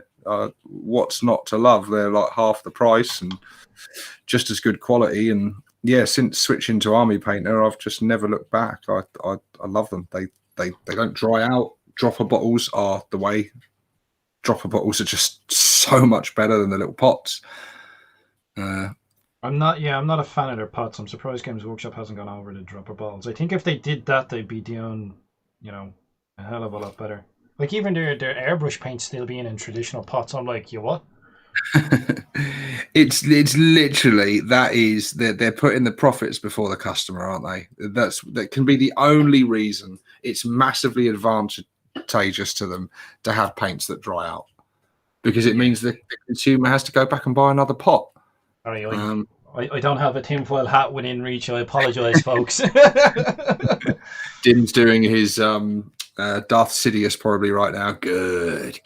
what's not to love? They're like half the price and just as good quality. And yeah, since switching to Army Painter, I've just never looked back. I love them. They don't dry out. Dropper bottles are the way. Dropper bottles are just so much better than the little pots. I'm not a fan of their pots. I'm surprised Games Workshop hasn't gone over to dropper bottles. I think if they did that, they'd be doing, you know, a hell of a lot better. Like even their airbrush paint still being in traditional pots. I'm like, you what? It's literally they're putting the profits before the customer, aren't they? That can be the only reason. It's massively advantageous to them to have paints that dry out, because it means the consumer has to go back and buy another pot. Sorry, I don't have a tinfoil hat within reach. I apologise, folks. Dim's doing his Darth Sidious probably right now. Good.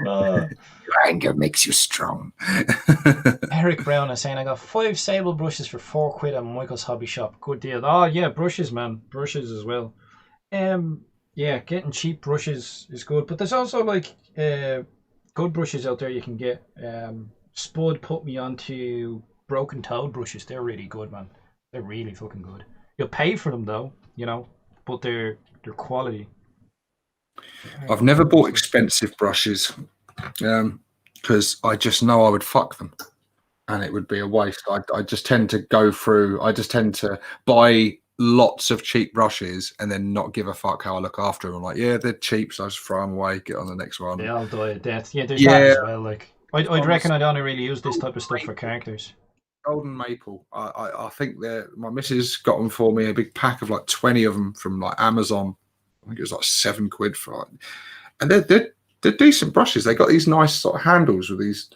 Your anger makes you strong. Eric Brown is saying, I got 5 sable brushes for £4 at Michael's Hobby Shop. Good deal. Oh yeah, brushes, man. Brushes as well. Yeah, getting cheap brushes is good, but there's also like good brushes out there you can get. Spud put me onto Broken Toad brushes. They're really good, man. They're really fucking good. You'll pay for them though, you know, but they're quality. I've never bought expensive brushes because I just know I would fuck them and it would be a waste. I just tend to go through. I just tend to buy lots of cheap brushes and then not give a fuck how I look after them. I'm like, yeah, they're cheap, so I just throw them away, get on the next one. They all die of death. Yeah, there's that as well. Like, I'd reckon I'd only really use this type of stuff for characters. Golden Maple. I think my missus got them for me, a big pack of like 20 of them from like Amazon. I think it was like £7 for it. And they're decent brushes. They got these nice sort of handles with these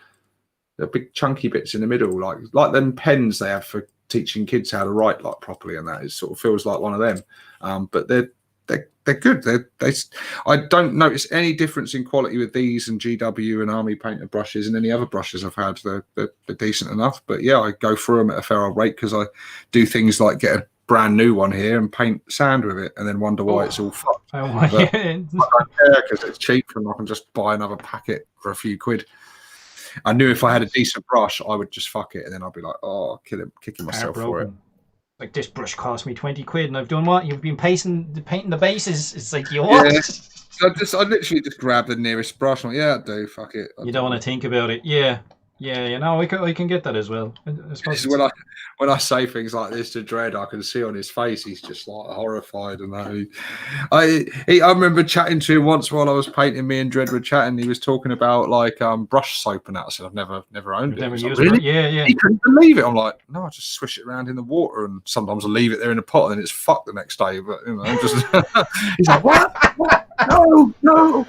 big chunky bits in the middle, like them pens they have for teaching kids how to write like properly, and that it sort of feels like one of them. But they're good. I don't notice any difference in quality with these and GW and Army Painter brushes and any other brushes I've had. They're decent enough. But yeah, I go through them at a fair old rate because I do things like get a brand new one here and paint sand with it, and then wonder why it's all fucked. I don't care because it's cheap and I can just buy another packet for a few quid. I knew if I had a decent brush, I would just fuck it, and then I'd be like, "Oh, kicking myself for it." Like, this brush cost me £20, and I've done what? You've been painting the bases. It's like, you what? Yeah. I literally just grab the nearest brush. I'm like, yeah, I do. Fuck it. You don't want to think about it. Yeah. You know, I can get that as well. I suppose when I say things like this to Dredd, I can see on his face he's just like horrified. And I remember chatting to him once while I was painting. Me and Dredd were chatting. He was talking about like brush soap and that. I said I've never owned it. Never used it. Really? Yeah. He couldn't believe it. I'm like, no, I just swish it around in the water, and sometimes I leave it there in a pot, and it's fucked the next day. But you know, just he's like, what? No.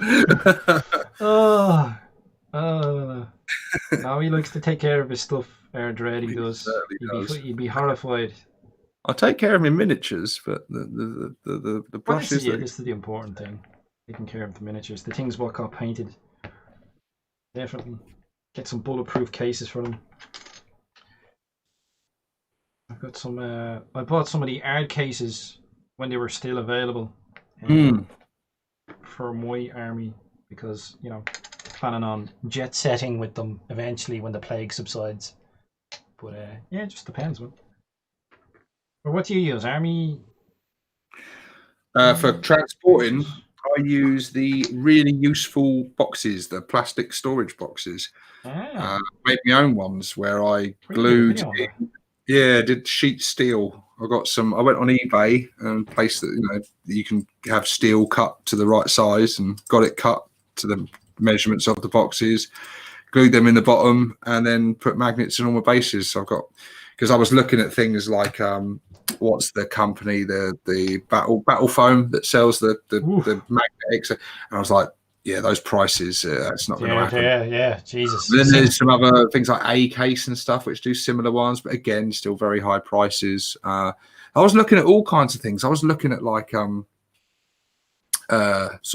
No, he likes to take care of his stuff. Dredd, he does. He'd be horrified. I take care of my miniatures, but the brushes. This is the important thing. Taking care of the miniatures. The things what got painted. Definitely get some bulletproof cases for them. I've got some. I bought some of the art cases when they were still available for my army, because you know, planning on jet setting with them eventually when the plague subsides. But yeah, it just depends. Or what do you use, army? For transporting, I use the really useful boxes, the plastic storage boxes. Made my own ones where I glued. Did sheet steel I got some. I went on eBay and placed that you can have steel cut to the right size, and got it cut to the measurements of the boxes. Glued them in the bottom, and then put magnets in all my bases. So I've got, because I was looking at things like what's the company, the battle foam that sells the magnetics, and I was like, yeah, those prices, that's not going to happen. Yeah, Jesus. Then there's some other things like A case and stuff which do similar ones, but again, still very high prices. I was looking at all kinds of things. I was looking at like sort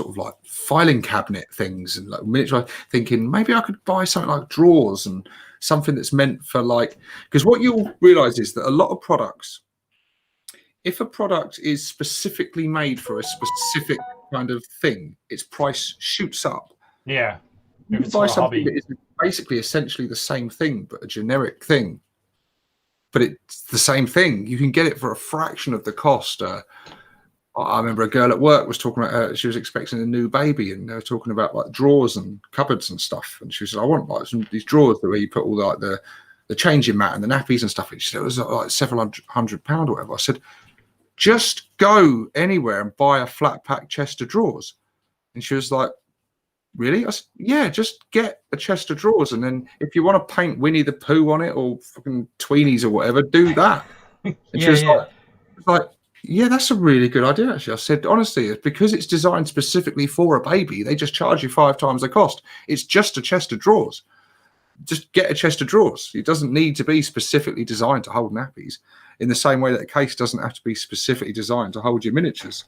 of like filing cabinet things and like miniature, thinking maybe I could buy something like drawers and something that's meant for like, because what you'll realize is that a lot of products, if a product is specifically made for a specific kind of thing, its price shoots up. Yeah. You can buy something that is basically essentially the same thing, but a generic thing. But it's the same thing. You can get it for a fraction of the cost. I remember a girl at work was talking about she was expecting a new baby, and they were talking about like drawers and cupboards and stuff. And she said, I want like these drawers where you put all like the changing mat and the nappies and stuff. And she said it was like several £100 or whatever. I said, just go anywhere and buy a flat pack chest of drawers. And she was like, really? I said, yeah, just get a chest of drawers, and then if you want to paint Winnie the Pooh on it or fucking Tweenies or whatever, do that. And she was like, yeah, that's a really good idea, actually. I said, honestly, it's because it's designed specifically for a baby. They just charge you 5 times the cost. It's just a chest of drawers. Just get a chest of drawers. It doesn't need to be specifically designed to hold nappies, in the same way that a case doesn't have to be specifically designed to hold your miniatures.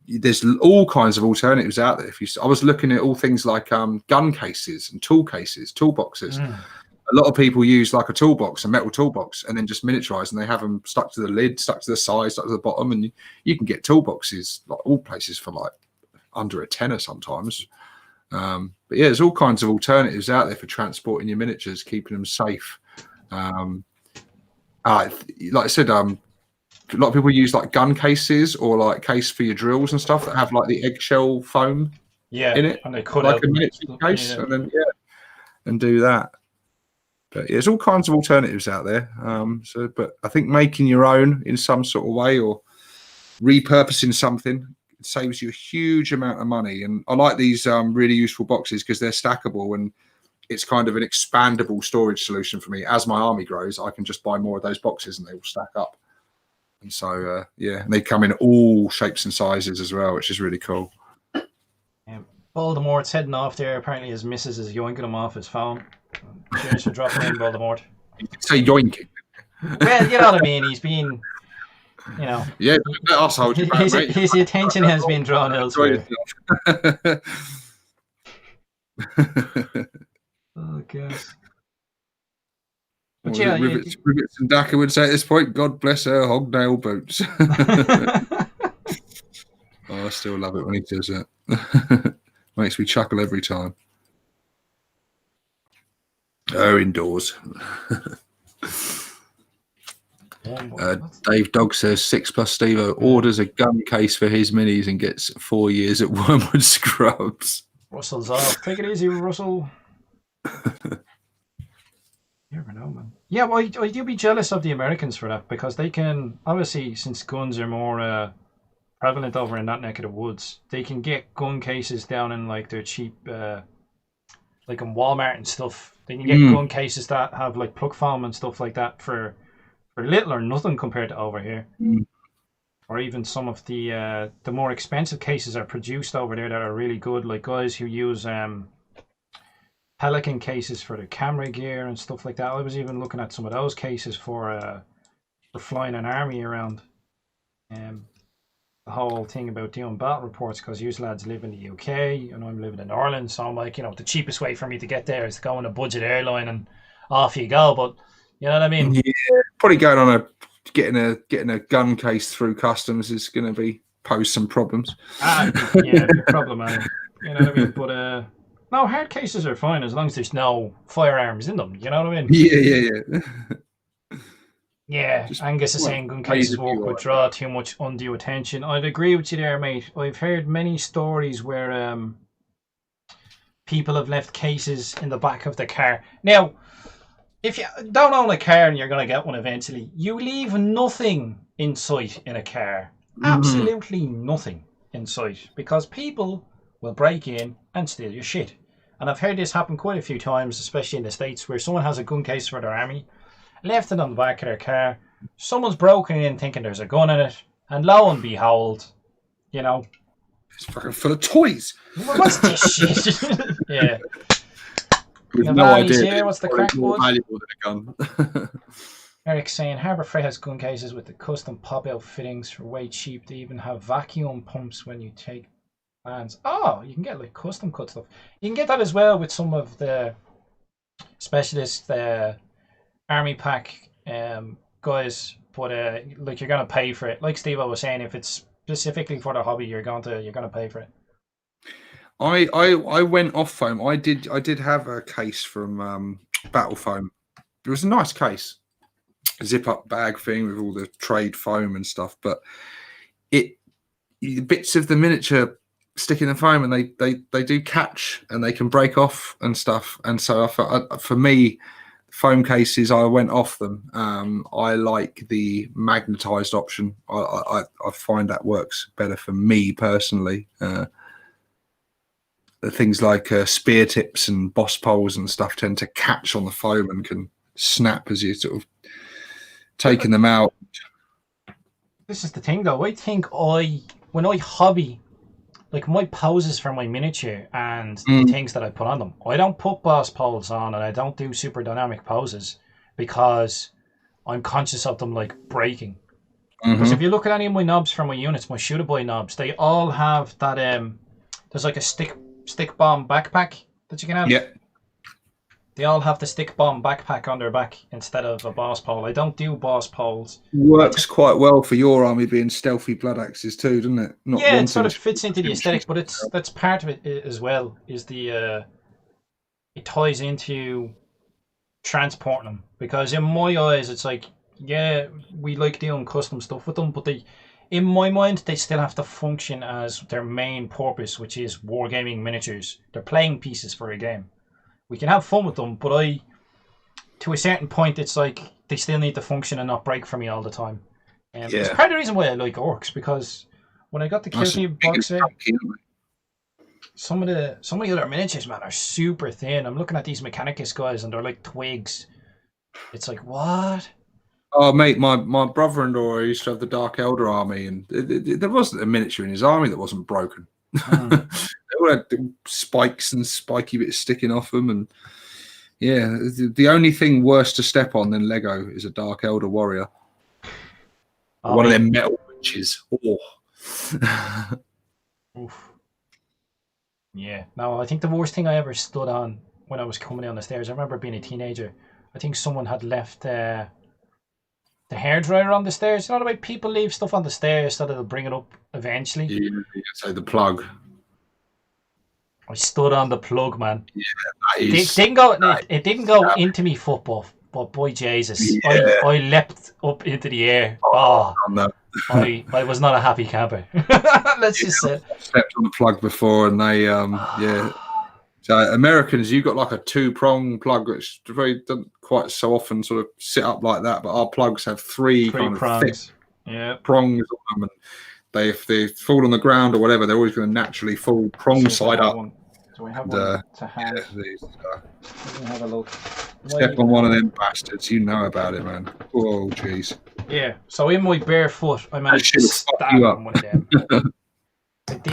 There's all kinds of alternatives out there. I was looking at all things like gun cases and tool cases, toolboxes. A lot of people use like a toolbox, a metal toolbox, and then just miniaturize, and they have them stuck to the lid, stuck to the side, stuck to the bottom, and you can get toolboxes like all places for like under a tenner sometimes. But yeah, there's all kinds of alternatives out there for transporting your miniatures, keeping them safe. Like I said, a lot of people use like gun cases or like case for your drills and stuff that have like the eggshell foam in it, and they cut like out a miniature case, and then and do that. But yeah, there's all kinds of alternatives out there. But I think making your own in some sort of way or repurposing something saves you a huge amount of money. And I like these really useful boxes because they're stackable, and it's kind of an expandable storage solution for me. As my army grows, I can just buy more of those boxes and they will stack up. And so, yeah, and they come in all shapes and sizes as well, which is really cool. Voldemort's heading off there. Apparently his missus is yoinking him off his phone. Cheers for dropping in, Voldemort. You could say yoinking. Well, you know what I mean. He's been, you know. Yeah, I'll hold you back, mate. His attention has been drawn elsewhere. Oh, gosh. But yeah, Rivets and Daka would say at this point, God bless her hobnail boots. I still love it when he does that. Makes me chuckle every time. Indoors. Dave Dog says 6+ Steve orders a gun case for his minis and gets 4 years at Wormwood Scrubs. Russell's off. Take it easy, Russell. You never know, man. Yeah, well, I do be jealous of the Americans for that, because they can, obviously, since guns are more prevalent over in that neck of the woods, they can get gun cases down in like their cheap, like in Walmart and stuff. They can get gun cases that have like plug foam and stuff like that for little or nothing compared to over here. Or even some of the more expensive cases are produced over there that are really good, like guys who use Pelican cases for the camera gear and stuff like that. I was even looking at some of those cases for flying an army around. The whole thing about doing battle reports, because you lads live in the UK and I'm living in Ireland, so I'm like, you know, the cheapest way for me to get there is to go on a budget airline and off you go. But you know what I mean? Yeah, probably going on getting a gun case through customs is going to pose some problems. Yeah, it'd be problematic. You know what I mean? But no, hard cases are fine as long as there's no firearms in them. You know what I mean? Yeah. Yeah, Angus is saying gun cases would draw too much undue attention. I'd agree with you there, mate. I've heard many stories where people have left cases in the back of the car. Now, if you don't own a car and you're going to get one eventually, you leave nothing in sight in a car. Absolutely nothing in sight, because people will break in and steal your shit. And I've heard this happen quite a few times, especially in the States, where someone has a gun case for their army, left it on the back of their car, someone's broken in thinking there's a gun in it, and lo and behold, you know, it's fucking full of toys. What's this shit? Yeah. With no idea. Here. What's the crack, more valuable than a gun. Eric's saying Harbour Freight has gun cases with the custom pop-out fittings for way cheap. They even have vacuum pumps when you take plans. Oh, you can get like custom cut stuff. You can get that as well with some of the specialist army pack guys, but like you're gonna pay for it. Like Steve was saying, if it's specifically for the hobby, you're gonna pay for it. I went off foam. I did have a case from Battle Foam. It was a nice case, zip up bag thing with all the trade foam and stuff. But bits of the miniature stick in the foam, and they do catch and they can break off and stuff. And so for me, foam cases, I went off them. I like the magnetized option. I find that works better for me personally. Things like spear tips and boss poles and stuff tend to catch on the foam and can snap as you sort of taking them out. This is the thing though. I think when I hobby, like my poses for my miniature and the things that I put on them, I don't put boss poles on and I don't do super dynamic poses because I'm conscious of them like breaking. Because if you look at any of my knobs for my units, my shooter boy knobs, they all have that there's like a stick bomb backpack that you can have. Yeah. They all have the stick bomb backpack on their back instead of a boss pole. I don't do boss poles. Works quite well for your army being stealthy blood axes too, doesn't it? Yeah, it sort of fits into the aesthetic, but that's part of it as well. Is it ties into transporting them, because in my eyes it's like, yeah, we like doing custom stuff with them, but in my mind, they still have to function as their main purpose, which is wargaming miniatures. They're playing pieces for a game. We can have fun with them, but to a certain point, it's like they still need to function and not break for me all the time. It's part of the reason why I like orcs, because when I got the Kill Team box set, some of the other miniatures, man, are super thin. I'm looking at these Mechanicus guys, and they're like twigs. It's like, what? Oh, mate, my brother-in-law used to have the Dark Elder army, and there wasn't a miniature in his army that wasn't broken. They all had spikes and spiky bits sticking off them, and yeah, the only thing worse to step on than Lego is a Dark Elder warrior. One of them metal witches. Oh. Oof. Yeah. No, I think the worst thing I ever stood on when I was coming down the stairs, I remember being a teenager, I think someone had left the hairdryer on the stairs. You know the way people leave stuff on the stairs so that they'll bring it up eventually? Yeah, so the plug. I stood on the plug, man. Yeah, it didn't go into me foot, but boy Jesus, yeah. I leapt up into the air. No. I was not a happy camper. Let's just say. I stepped on the plug before, and they yeah. So Americans, you got like a 2-prong plug, which doesn't quite so often sort of sit up like that. But our plugs have three kind prongs. Of thick prongs on them, and if they fall on the ground or whatever, they're always going to naturally fall prong side up. So we have one to hand. Have a look. Step on one of them bastards, you know about it, man. Oh, jeez. Yeah. So in my bare foot, I managed to stab one of them.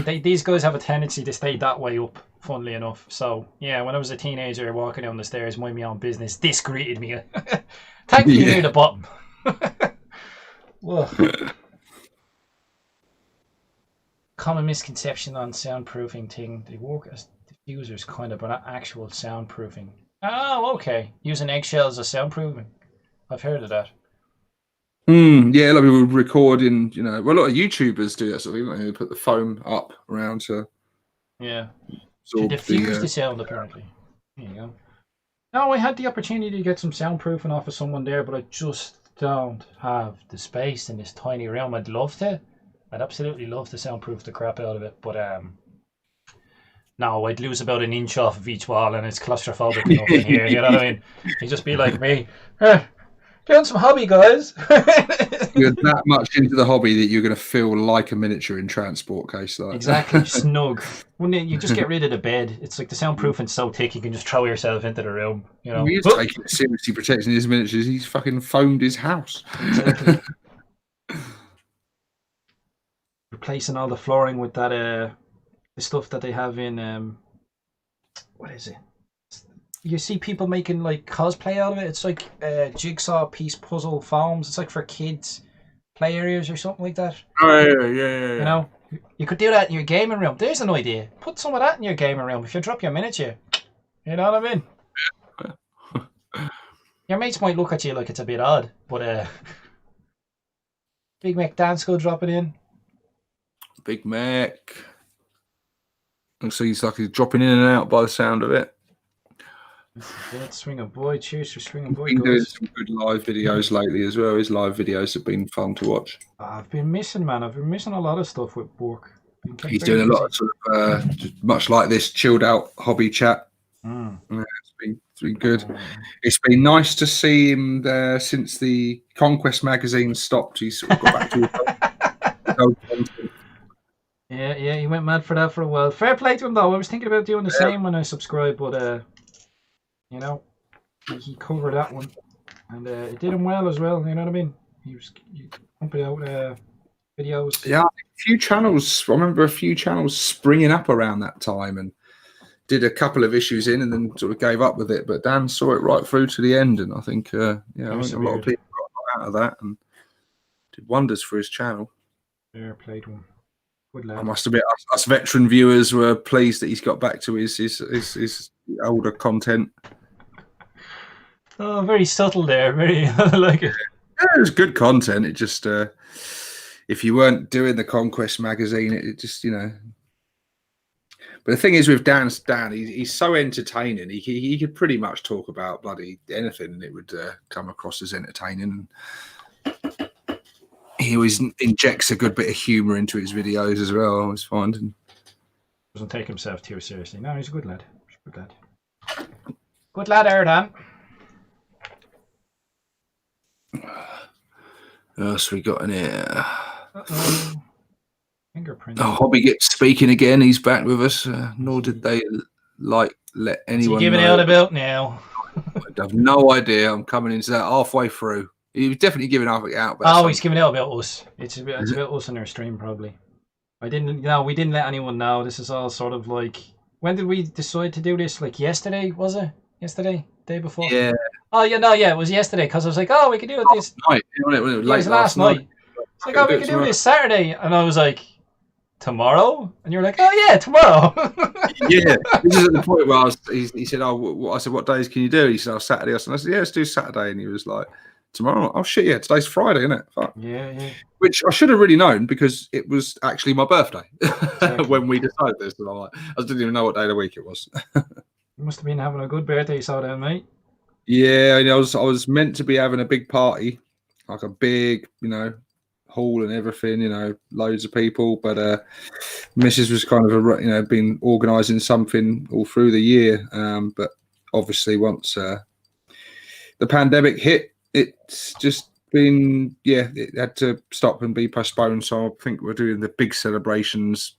These guys have a tendency to stay that way up, funnily enough. So, yeah, when I was a teenager walking down the stairs, mind my own business, this greeted me. Thankfully, near the bottom. Common misconception on soundproofing thing. They work as diffusers, kind of, but not actual soundproofing. Oh, okay. Using eggshells as soundproofing. I've heard of that. Yeah, a lot of people record in, well, a lot of YouTubers do that sort of thing. They put the foam up around to to diffuse the sound, apparently. There you go. No, I had the opportunity to get some soundproofing off of someone there, but I just don't have the space in this tiny room. I'd love to. I'd absolutely love to soundproof the crap out of it, but no, I'd lose about an inch off of each wall, and it's claustrophobic enough in here. You know what I mean? He'd just be like me. Doing some hobby, guys. You're that much into the hobby that you're going to feel like a miniature in transport case. Like. Exactly, snug. Wouldn't it? You just get rid of the bed. It's like the soundproofing's so thick you can just throw yourself into the room. You know, he's taking it seriously, protecting his miniatures. He's fucking foamed his house. Exactly. Replacing all the flooring with that the stuff that they have in what is it? You see people making like cosplay out of it. It's like jigsaw piece puzzle foams. It's like for kids play areas or something like that. Oh yeah. You know, you could do that in your gaming room. There's an idea. Put some of that in your gaming room. If you drop your miniature, you know what I mean. Your mates might look at you like it's a bit odd, but Big Mek Danskull dropping in. Big Mek. So he's dropping in and out by the sound of it. Dead Swinger Boy, cheers for Swinger Boy. He's been doing some good live videos lately as well. His live videos have been fun to watch. I've been missing, man. I've been missing a lot of stuff with work. He's doing a lot of sort of much like this chilled out hobby chat. Mm. Yeah, it's been good. It's been nice to see him there since the Conquest magazine stopped. He's sort of got back to his old content. Yeah, he went mad for that for a while. Fair play to him though. I was thinking about doing the same when I subscribed, but you know, he covered that one, and it did him well as well. You know what I mean? He pumping out videos. Yeah, a few channels. I remember a few channels springing up around that time, and did a couple of issues in, and then sort of gave up with it. But Dan saw it right through to the end, and I think I think a lot of people got out of that and did wonders for his channel. Fair play to him. Good lad. I must admit, us veteran viewers were pleased that he's got back to his older content. Oh, very subtle there. Very, I like it. Yeah, it was good content. It just, if you weren't doing the Conquest magazine, it just, you know. But the thing is with Dan, he's so entertaining. He could pretty much talk about bloody anything, and it would come across as entertaining. He always injects a good bit of humour into his videos as well. I always find. And doesn't take himself too seriously. No, he's a good lad. Good lad. Good lad, Dan. What else we got in here? Fingerprint. Oh, Hobby gets speaking again. He's back with us. Nor did they let anyone. Is he giving out about now? I have no idea. I'm coming into that halfway through. He was definitely giving out. He's giving out about us. It's about us on our stream probably. We didn't let anyone know. This is all sort of like. When did we decide to do this? Like yesterday, was it? Yesterday, day before. Yeah. Oh yeah, no, yeah, it was yesterday because I was like, oh, we could do it this night. It was late last night. It's like, oh, we could do this Saturday, and I was like, tomorrow, and you're like, oh yeah, tomorrow. Yeah, this is at the point where he said, I said, what days can you do? He said, Saturday. I said, yeah, let's do Saturday, and he was like, tomorrow. Oh shit, yeah, today's Friday, isn't it? Fuck. Yeah. Which I should have really known because it was actually my birthday when we decided this. And I didn't even know what day of the week it was. You must have been having a good birthday, so then, mate. Yeah, I was meant to be having a big party, like a big, hall and everything, loads of people. But Mrs. was kind of, been organising something all through the year. But obviously, once the pandemic hit, it's just been, it had to stop and be postponed. So I think we're doing the big celebrations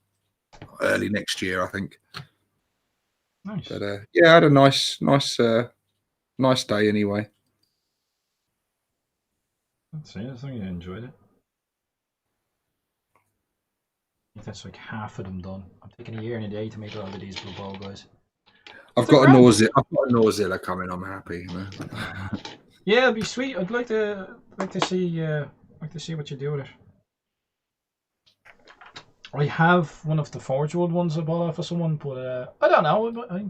early next year, I think. Nice. But I had a nice day anyway. That's it. I think you enjoyed it. I think that's like half of them done. I'm taking a year and a day to make all of these Blue Ball guys. I've got a Nausea coming. I'm happy. Yeah, it'd be sweet. I'd like to see what you do with it. I have one of the Forge World ones I bought off of someone, but I don't know. I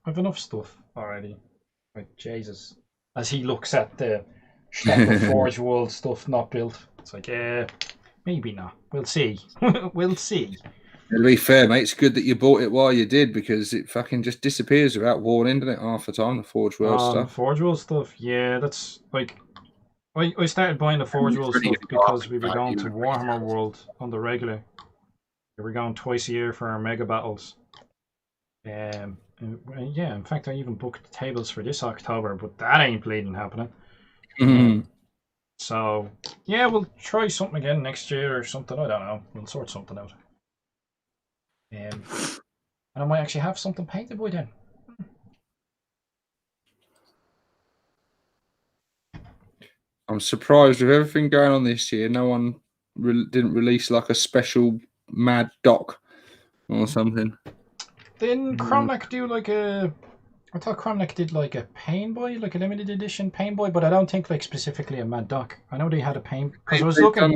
have enough stuff already. Like Jesus, as he looks at the Forge World stuff not built, it's like, maybe not. We'll see. We'll see. To be fair, mate, it's good that you bought it while you did because it fucking just disappears without warning, doesn't it? Half the time, the Forge World stuff. Forge World stuff, yeah, that's like. I started buying the Forge World stuff because we were going to Warhammer World on the regular. We were going twice a year for our mega battles. Yeah, in fact, I even booked tables for this October, but that ain't bleeding happening. So, yeah, we'll try something again next year or something. I don't know. We'll sort something out. And I might actually have something painted by then. I'm surprised with everything going on this year. No one didn't release like a special Mad Doc or something. Didn't Cromlech do like a... I thought Cromlech did like a Pain Boy, like a limited edition Pain Boy, but I don't think like specifically a Mad Doc. I know they had a Pain... Because I was looking...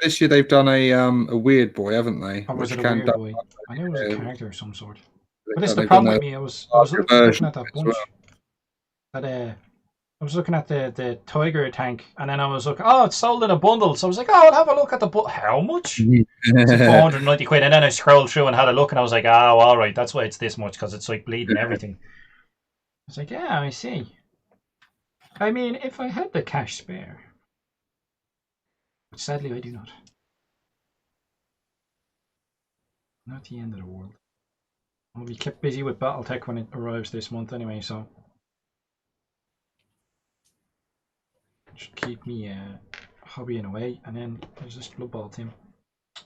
This year they've done a Weird Boy, haven't they? Or was it a Weird Boy? I knew it was a character of some sort. But this is the problem with me. I was looking at that bunch. Well. I was looking at the Tiger tank, and then I was looking, oh, it's sold in a bundle. So I was like, oh, I'll have a look at the bundle. How much? It's like 490 quid. And then I scrolled through and had a look, and I was like, oh, all right, that's why it's this much, because it's like bleeding everything. I was like, yeah, I see. I mean, if I had the cash spare, but sadly I do not. Not the end of the world. I'll be kept busy with Battletech when it arrives this month anyway, so. Should keep me hobbying away, and then there's this Blood Bowl team.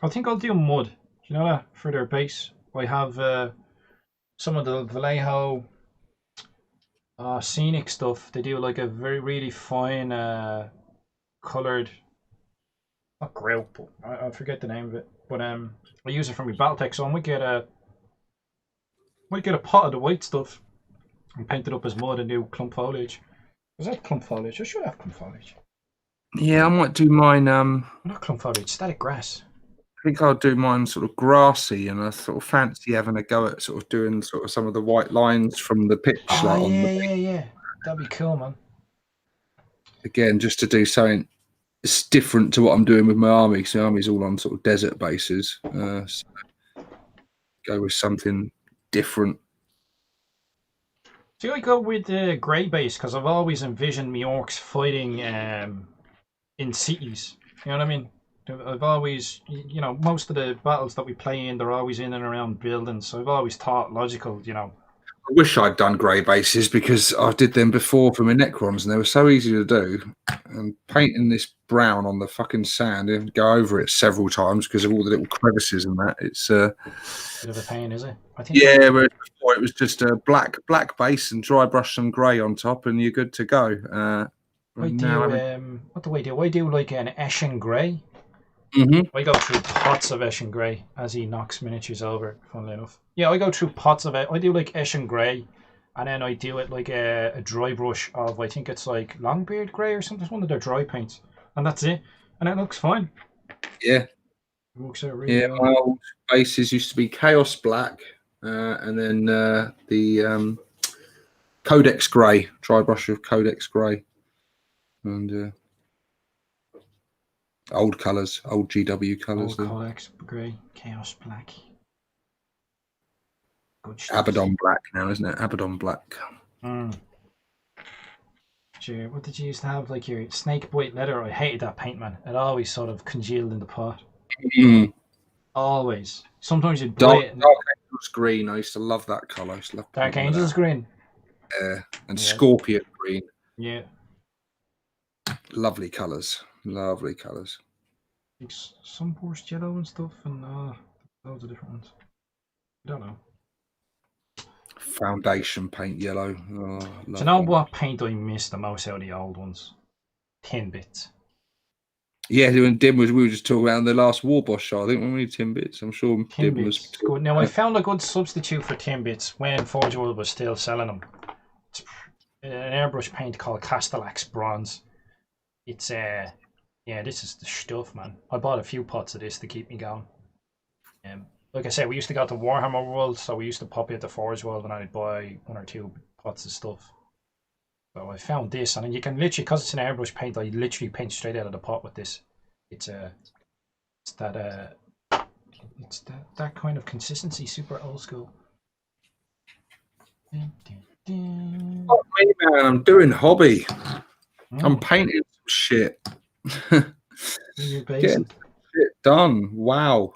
I think I'll do mud. Do you know that for their base? I have some of the Vallejo scenic stuff. They do like a really fine coloured, not grout, but I forget the name of it. But I use it for my Battletech, so I might get a pot of the white stuff and paint it up as mud and do clump foliage. Is that clump foliage? I should have clump foliage. Yeah, I might do mine. Not clump foliage, static grass. I think I'll do mine sort of grassy, and I sort of fancy having a go at sort of doing sort of some of the white lines from the pitch. Oh, yeah. That'd be cool, man. Again, just to do something it's different to what I'm doing with my army, because the army's all on sort of desert bases. So go with something different. See, I go with the grey base because I've always envisioned me orcs fighting in cities. You know what I mean? I've always, you know, most of the battles that we play in, they're always in and around buildings. So I've always thought logical, you know. I wish I'd done grey bases because I did them before for my Necrons and they were so easy to do. And painting this brown on the fucking sand and go over it several times because of all the little crevices and that. It's bit of a pain, is it? I think yeah, whereas before it was just a black base and dry brush some grey on top and you're good to go. What do I do? I do like an Eshin grey. Mm-hmm. I go through pots of Eshin grey as he knocks miniatures over, funnily enough. Yeah, I go through pots of it. I do like Eshin grey, and then I do it like a dry brush of, I think it's like Longbeard grey or something. It's one of their dry paints. And that's it. And it looks fine. Yeah. It works out really well. My old bases used to be Chaos Black, and then the Codex Grey, dry brush of Codex Grey. And old colours, old GW colours. Old Codex Grey, Chaos Black. Good Abaddon Black now, isn't it? Abaddon Black. Sure. What did you used to have? Like your snake bite leather? I hated that paint, man. It always sort of congealed in the pot. Always. Sometimes you'd buy it. Dark Angels Green. I used to love that colour. Dark Angels Green. Yeah. And Scorpion Green. Yeah. Lovely colours. Lovely colours. Sunburst yellow and stuff, and loads of different ones. I don't know. Foundation paint yellow. Do you know what paint I miss the most out of the old ones? Tin bits. Yeah, when Dim we were just talking about in the last War Boss show. I think when we need tin bits, I'm sure Tin Dim bits. Was good. Now I found a good substitute for tin bits when Forge World was still selling them. It's an airbrush paint called Castellax Bronze. It's yeah, this is the stuff, man. I bought a few pots of this to keep me going. Like I said, we used to go to Warhammer World, so we used to pop into Forge World and I'd buy 1 or 2 pots of stuff. So I found this, and you can literally, because it's an airbrush paint, I literally paint straight out of the pot with this. It's that kind of consistency, super old school. Oh, man, I'm doing hobby. I'm painting some shit. Getting shit done. Wow.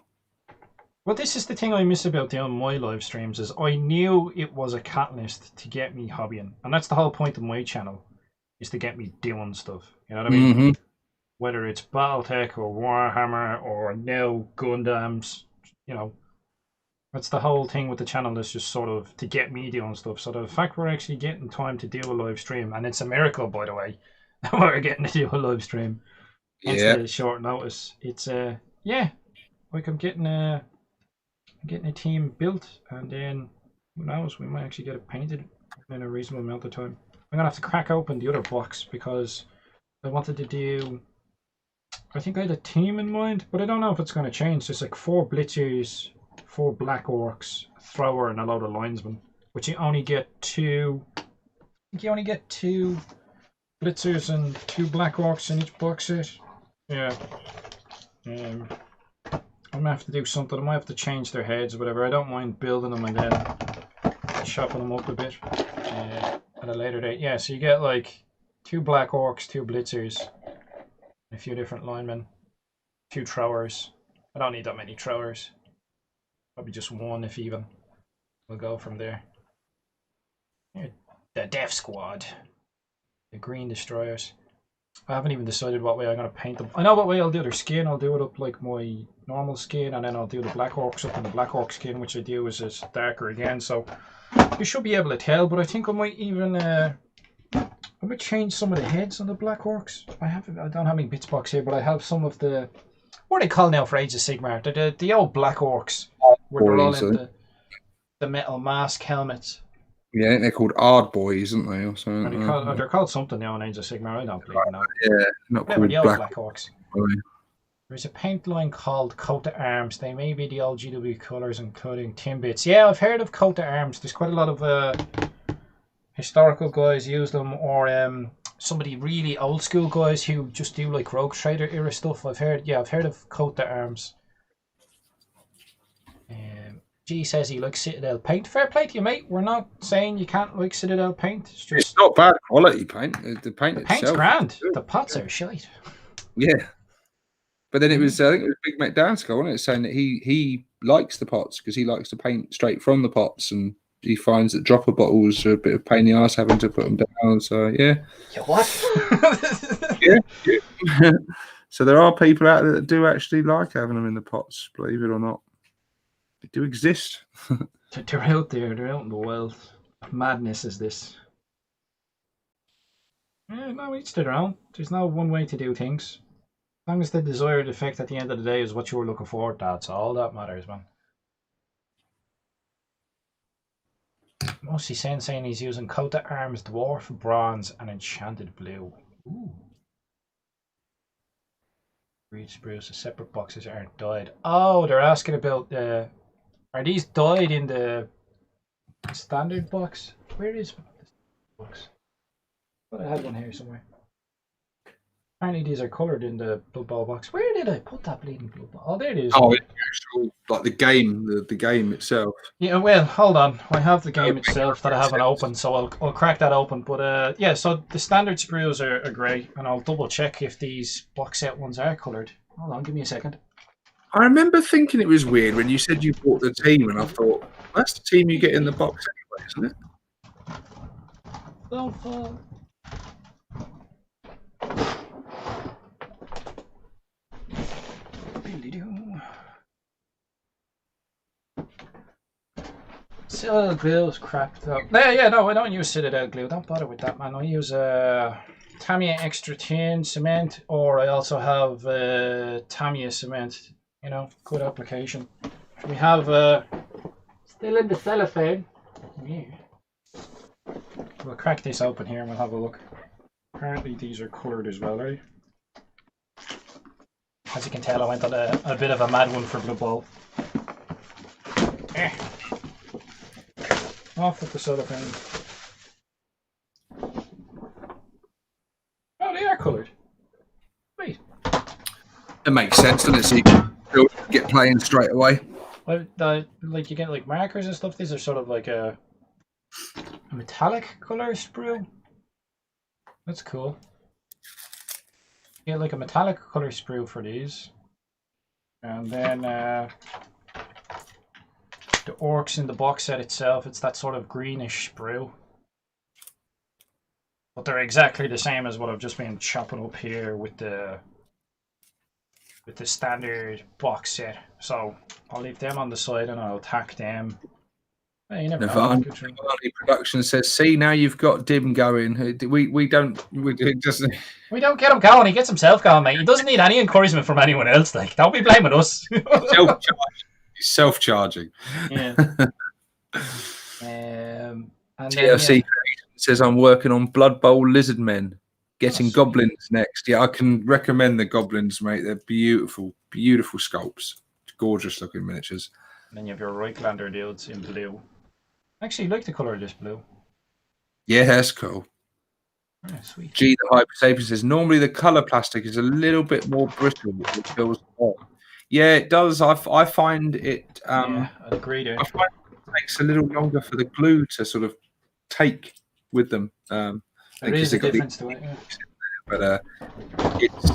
Well, this is the thing I miss about doing my live streams is I knew it was a catalyst to get me hobbying, and that's the whole point of my channel, is to get me doing stuff. You know what I mean? Mm-hmm. Whether it's BattleTech or Warhammer or now Gundams, you know, that's the whole thing with the channel is just sort of to get me doing stuff. So the fact we're actually getting time to do a live stream, and it's a miracle, by the way, that we're getting to do a live stream. Yeah. The short notice. It's yeah, like I'm getting a team built, and then who knows, we might actually get it painted in a reasonable amount of time. I'm gonna have to crack open the other box because I wanted to do. I think I had a team in mind, but I don't know if it's going to change. There's like 4 blitzers, 4 black orcs, a thrower, and a load of linesmen. But you only get 2. I think you only get 2 blitzers and 2 black orcs in each box set. Yeah. I'm gonna have to do something. I might have to change their heads or whatever. I don't mind building them and then chopping them up a bit at a later date. Yeah, so you get like 2 black orcs, 2 blitzers, a few different linemen, 2 throwers. I don't need that many throwers. Probably just 1 if even. We'll go from there. The Death Squad. The Green Destroyers. I haven't even decided what way I'm going to paint them. I know what way I'll do their skin. I'll do it up like my normal skin, and then I'll do the Black Orcs up in the Black Orc skin, which I do is darker again. So you should be able to tell, but I think I might even I might change some of the heads on the Black Orcs. I don't have any bits box here, but I have some of the, what are they called now for Age of Sigmar? They're the old Black Orcs, where they're all in the metal mask helmets. Yeah, I think they're called Ard Boys, aren't they? Or something. They're called something now in Age of Sigmar. I don't believe in that. Yeah, not called the old Black Orcs. There's a paint line called Coat of Arms. They may be the old GW colours, including Timbits. Yeah, I've heard of Coat of Arms. There's quite a lot of historical guys use them, or some of the really old school guys who just do like Rogue Trader era stuff. I've heard of Coat of Arms. G says he likes Citadel paint. Fair play to you, mate. We're not saying you can't like Citadel paint. It's not bad quality paint. The paint itself. Paint's grand. The pots are shite. Yeah. But then I think it was Big Mek Danskull, wasn't it? Saying that he likes the pots because he likes to paint straight from the pots, and he finds that dropper bottles are a bit of pain in the arse having to put them down. So, yeah. What? yeah. So there are people out there that do actually like having them in the pots, believe it or not. They do exist. They're out there. They're out in the world. Madness is this. Yeah, no, each their own. There's no one way to do things. As long as the desired effect at the end of the day is what you're looking for, that's all that matters, man. Mostly saying he's using Coat of Arms, Dwarf, Bronze, and Enchanted Blue. Ooh. Reed spruce, the separate boxes aren't dyed. Oh, they're asking about the... Are these dyed in the standard box? Where is this box? I thought I had one here somewhere. Apparently these are coloured in the Blood Bowl box. Where did I put that bleeding Blood Bowl? Oh, there it is. Oh, it's actual, like the game itself. Yeah, well, hold on. I have the game itself that I haven't opened, so I'll crack that open. But yeah, so the standard sprues are grey, and I'll double check if these box set ones are coloured. Hold on, give me a second. I remember thinking it was weird when you said you bought the team, and I thought, that's the team you get in the box anyway, isn't it? Don't fall. Citadel glue is crap though. Yeah, no, I don't use Citadel glue. Don't bother with that, man. I use Tamiya Extra Tin cement, or I also have Tamiya cement. You know, good application. We have still in the cellophane. Yeah. We'll crack this open here and we'll have a look. Apparently these are coloured as well, right? As you can tell, I went on a bit of a mad one for Blood Bowl. Off with the cellophane. Oh, they are coloured. Wait. It makes sense, doesn't it? So you can get playing straight away. Well, like you get like markers and stuff. These are sort of like a metallic colour sprue. That's cool. You get like a metallic colour sprue for these, and then the orcs in the box set itself, it's that sort of greenish sprue. But they're exactly the same as what I've just been chopping up here with the standard box set. So I'll leave them on the side and I'll attack them. Hey, you never know. Navani Production says, "See, now you've got Dim going. We don't get him going. He gets himself going, mate. He doesn't need any encouragement from anyone else. Like, don't be blaming us." Self-charging. Yeah. And TFC says, "I'm working on Blood Bowl Lizard Men, getting goblins next." Yeah, I can recommend the goblins, mate. They're beautiful, beautiful sculpts, gorgeous looking miniatures. And then you have your Reiklander dudes in blue. Actually, like the color of this blue. Yeah, that's cool. Oh, sweet. G, the Hypersapien says, "Normally the color plastic is a little bit more brittle. It feels hot." Yeah, it does. I find it. Yeah, I'd agree there. I find it takes a little longer for the glue to sort of take with them. There is a difference to it, yeah. But it's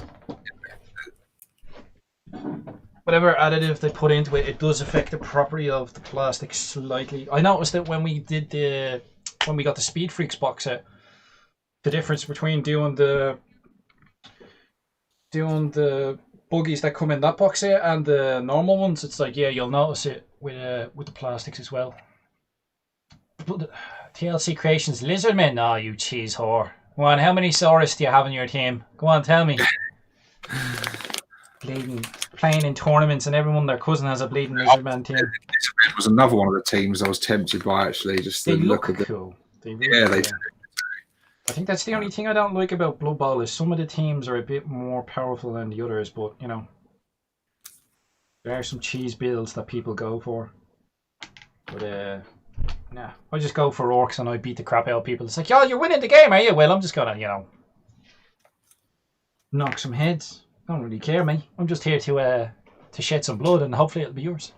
whatever additive they put into it, it does affect the property of the plastic slightly. I noticed that when we got the Speed Freaks box set, the difference between doing the buggies that come in that box set and the normal ones, it's like, yeah, you'll notice it with the plastics as well. But TLC Creations Lizardmen, oh, you cheese whore. Go on, how many Saurus do you have in your team? Go on, tell me. Bleeding, playing in tournaments and everyone their cousin has a bleeding Lizardman team. It was another one of the teams I was tempted by, actually. Just the look of cool. They do. I think that's the only thing I don't like about Blood Bowl is some of the teams are a bit more powerful than the others, but you know, there are some cheese builds that people go for. But nah, I just go for orcs and I beat the crap out of people. It's like, yo, you're winning the game, are you? Well, I'm just gonna, you know, knock some heads. I don't really care, mate. I'm just here to shed some blood and hopefully it'll be yours.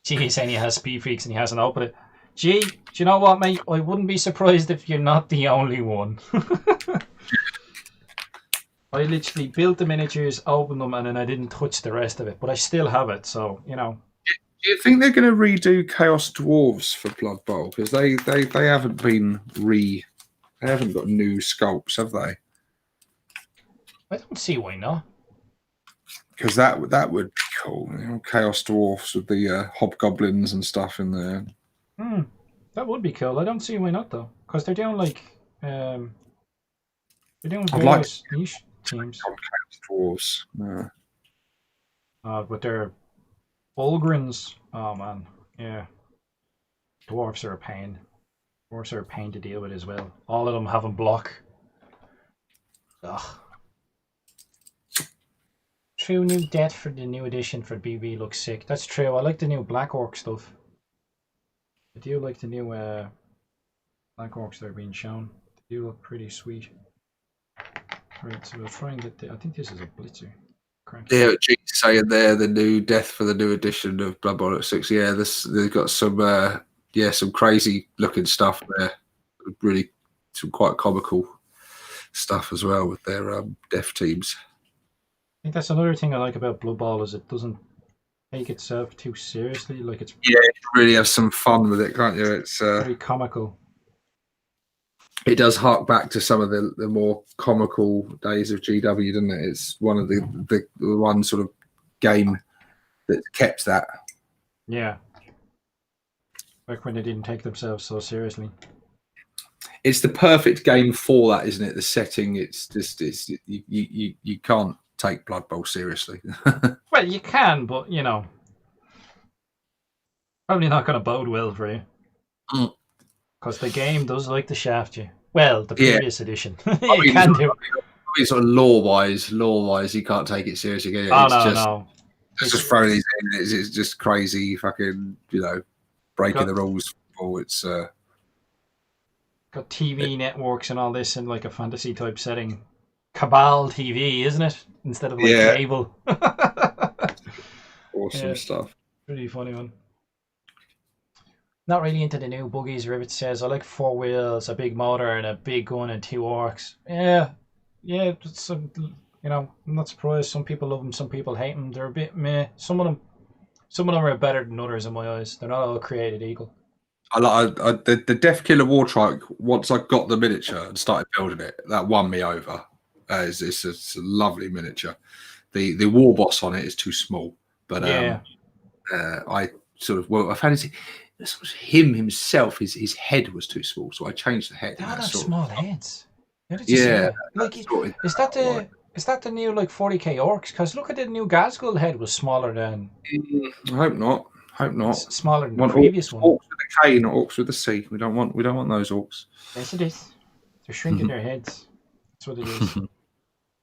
Gee, he's saying he has Speed Freaks and he hasn't opened it. Gee, do you know what, mate? I wouldn't be surprised if you're not the only one. I literally built the miniatures, opened them, and then I didn't touch the rest of it. But I still have it, so, you know. Do you think they're going to redo Chaos Dwarves for Blood Bowl? Because they haven't been they haven't got new sculpts, have they? I don't see why not. Because that would be cool. You know, Chaos Dwarfs with the hobgoblins and stuff in there. That would be cool. I don't see why not though, because they're doing like they're doing various niche teams. Chaos Dwarfs, but they're Bulgrins. Oh man, yeah. Dwarfs are a pain. Dwarfs are a pain to deal with as well. All of them having block. Ugh. True, new death for the new edition for BB looks sick. That's true. I like the new Black Orc stuff. I do like the new Black Orcs that are being shown. They do look pretty sweet. Right, so we'll try and get I think this is a Blitzer. Correct. Yeah, G's saying there the new death for the new edition of Blood Bowl at 6. Yeah, they've got some some crazy looking stuff there. Really some quite comical stuff as well with their death teams. I think that's another thing I like about Blood Bowl is it doesn't take itself too seriously. Like it's you really have some fun with it, can't you? It's very comical. It does hark back to some of the more comical days of GW, doesn't it? It's one of the one sort of game that kept that. Yeah. Back when they didn't take themselves so seriously. It's the perfect game for that, isn't it? The setting, you can't take Blood Bowl seriously. Well, you can, but you know, probably not going to bode well for you. Because the game does like to shaft you. Well, the previous edition. You can do. Sort of lore-wise, you can't take it seriously. It's It's just throwing these in. It's just crazy, fucking, breaking the rules. It's got TV networks and all this in like a fantasy type setting. Cabal TV, isn't it? Instead of like cable. Awesome stuff. Pretty funny one. Not really into the new buggies. Rivet says I like 4 wheels, a big motor, and a big gun, and 2 orcs. Yeah. I'm not surprised. Some people love them, some people hate them. They're a bit meh. Some of them, Some of them are better than others in my eyes. They're not all created equal. The Death Killer War Trike. Once I got the miniature and started building it, that won me over. It's a lovely miniature. The war boss on it is too small, but I fancy him himself. His head was too small, so I changed the head. They all have small heads. How did you say that? Is that the new 40k orcs? Because look at the new Danskull head was smaller than. I hope not. It's smaller than the previous one. Orcs with a K, not orcs with a C. We don't want those orcs. Yes, it is. They're shrinking their heads. That's what it is.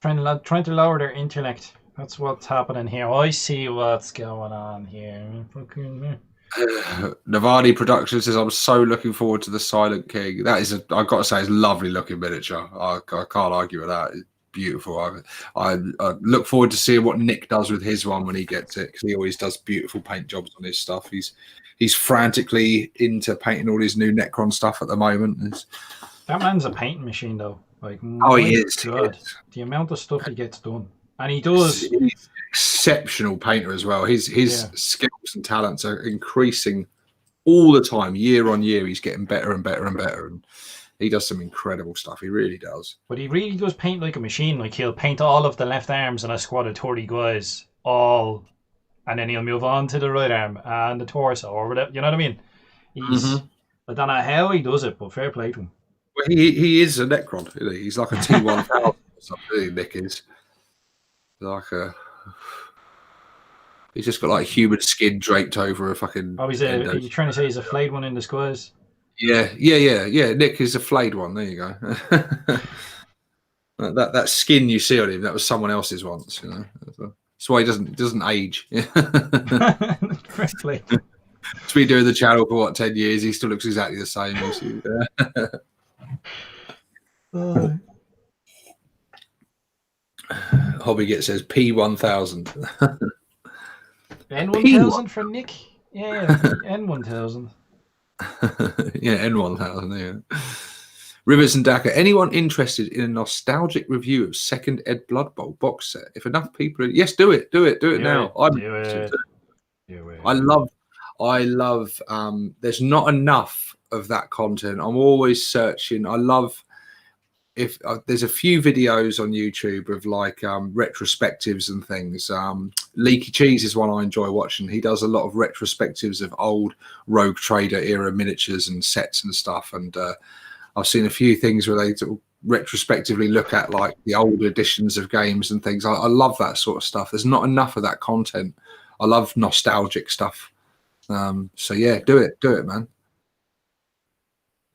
Trying to lower their intellect. That's what's happening here. I see what's going on here. Navani Productions says, "I'm so looking forward to the Silent King." That is, I've got to say, it's a lovely looking miniature. I can't argue with that. It's beautiful. I look forward to seeing what Nick does with his one when he gets it, because he always does beautiful paint jobs on his stuff. He's frantically into painting all his new Necron stuff at the moment. That man's a painting machine, though. He is. God, the amount of stuff he gets done, and he does. He's an exceptional painter as well. His skills and talents are increasing all the time, year on year. He's getting better and better and better, and he does some incredible stuff. He really does. But he really does paint like a machine. He'll paint all of the left arms in a squad of 30 guys, all, and then he'll move on to the right arm and the torso, or whatever. You know what I mean? I don't know how he does it, but fair play to him. Well, he is a Necron, isn't he? He's like a T1000 or something. Nick is he's just got human skin draped over a fucking. Oh, are you trying to say he's a flayed one in disguise? Yeah. Nick is a flayed one. There you go. that skin you see on him, that was someone else's once. That's why he doesn't age. Correctly. He's been doing the channel for 10 years. He still looks exactly the same. Hobbygit says P1000. N1000 for Nick. Yeah, N1000. Yeah, N1000. Yeah. Rivers and Daka. Anyone interested in a nostalgic review of Second Ed Blood Bowl box set? If enough people, yes, do it now. I love. There's not enough of that content. I'm always searching. I love. If there's a few videos on YouTube of retrospectives and things. Leaky Cheese is one I enjoy watching. He does a lot of retrospectives of old Rogue Trader era miniatures and sets and stuff. And I've seen a few things where they sort of retrospectively look at the old editions of games and things. I love that sort of stuff. There's not enough of that content. I love nostalgic stuff. So yeah, do it, man.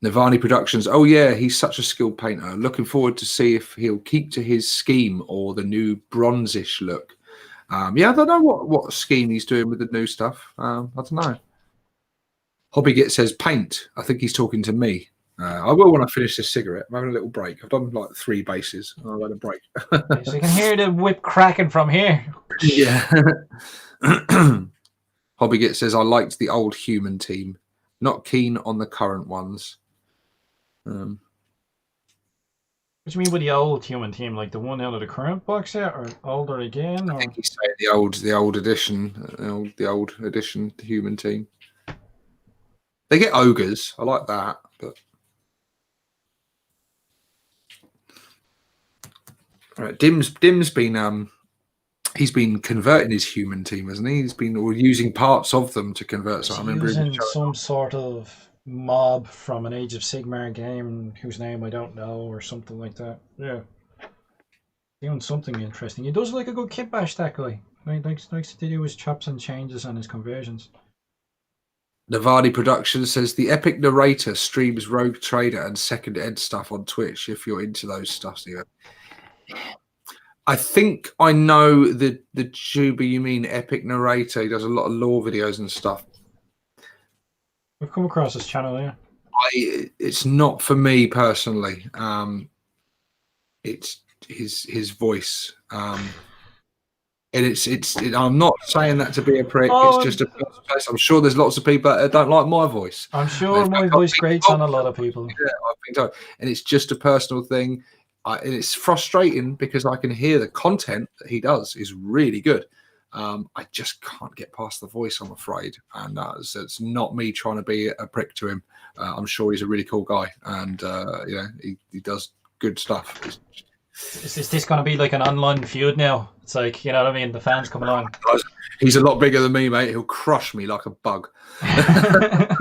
Navani Productions. Oh yeah, he's such a skilled painter. Looking forward to see if he'll keep to his scheme or the new bronzish look. I don't know what scheme he's doing with the new stuff. I don't know. Hobbygit says paint. I think he's talking to me. I will when I finish this cigarette. I'm having a little break. I've done 3 bases. I'll have a break. So you can hear the whip cracking from here. Yeah. Hobbygit says, I liked the old human team. Not keen on the current ones. What do you mean by the old human team? Like the one out of the current box set, or older again? Or? I think he's saying the old edition, the old edition human team. They get ogres. I like that, but all right. Dim's been he's been converting his human team, hasn't he? He's been using parts of them to convert. So I remember using some sort of mob from an Age of Sigmar game whose name I don't know, or something like that. Yeah, doing something interesting. He does like a good kit bash, that guy. He likes to do his chops and changes and his conversions. Navani Productions says the epic narrator streams Rogue Trader and Second Ed stuff on Twitch. If you're into those stuff, Steve. I think I know the tuber you mean, epic narrator. He does a lot of lore videos and stuff. We've come across this channel, yeah. It's not for me personally. It's his voice, and I'm not saying that to be a prick. It's just a personal place. I'm sure there's lots of people that don't like my voice. I'm sure my voice grates on a lot of people. Yeah, I've been told, and it's just a personal thing. And it's frustrating because I can hear the content that he does is really good. I just can't get past the voice, I'm afraid. And so it's not me trying to be a prick to him. I'm sure he's a really cool guy, and he does good stuff. Is this going to be like an online feud now? It's like, you know what I mean? The fans come along. He's a lot bigger than me, mate. He'll crush me like a bug. I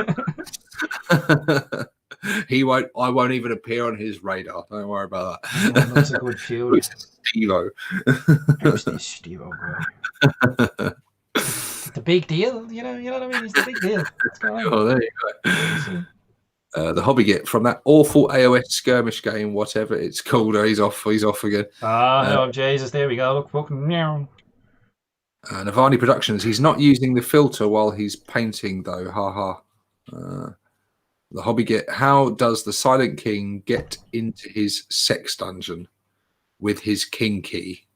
won't even appear on his radar. Don't worry about that. Yeah, that's a good feud. Steve-O. Who's this Steve-O, bro? The big deal, you know what I mean? He's the big deal. What's going on? Oh, there you go. The hobby get from that awful AOS skirmish game, whatever it's called. He's off again. Oh, Jesus, there we go. Fucking meow. Navani Productions. He's not using the filter while he's painting, though. Ha ha. The hobby get. How does the Silent King get into his sex dungeon with his king key?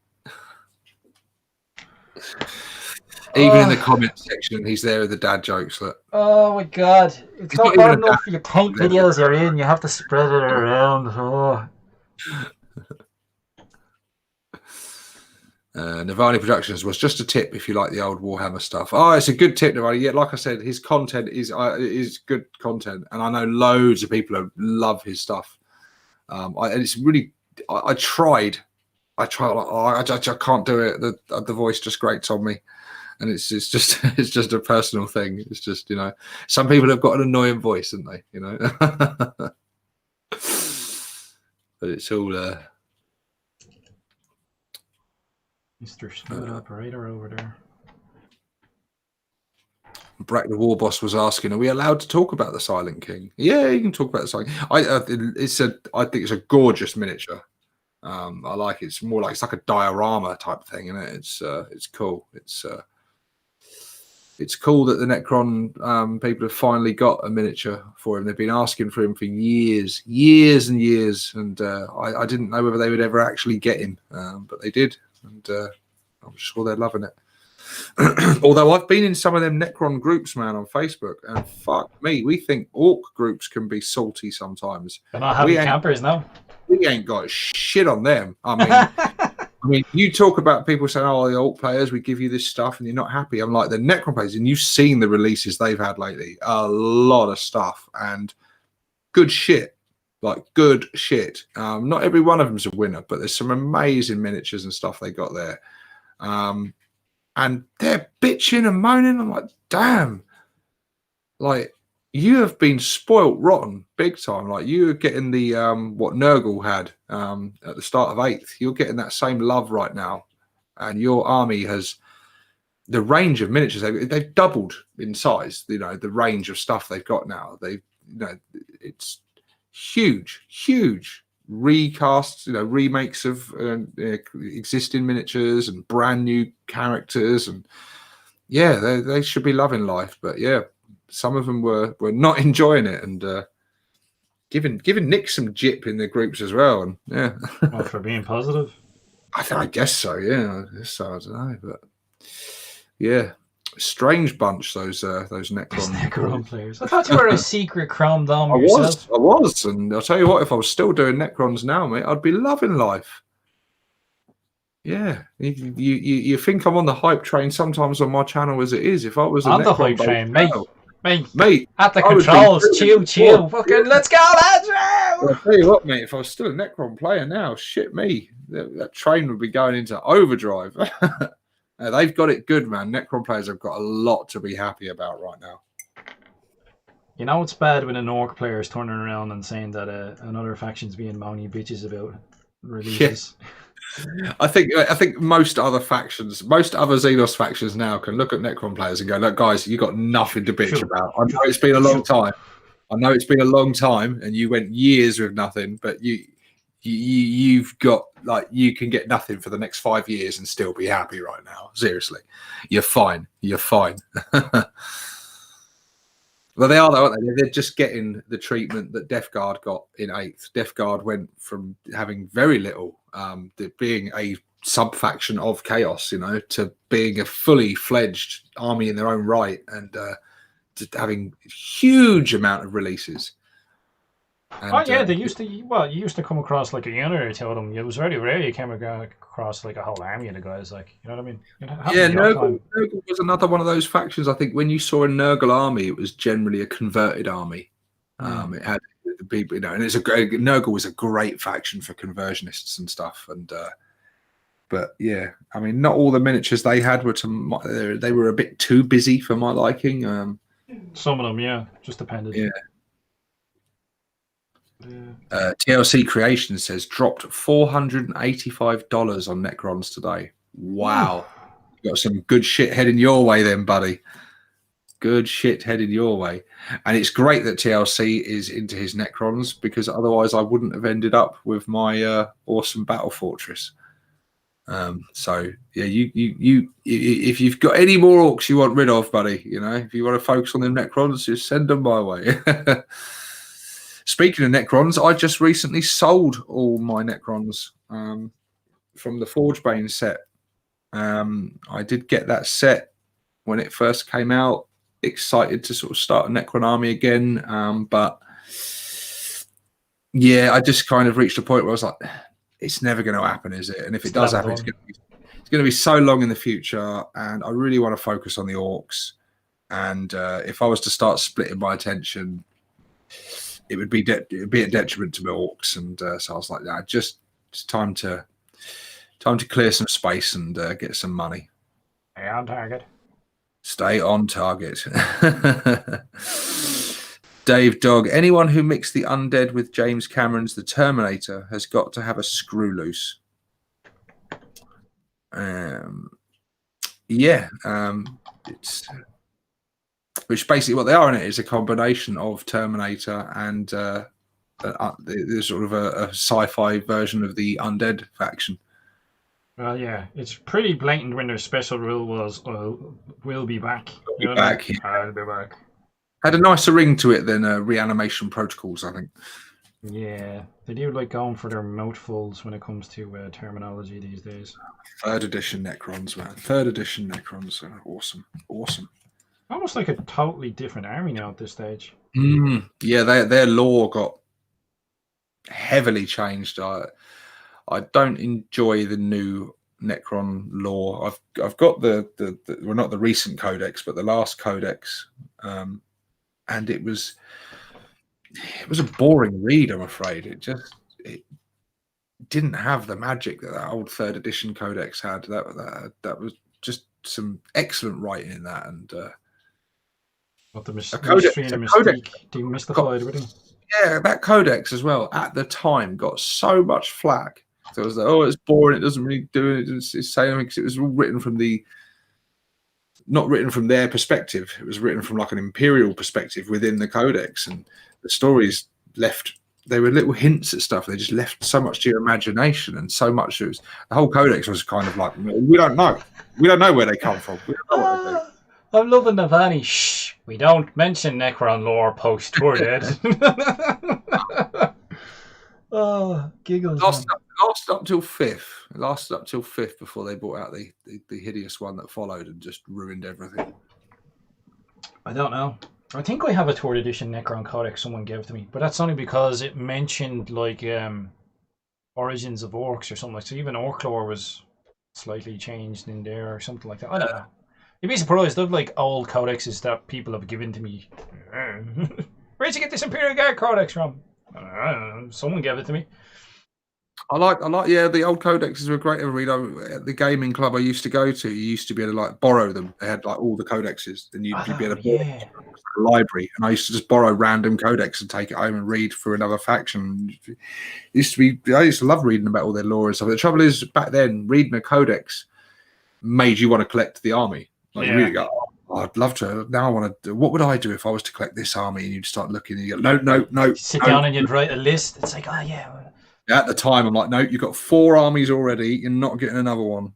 Even in the comment section, he's there with the dad jokes. Look. Oh my god. It's not bad enough for your paint videos you're in. You have to spread it around. Oh. Navani Productions was just a tip if you like the old Warhammer stuff. Oh, it's a good tip, Navani. Yeah, like I said, his content is good content, and I know loads of people love his stuff. And it's really, I tried. I can't do it. The voice just grates on me, and it's just it's just a personal thing. It's just, you know, some people have got an annoying voice, haven't they? You know, but it's all. Mr. Smooth Operator over there. Brack the War Boss was asking, "Are we allowed to talk about the Silent King?" Yeah, you can talk about the Silent King. I think it's a gorgeous miniature. I like it. It's more like, it's like a diorama type thing, isn't it? It's cool. It's cool that the Necron people have finally got a miniature for him. They've been asking for him for years and years, and I didn't know whether they would ever actually get him, but they did. And I'm sure they're loving it. Although I've been in some of them Necron groups, man, on Facebook, and fuck me, we think orc groups can be salty sometimes. They're not happy campers now. We ain't got shit on them. I mean, you talk about people saying, "Oh, the orc players, we give you this stuff," and you're not happy. I'm like, the Necron players, and you've seen the releases they've had lately. A lot of stuff and good shit. Like good shit. Not every one of them's a winner, but there's some amazing miniatures and stuff they got there. And they're bitching and moaning. I'm like, damn. Like, you have been spoilt rotten big time. Like, you were getting the what Nurgle had at the start of 8th. You're getting that same love right now. And your army has the range of miniatures. They've doubled in size. You know, the range of stuff they've got now. It's huge recasts, remakes of existing miniatures and brand new characters, and yeah, they should be loving life. But yeah, some of them were not enjoying it, and giving Nick some jip in the groups as well. And yeah, well, for being positive, I guess so. Yeah, I don't know, but yeah. Strange bunch, those Necron players. I thought you were a secret Chrome Dom I yourself. was, and I'll tell you what, if I was still doing Necrons now, mate, I'd be loving life. Yeah, you think I'm on the hype train sometimes on my channel as it is. If I was on the hype train, mate, at the I controls, chill, fucking let's go, lads! I'll tell you what, mate, if I was still a Necron player now, shit me, that train would be going into overdrive. They've got it good, man. Necron players have got a lot to be happy about right now. You know, it's bad when an orc player is turning around and saying that another faction's being moany bitches about releases. Yeah. I think most other Xenos factions now can look at Necron players and go, "Look, guys, you got nothing to bitch about. I know it's been a long time. And you went years with nothing, but you've got, like, you can get nothing for the next 5 years and still be happy right now. Seriously, you're fine. Well, they are, though, aren't they? They're just getting the treatment that Death Guard got in 8th. Death Guard went from having very little, being a sub-faction of Chaos, to being a fully fledged army in their own right, and to having huge amount of releases. And, yeah, they used to. Well, you used to come across like a unit or two of them. It was very rare you came across like a whole army of the guys. Like, you know what I mean? yeah, Nurgle was another one of those factions. I think when you saw a Nurgle army, it was generally a converted army. It had the people, and it's Nurgle was a great faction for conversionists and stuff. And but yeah, I mean, not all the miniatures they had were they were a bit too busy for my liking. Some of them, yeah, just depended. Yeah. TLC Creation says dropped $485 on Necrons today. Wow. You got some good shit heading your way then, buddy. Good shit headed your way. And it's great that TLC is into his Necrons, because otherwise I wouldn't have ended up with my awesome Battle Fortress. So yeah, you if you've got any more orcs you want rid of, buddy, if you want to focus on them Necrons, just send them my way. Speaking of Necrons, I just recently sold all my Necrons from the Forgebane set. I did get that set when it first came out. Excited to sort of start a Necron army again, but yeah, I just kind of reached a point where I was like, it's never going to happen, is it? And if it does happen, it's going to be so long in the future, and I really want to focus on the orcs. And if I was to start splitting my attention, it would be a detriment to my orcs. And so I was like, nah, just time to clear some space and get some money. Stay on target. Stay on target. Dave Dog, anyone who mixed the undead with James Cameron's The Terminator has got to have a screw loose. It's which basically what they are in it is a combination of Terminator and there's sort of a sci-fi version of the undead faction. Well, yeah, it's pretty blatant when their special rule was, we'll be back. We'll be back. Yeah. I'll be back. Had a nicer ring to it than Reanimation Protocols, I think. Yeah, they do like going for their mouthfuls when it comes to terminology these days. 3rd edition Necrons, man. 3rd edition Necrons are awesome. Awesome. Almost like a totally different army now at this stage. Yeah, their lore got heavily changed. I don't enjoy the new Necron lore. I've got the well, not the recent codex, but the last codex, and it was a boring read. I'm afraid it didn't have the magic that old 3rd edition codex had. That was just some excellent writing in that, and what the mystery and the mystique demystified everything. Yeah, that codex as well at the time got so much flack. So it was like, it's boring. It doesn't really do it. It's saying because it was all written from not written from their perspective. It was written from like an imperial perspective within the codex, and the stories they were little hints at stuff. They just left so much to your imagination, and so much. The whole codex was kind of like, we don't know where they come from. We don't know what they do. I'm loving the Vanny. Shh, we don't mention Necron lore post tour, dead. Oh, giggles. Lasted up till 5th. It lasted up till 5th before they brought out the hideous one that followed and just ruined everything. I don't know. I think I have a 3rd edition Necron codex someone gave to me, but that's only because it mentioned like origins of orcs or something like. So even orc lore was slightly changed in there or something like that. I don't know. You'd be surprised. I've like old codexes that people have given to me. Where'd you get this Imperial Guard codex from? I don't know. Someone gave it to me. I like. Yeah, the old codexes were great to read. At the gaming club I used to go to, you used to be able to like borrow them. They had like all the codexes, and you'd be able to borrow them from the library. And I used to just borrow random codex and take it home and read for another faction. I used to love reading about all their lore and stuff. The trouble is, back then, reading a codex made you want to collect the army. Like you really go, I'd love to. Now I want to. What would I do if I was to collect this army? And you'd start looking, and you go, no. Sit down and you'd write a list. It's like, At the time, I'm like, no, you've got 4 armies already. You're not getting another one.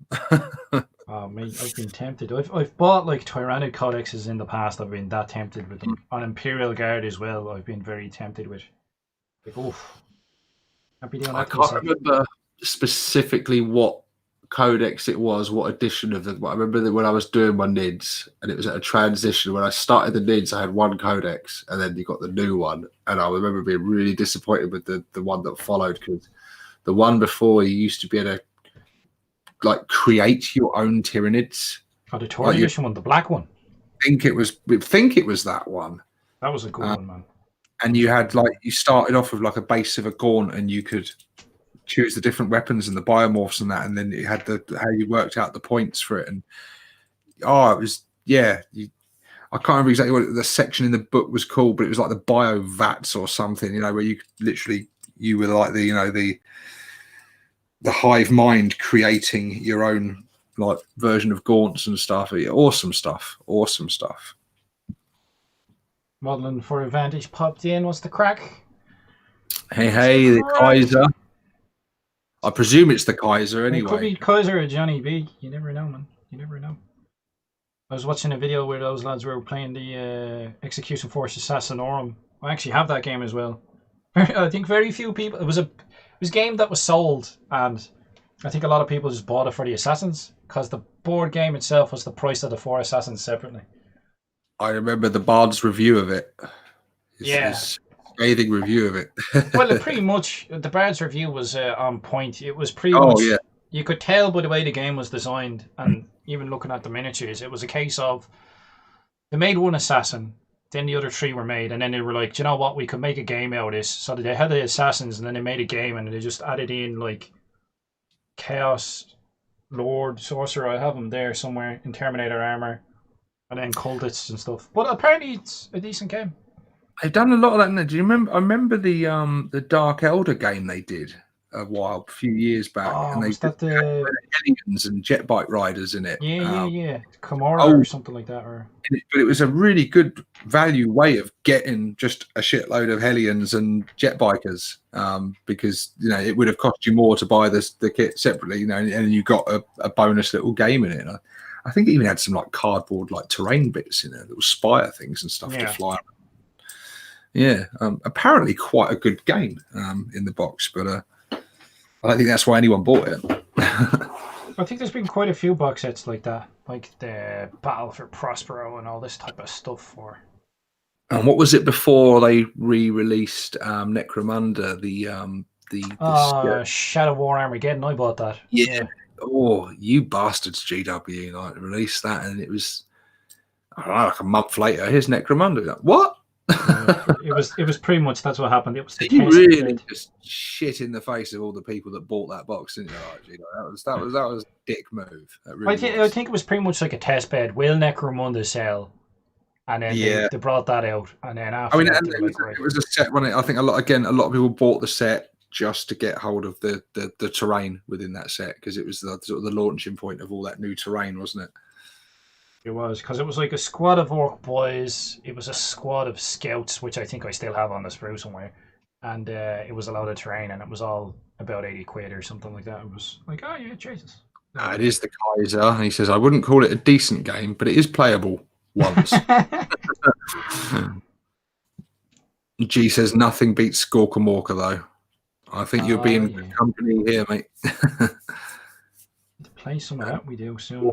Oh, mate, I've been tempted. I've bought like Tyrannic codexes in the past. I've been that tempted with them. On Imperial Guard as well, I've been very tempted with. Like, oof. I can't remember specifically what codex it was, what edition of the. I remember that when I was doing my NIDS, and it was at a transition. When I started the NIDS, I had one codex, and then you got the new one, and I remember being really disappointed with the one that followed, because the one before you used to be able to like create your own Tyranids. Oh, the tour edition one, the black one. We think it was that one. That was a good one, man. And you had you started off with like a base of a gaunt, and you could choose the different weapons and the biomorphs and that, and then it had how you worked out the points for it. And it was I can't remember exactly what the section in the book was called, but it was like the bio vats or something, where you literally you were like the hive mind creating your own like version of gaunts and stuff. Awesome stuff. Modeling for Advantage popped in. What's the crack? Hey, the Kaiser. I presume it's the Kaiser anyway. It could be Kaiser or Johnny B. You never know, man. You never know. I was watching a video where those lads were playing the Execution Force Assassinorum. I actually have that game as well. I think very few people. It was a game that was sold, and I think a lot of people just bought it for the Assassins, because the board game itself was the price of the 4 Assassins separately. I remember the Bard's review of it. His scathing review of it. Well, pretty much, the Bard's review was on point. It was pretty much... Yeah. You could tell by the way the game was designed, and even looking at the miniatures, it was a case of they made one assassin, then the other 3 were made, and then they were like, do you know what, we could make a game out of this. So they had the assassins, and then they made a game, and they just added in like Chaos Lord, Sorcerer, I have them there somewhere, in Terminator armor, and then cultists and stuff. But apparently it's a decent game. They've done a lot of that. Do you remember? I remember the Dark Elder game they did a few years back, and they did aliens and jet bike riders in it. Yeah. Kimura or something like that. But it was a really good value way of getting just a shitload of Hellions and jet bikers, because it would have cost you more to buy the kit separately, and you got a bonus little game in it. And I think it even had some like cardboard like terrain bits in there, little spire things and stuff to fly around. Yeah, apparently quite a good game in the box, but I don't think that's why anyone bought it. I think there's been quite a few box sets like that, like the Battle for Prospero and all this type of stuff. And what was it before they re-released Necromunda? Shadow War Armageddon. I bought that. Yeah. Oh, you bastards! GW released that, and it was like a month later. Here's Necromunda. Like, what? It was pretty much that's what happened. It was you really just shit in the face of all the people that bought that box, didn't you? That was a dick move. I think it was pretty much like a test bed. Will Necromunda sell? And then they brought that out, and then after it was a set when I think a lot of people bought the set just to get hold of the terrain within that set, because it was the sort of the launching point of all that new terrain, wasn't it? It was, because it was like a squad of orc boys. It was a squad of scouts, which I think I still have on the sprue somewhere. And it was a lot of terrain, and it was all about 80 quid or something like that. It was like, oh yeah, Jesus. It is the Kaiser. And he says, I wouldn't call it a decent game, but it is playable once. G says, nothing beats Skorkamorka, though. I think you'll be in good company here, mate. To play some of that, we do soon.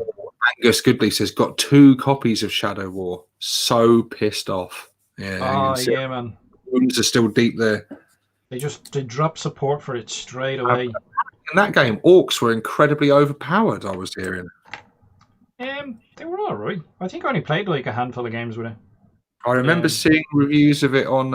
Angus Goodley says, got 2 copies of Shadow War. So pissed off. Yeah, man. Wounds are still deep there. They dropped support for it straight away. In that game, orcs were incredibly overpowered, I was hearing. They were all right. I think I only played like a handful of games with it. I remember seeing reviews of it on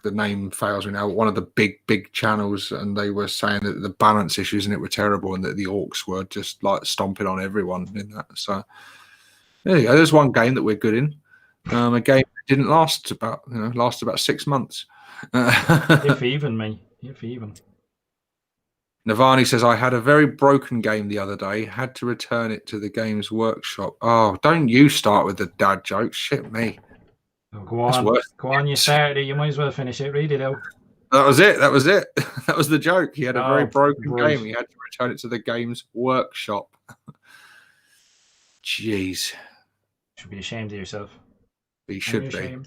the name fails me now. One of the big channels, and they were saying that the balance issues in it were terrible, and that the orcs were just like stomping on everyone in that. So there you go. There's one game that we're good in. A game that didn't last about 6 months. If even. Navani says, I had a very broken game the other day, had to return it to the Games Workshop. Oh, don't you start with the dad jokes. Shit me. Oh, go on, you started it. You might as well finish it. Read it out. That was it. That was the joke. He had a very broken game. He had to return it to the Games Workshop. Jeez. Should be ashamed of yourself. He should be.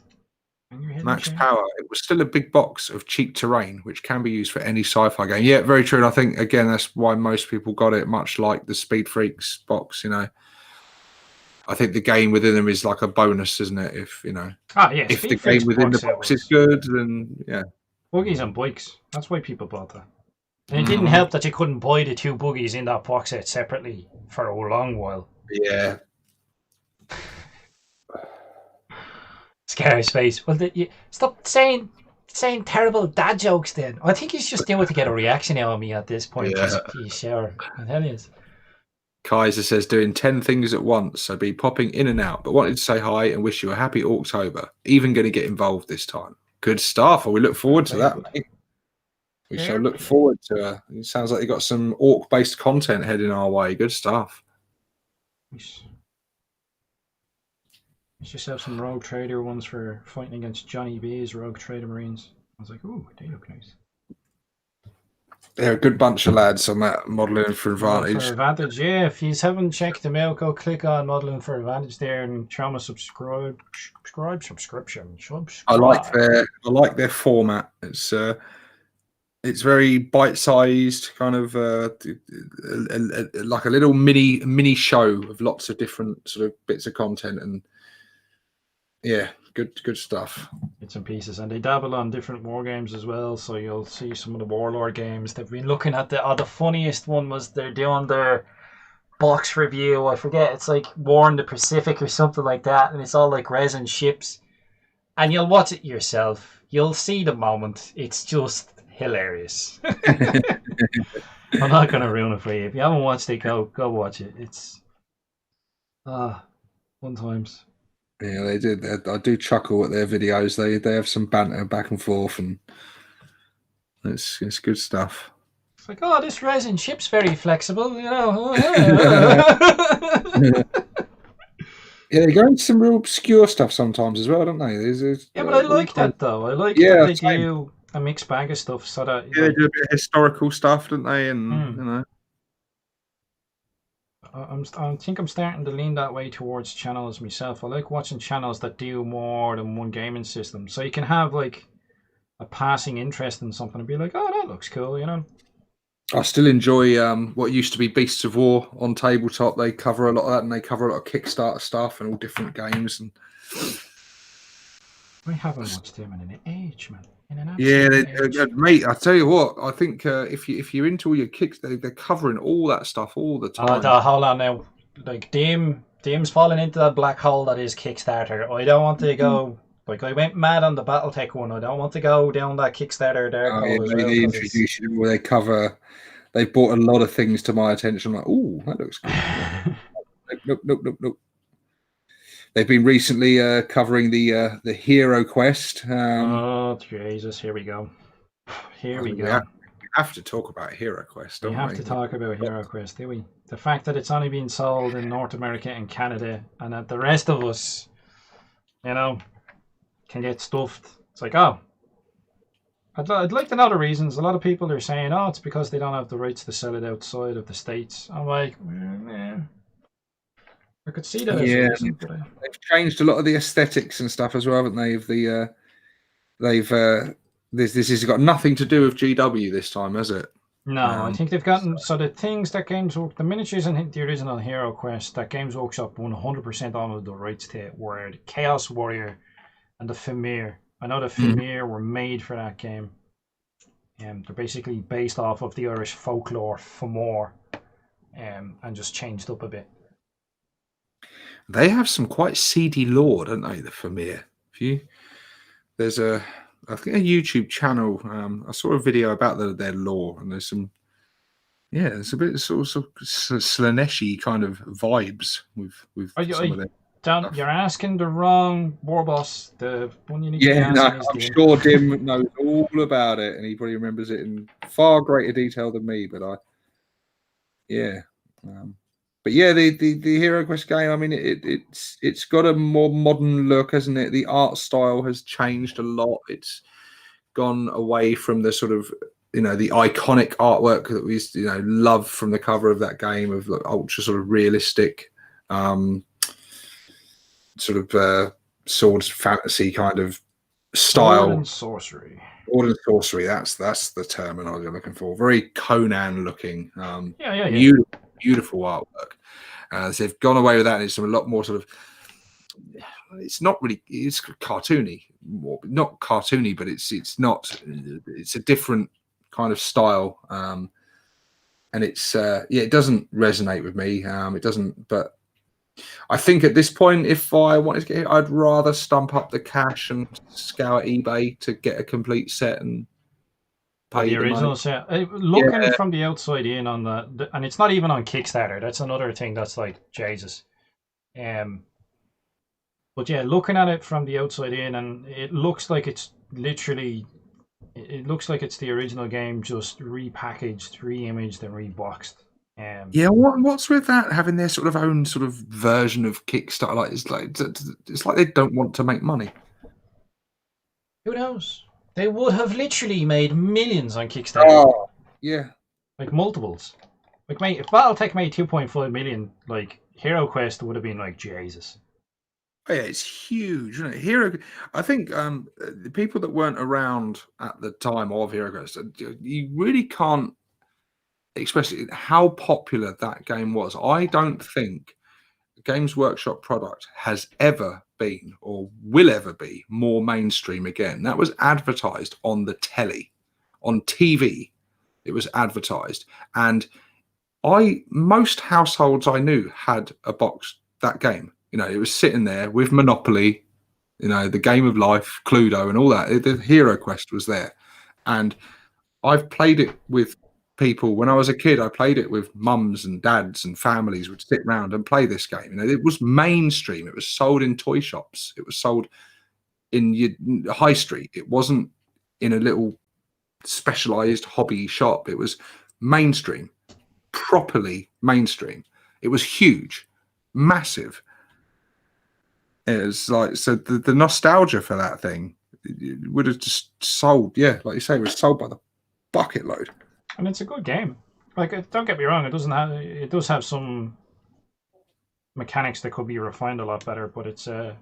Max power. It was still a big box of cheap terrain, which can be used for any sci-fi game. Yeah, very true. And I think again that's why most people got it. Much like the Speed Freaks box, I think the game within them is like a bonus, isn't it? If if the game within the box is good, then yeah. Buggies and bikes. That's why people bought that. And it didn't help that you couldn't buy the 2 buggies in that box set separately for a long while. Yeah. Scary space. Well, stop saying terrible dad jokes then. I think he's just doing it to get a reaction out of me at this point. Yeah. Sure. I tell you. Kaiser says doing 10 things at once, so be popping in and out, but wanted to say hi and wish you a happy October. Even going to get involved this time. Good stuff. Well, we look forward to that, mate. We shall look forward to it. Sounds like you got some orc-based content heading our way. Good stuff. Let's just have some Rogue Trader ones for fighting against Johnny B's Rogue Trader Marines. I was like, ooh, they look nice. They're a good bunch of lads on that Modelling for Advantage. Yeah. If you haven't checked them out, go click on Modelling for Advantage there and throw them a subscription. I like their format. It's very bite-sized, kind of like a little mini show of lots of different sort of bits of content, and yeah, good stuff. Bits and pieces, and they dabble on different war games as well. So you'll see some of the Warlord games. They've been looking at the funniest one was they're doing their box review. I forget, it's like War in the Pacific or something like that, and it's all like resin ships. And you'll watch it yourself. You'll see the moment. It's just hilarious. I'm not gonna ruin it for you. If you haven't watched it, go watch it. It's fun times. Yeah, they did. I do chuckle at their videos. They have some banter back and forth, and it's good stuff. It's like, oh, this resin ship's very flexible, Yeah, they go into some real obscure stuff sometimes as well, don't they? But I like that though. I like that they do a mixed bag of stuff, so that they do a bit of historical stuff, don't they? And I think I'm starting to lean that way towards channels myself. I like watching channels that do more than one gaming system, so you can have like a passing interest in something and be like, oh, that looks cool, I still enjoy what used to be Beasts of War on tabletop. They cover a lot of that, and they cover a lot of Kickstarter stuff and all different games. And I haven't watched them in an age, man. Mate, I tell you what, I think if you're into all your kicks, they're covering all that stuff all the time. Hold on now, like Dame's falling into that black hole that is Kickstarter. I don't want to go. Like, I went mad on the BattleTech one. I don't want to go down that Kickstarter they introduce you where they cover. They brought a lot of things to my attention. I'm like, oh, that looks good. Nope. They've been recently covering the Hero Quest. Oh Jesus! Here we go. We have to talk about Hero Quest. Don't we have to talk about Hero Quest, do we? The fact that it's only been sold in North America and Canada, and that the rest of us, can get stuffed. It's like, oh, I'd like to know the reasons. A lot of people are saying, oh, it's because they don't have the rights to sell it outside of the States. I'm like, I could see that. Yeah, they've changed a lot of the aesthetics and stuff as well, haven't they? This has got nothing to do with GW this time, has it? No, I think they've gotten the things that the miniatures and the original Hero Quest that Games Workshop 100% on the rights to were the Chaos Warrior and the Fimir. I know the Fimir were made for that game. They're basically based off of the Irish folklore Fomor, and just changed up a bit. They have some quite seedy lore, don't they, the Fimir? There's I think a YouTube channel. I saw a video about their lore, and there's some. Yeah, there's a bit sort of Slaneshi kind of vibes with some of them. You're asking the wrong war boss. The one you need to I'm sure Dim knows all about it, and he probably remembers it in far greater detail than me. But the Hero Quest game. I mean, it's got a more modern look, hasn't it? The art style has changed a lot. It's gone away from the sort of the iconic artwork that we love from the cover of that game, of like ultra sort of realistic. Sort of swords fantasy kind of style. And sorcery. Order and sorcery. That's the terminology I'm looking for. Very Conan looking. Beautiful artwork. So they've gone away with that. And it's a lot more sort of. It's not really. It's cartoony. Not cartoony, but it's not. It's a different kind of style. And it's it doesn't resonate with me. It doesn't. But I think at this point, if I wanted to get it, I'd rather stump up the cash and scour eBay to get a complete set and pay the original set. Looking from the outside in on the, and it's not even on Kickstarter. That's another thing that's like Jesus. But yeah, looking at it from the outside in, and it looks like it's literally. It looks like it's the original game, just repackaged, re-imaged, and reboxed. What's with that? Having their sort of own sort of version of Kickstarter, it's like they don't want to make money. Who knows? They would have literally made millions on Kickstarter. Oh, yeah, like multiples. Like, mate, if BattleTech made 2.5 million, like Hero Quest would have been like Jesus. Oh, yeah, it's huge, isn't it? Hero, I think the people that weren't around at the time of Hero Quest, you really can't express how popular that game was. I don't think Games Workshop product has ever been or will ever be more mainstream again. That was advertised on the telly, on TV. It was advertised, and most households I knew had a box that game. You know, it was sitting there with Monopoly, you know, the Game of Life, Cluedo, and all that. The Hero Quest was there, and I've played it with people. When I was a kid, I played it with mums and dads, and families would sit around and play this game. You know, it was mainstream. It was sold in toy shops. It was sold in your high street. It wasn't in a little specialized hobby shop. It was mainstream, properly mainstream. It was huge, massive. It was like, so the nostalgia for that thing, it would have just sold. Yeah, like you say, it was sold by the bucket load. And it's a good game. Like, don't get me wrong, it does have some mechanics that could be refined a lot better, but it's a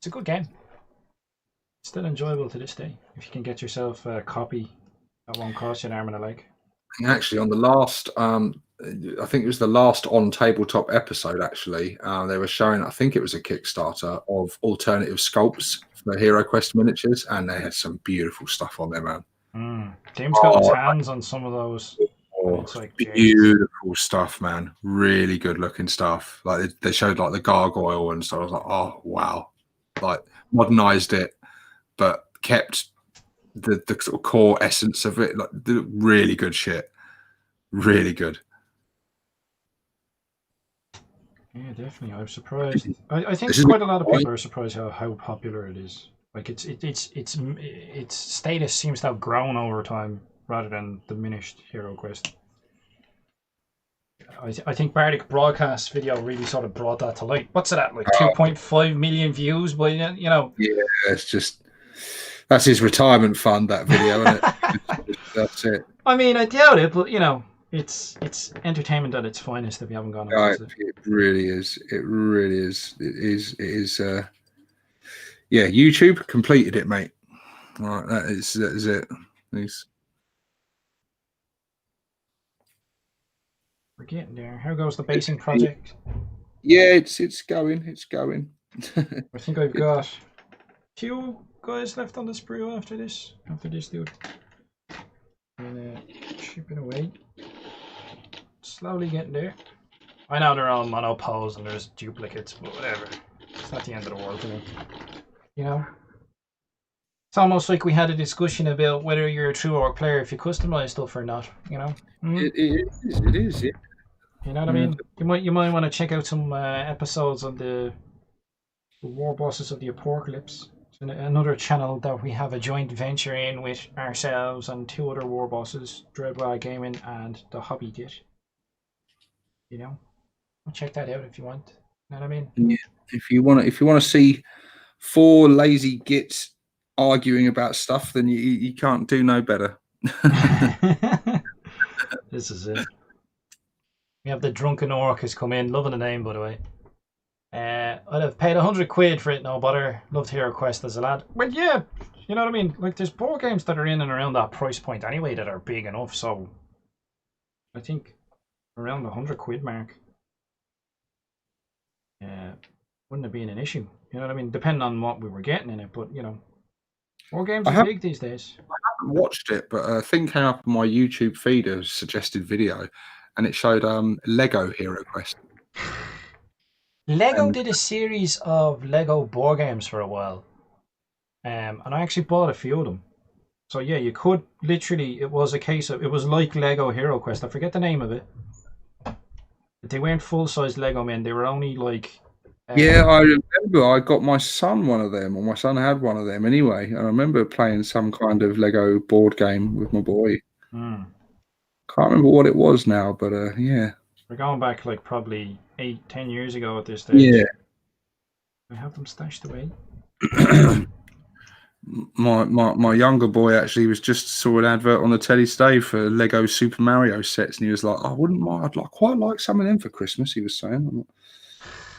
good game. It's still enjoyable to this day if you can get yourself a copy that won't cost you an arm and a leg. Actually, on the last, I think it was the last on tabletop episode. Actually, they were showing. I think it was a Kickstarter of alternative sculpts for Hero Quest miniatures, and they had some beautiful stuff on there, man. James got his hands on some of those. It's like beautiful stuff, man. Really good looking stuff. Like they showed like the gargoyle and stuff. I was like, oh wow, like modernized it, but kept the sort of core essence of it. Like really good shit. Really good. Yeah, definitely. I'm surprised. I think quite a lot of people are surprised how popular it is. Like its status seems to have grown over time rather than diminished. Hero Quest. I think Bardic Broadcast video really sort of brought that to light. What's it at? Like 2.5 million views, but you know. Yeah, it's just that's his retirement fund. That video, isn't it? That's it. I mean, I doubt it, but you know, it's entertainment at its finest. If you haven't gone, it really is. It really is. It is. Yeah, YouTube completed it, mate. All right, that is it. Nice. We're getting there. How goes the basing project? Yeah, it's going. It's going. I think I've got 2 guys left on the sprue after this dude. And chipping away. Slowly getting there. I know they're all monopos and there's duplicates, but whatever. It's not the end of the world to me. You know? It's almost like we had a discussion about whether you're a true orc player if you customize stuff or not, you know? It is, yeah. You know what I mean? You might want to check out some episodes on the War Bosses of the Apocalypse. It's another channel that we have a joint venture in with ourselves and 2 other War Bosses, Dreadwire Gaming and The Hobby Git. You know? Check that out if you want. You know what I mean? Yeah. If you want to see 4 lazy gits arguing about stuff, then you can't do no better. This is it. We have the Drunken Orc has come in, loving the name by the way. I'd have paid £100 for it, no bother. Loved Hero Quest as a lad. Well, yeah, You know what I mean? Like, there's board games that are in and around that price point anyway that are big enough. So, I think around the £100 mark, wouldn't have been an issue. You know what I mean? Depending on what we were getting in it, but you know, board games are big these days. I haven't watched it, but a thing came up on my YouTube feed, a suggested video, and it showed Lego Hero Quest. Lego did a series of Lego board games for a while, and I actually bought a few of them. So yeah, you could literally. It was a case of it was like Lego Hero Quest. I forget the name of it. They weren't full-size Lego men. They were only like. Yeah, I remember. I got my son one of them, or my son had one of them anyway. And I remember playing some kind of Lego board game with my boy. Can't remember what it was now, but yeah. We're going back like probably 8-10 years ago at this stage. Yeah. I have them stashed away. my younger boy actually was just saw an advert on the telly today for Lego Super Mario sets, and he was like, "I wouldn't mind. I'd quite like some of them for Christmas." He was saying, "I'm like,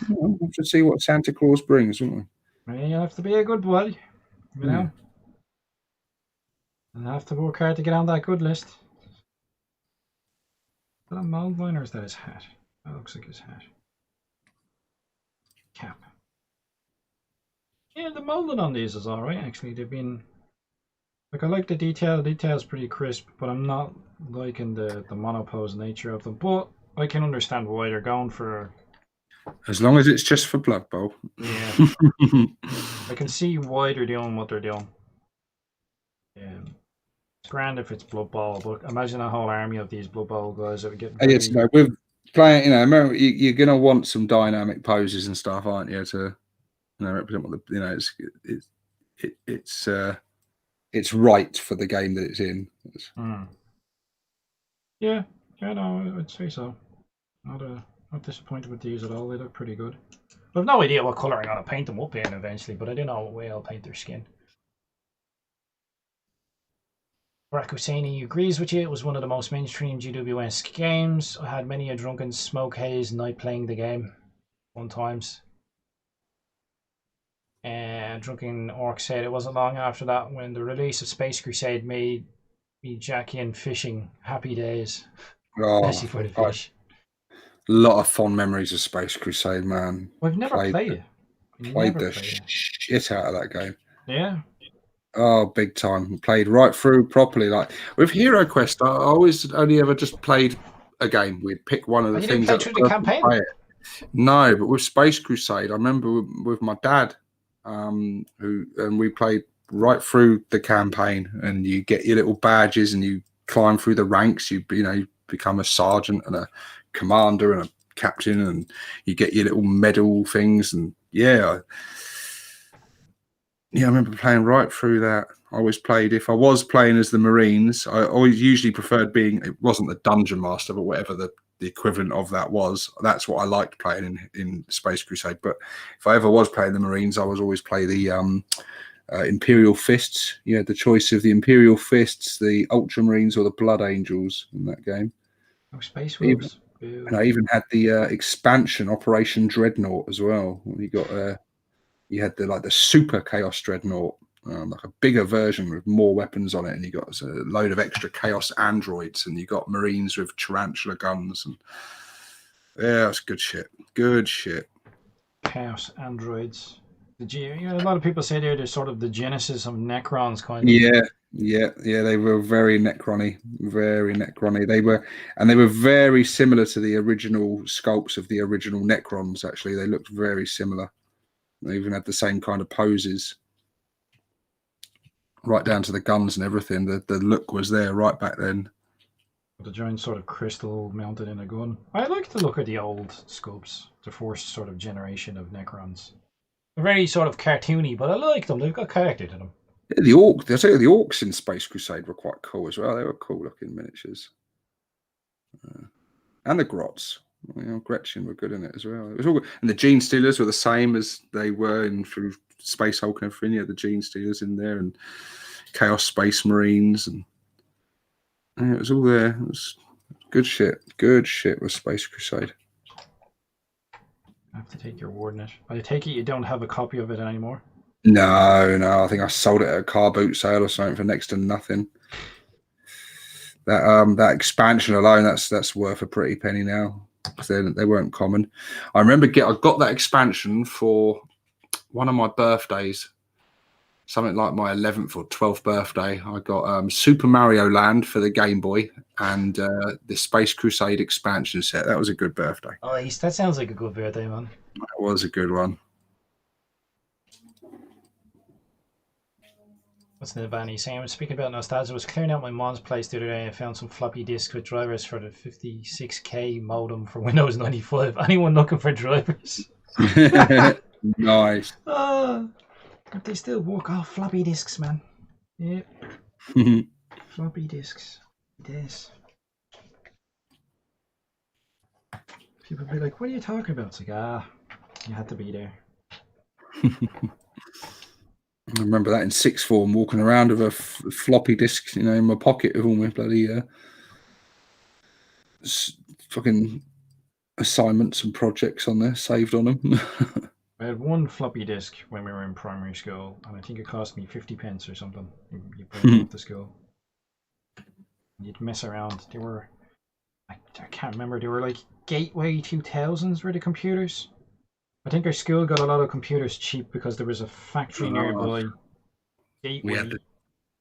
we'll have to see what Santa Claus brings, won't we?" You have to be a good boy, you know. And have to work hard to get on that good list. Is that a mold line or is that his hat? That looks like his hat. Cap. Yeah, the molding on these is alright actually. They've been like, I like the detail. The detail's pretty crisp, but I'm not liking the monopose nature of them. But I can understand why they're going for. As long as it's just for Blood Bowl. Yeah. I can see why they're doing what they're doing. It's grand if it's Blood Bowl, but imagine a whole army of these Blood Bowl guys that would get. Yes, no, we're playing. You know, remember, you're going to want some dynamic poses and stuff, aren't you? To represent what the it's right for the game that it's in. Yeah, no, I'd say so. Not disappointed with these at all. They look pretty good. I have no idea what colour I'm gonna paint them up in eventually, but I do know what way I'll paint their skin. Rakusani agrees with you. It was one of the most mainstream GWS games. I had many a drunken smoke haze night playing the game. Fun times. And Drunken Orc said it wasn't long after that when the release of Space Crusade made me jack in fishing. Happy days. Especially for the fish. A lot of fond memories of Space Crusade, man. We've never played it. Played the shit out of that game. Yeah. Oh, big time. Played right through properly. Like with Hero Quest, I always only ever just played a game. We'd pick one of the things. You didn't play through the campaign? No, but with Space Crusade, I remember with my dad, and we played right through the campaign, and you get your little badges and you climb through the ranks. You become a sergeant and a commander and a captain, and you get your little medal things. And I remember playing right through that. I always played, if I was playing as the Marines, I always usually preferred it wasn't the Dungeon Master, but whatever the equivalent of that was. That's what I liked playing in Space Crusade. But if I ever was playing the Marines, I was always play the Imperial Fists. You had the choice of the Imperial Fists, the Ultramarines, or the Blood Angels in that game. Oh, Space Wolves. And I even had the expansion Operation Dreadnought as well. You had the Super Chaos Dreadnought, like a bigger version with more weapons on it, and you got a load of extra Chaos androids, and you got Marines with tarantula guns, and it's good shit. Good shit. Chaos androids. A lot of people say they're sort of the genesis of Necrons, kind of. Yeah, they were very Necron-y, very Necron-y. They were very similar to the original sculpts of the original Necrons. Actually, they looked very similar. They even had the same kind of poses, right down to the guns and everything. The look was there right back then. The giant sort of crystal mounted in a gun. I like the look of the old sculpts, the first sort of generation of Necrons. They're very sort of cartoony, but I like them. They've got character to them. Yeah, the orcs in Space Crusade were quite cool as well. They were cool looking miniatures. And the grots. Gretchen were good in it as well. It was all good. And the Gene Stealers were the same as they were through Space Hulk and everything. The Gene Stealers in there, and Chaos Space Marines, and it was all there. It was good shit. Good shit with Space Crusade. I have to take your word in it. I take it you don't have a copy of it anymore. No. I think I sold it at a car boot sale or something for next to nothing. That expansion alone, that's worth a pretty penny now, because they weren't common. I remember I got that expansion for one of my birthdays, something like my 11th or 12th birthday. I got Super Mario Land for the Game Boy and the Space Crusade expansion set. That was a good birthday. Oh, that sounds like a good birthday, man. That was a good one. What's in the banny saying? I was speaking about nostalgia. I was clearing out my mom's place the other day and I found some floppy disks with drivers for the 56K modem for Windows 95. Anyone looking for drivers? Nice. If they still work off floppy disks, man. Yep. Floppy disks. Yes. People be like, what are you talking about? It's like, you had to be there. I remember that in sixth form, walking around with a floppy disk, in my pocket with all my bloody fucking assignments and projects on there, saved on them. I had one floppy disk when we were in primary school, and I think it cost me 50 pence or something. You bring it up to school. You'd mess around. They were, I can't remember, they were like Gateway 2000s were the computers. I think our school got a lot of computers cheap because there was a factory nearby. Gateway.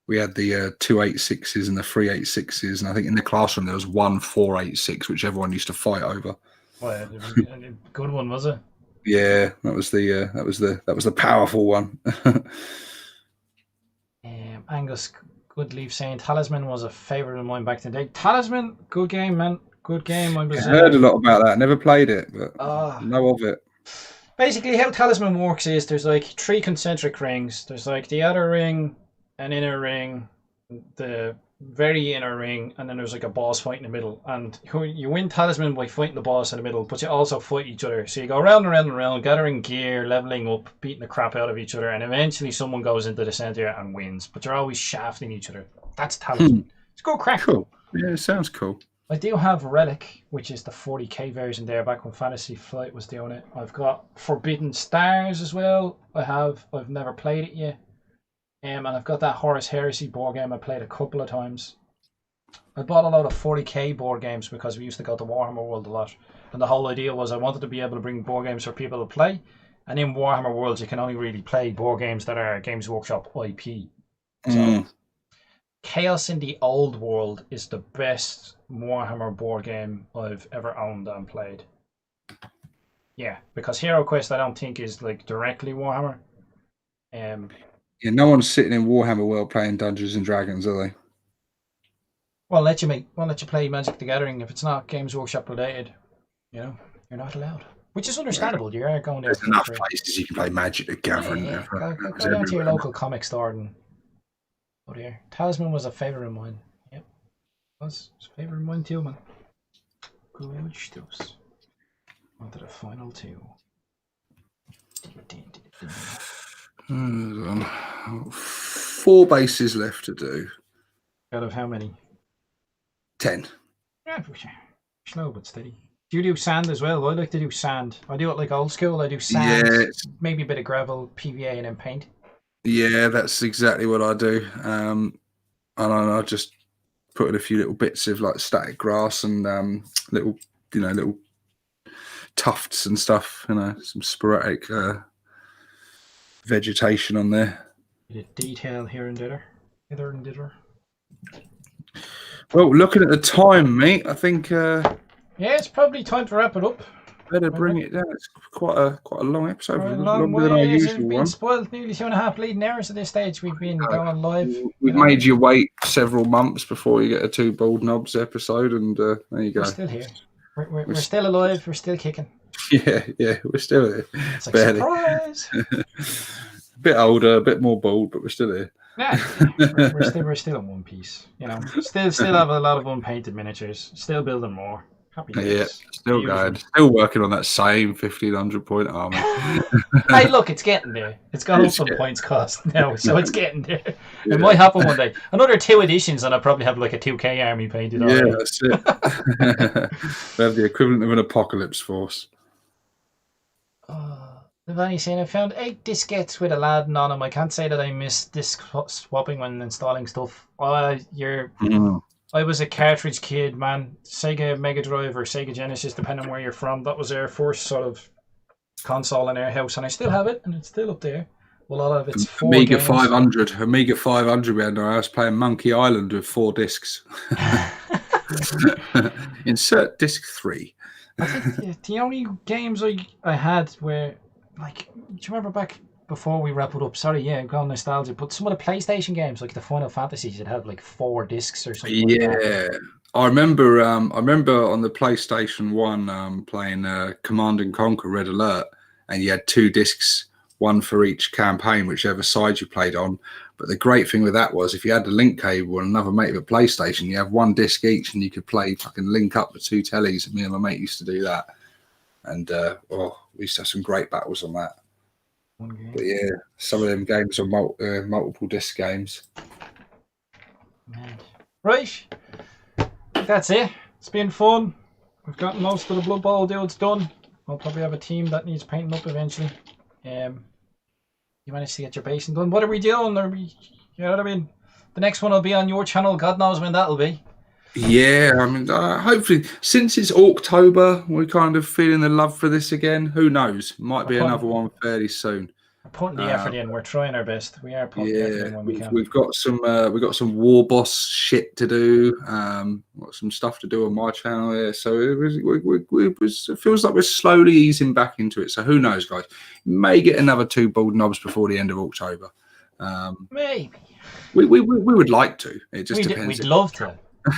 We had the 286s and the 386s, and I think in the classroom there was one 486, which everyone used to fight over. Well, it was a good one, was it? Yeah, that was the powerful one. Angus Goodleaf saying Talisman was a favourite of mine back in the day. Talisman, good game, man. Good game. I heard a lot about that. Never played it, but know of it. Basically, how Talisman works is there's like 3 concentric rings. There's like the outer ring, an inner ring, the very inner ring, and then there's like a boss fight in the middle. And you win Talisman by fighting the boss in the middle, but you also fight each other. So you go round and round and round, gathering gear, leveling up, beating the crap out of each other, and eventually someone goes into the centre and wins. But you're always shafting each other. That's Talisman. It's go crack. Cool. Yeah, it sounds cool. I do have Relic, which is the 40k version there, back when Fantasy Flight was doing it. I've got Forbidden Stars as well. I've never played it yet. And I've got that Horus Heresy board game I played a couple of times. I bought a lot of 40k board games because we used to go to Warhammer World a lot. And the whole idea was I wanted to be able to bring board games for people to play. And in Warhammer Worlds, you can only really play board games that are Games Workshop IP. So Chaos in the Old World is the best Warhammer board game I've ever owned and played. Yeah, because Hero Quest I don't think is like directly Warhammer. Yeah, no one's sitting in Warhammer World playing Dungeons and Dragons, are they? Won't let you play Magic the Gathering if it's not Games Workshop related. You're not allowed. Which is understandable. You are going there. There's enough places you can play Magic the Gathering. Yeah. Go down to your local comic store and go there. Talisman was a favourite of mine. Yep. It was a favourite of mine too, man. Good stuff. On to the final 2. 4 bases left to do. Out of how many? 10. Yeah, slow but steady. Do you do sand as well? I like to do sand. I do it like old school. I do sand, maybe a bit of gravel, PVA, and then paint. Yeah, that's exactly what I do. And I just put in a few little bits of like static grass and little tufts and stuff. Some sporadic vegetation on there. Bit of detail here and there. Hither and thither. Well, looking at the time, mate, I think yeah, it's probably time to wrap it up. Better bring it down. It's quite a long episode, longer than our usual one. Spoiled nearly 2.5 bleeding hours at this stage. We've been going live. We've made you wait several months before you get a 2 Bald Nobz episode, and there you go. We're still here. We're still alive. We're still kicking. Yeah, we're still here. It's like surprise. A bit older, a bit more bald, but we're still here. Yeah, we're still in one piece. Still have a lot of unpainted miniatures. Still building more. Happy days. Yeah, still going. Still working on that same 1500 point armor. Hey, look, it's getting there. It's gone up some points cost now, so it's getting there. It might happen one day. Another 2 editions, and I'll probably have like a 2K army painted. Yeah, that's it. We have the equivalent of an apocalypse force. Giovanni saying, I found 8 diskettes with Aladdin on them. I can't say that I missed disk swapping when installing stuff. I was a cartridge kid, man. Sega Mega Drive or Sega Genesis, depending on where you're from. That was our first sort of console in our house, and I still have it, and it's still up there. Well, a lot of it's 4 Amiga games. 500. Amiga 500 we had in our house playing Monkey Island with 4 discs. Insert disc 3. I think the only games I had were, like, do you remember back before we wrap it up? Sorry, yeah, going nostalgia, but some of the PlayStation games, like the Final Fantasies, you'd have like 4 discs or something. Yeah. Like that. I remember on the PlayStation 1 playing Command and Conquer Red Alert, and you had 2 discs, one for each campaign, whichever side you played on. But the great thing with that was if you had the link cable and another mate with a PlayStation, you have 1 disc each and you could play, fucking link up the 2 tellies. And me and my mate used to do that. And we used to have some great battles on that. But yeah, some of them games are multiple disc games. Man. Right. That's it. It's been fun. We've gotten most of the Blood Bowl dudes done. We'll probably have a team that needs painting up eventually. You managed to get your basing done. What are we doing? You know what I mean? The next one will be on your channel. God knows when that'll be. Yeah, I mean, hopefully, since it's October, we're kind of feeling the love for this again. Who knows? Might be another one fairly soon. We're putting the effort in. We're trying our best. We are putting the effort in when we can. We've got some war boss shit to do. Got some stuff to do on my channel here. So it feels like we're slowly easing back into it. So who knows, guys? May get another 2 bald knobs before the end of October. Maybe. We would like to. It just depends. We'd love to.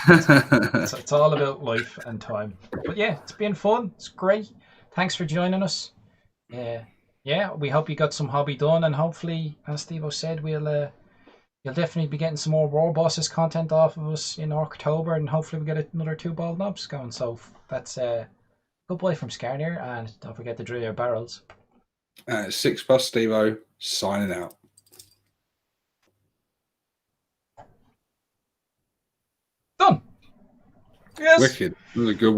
It's all about life and time. But yeah, it's been fun. It's great. Thanks for joining us. Yeah, we hope you got some hobby done, and hopefully, as Steve-O said, you'll definitely be getting some more War Bosses content off of us in October, and hopefully we get another 2 bald knobs going. So that's goodbye from Skarnir, and don't forget to drill your barrels. 6+ Steve-O signing out. Done. Yes. Wicked. That was a good one.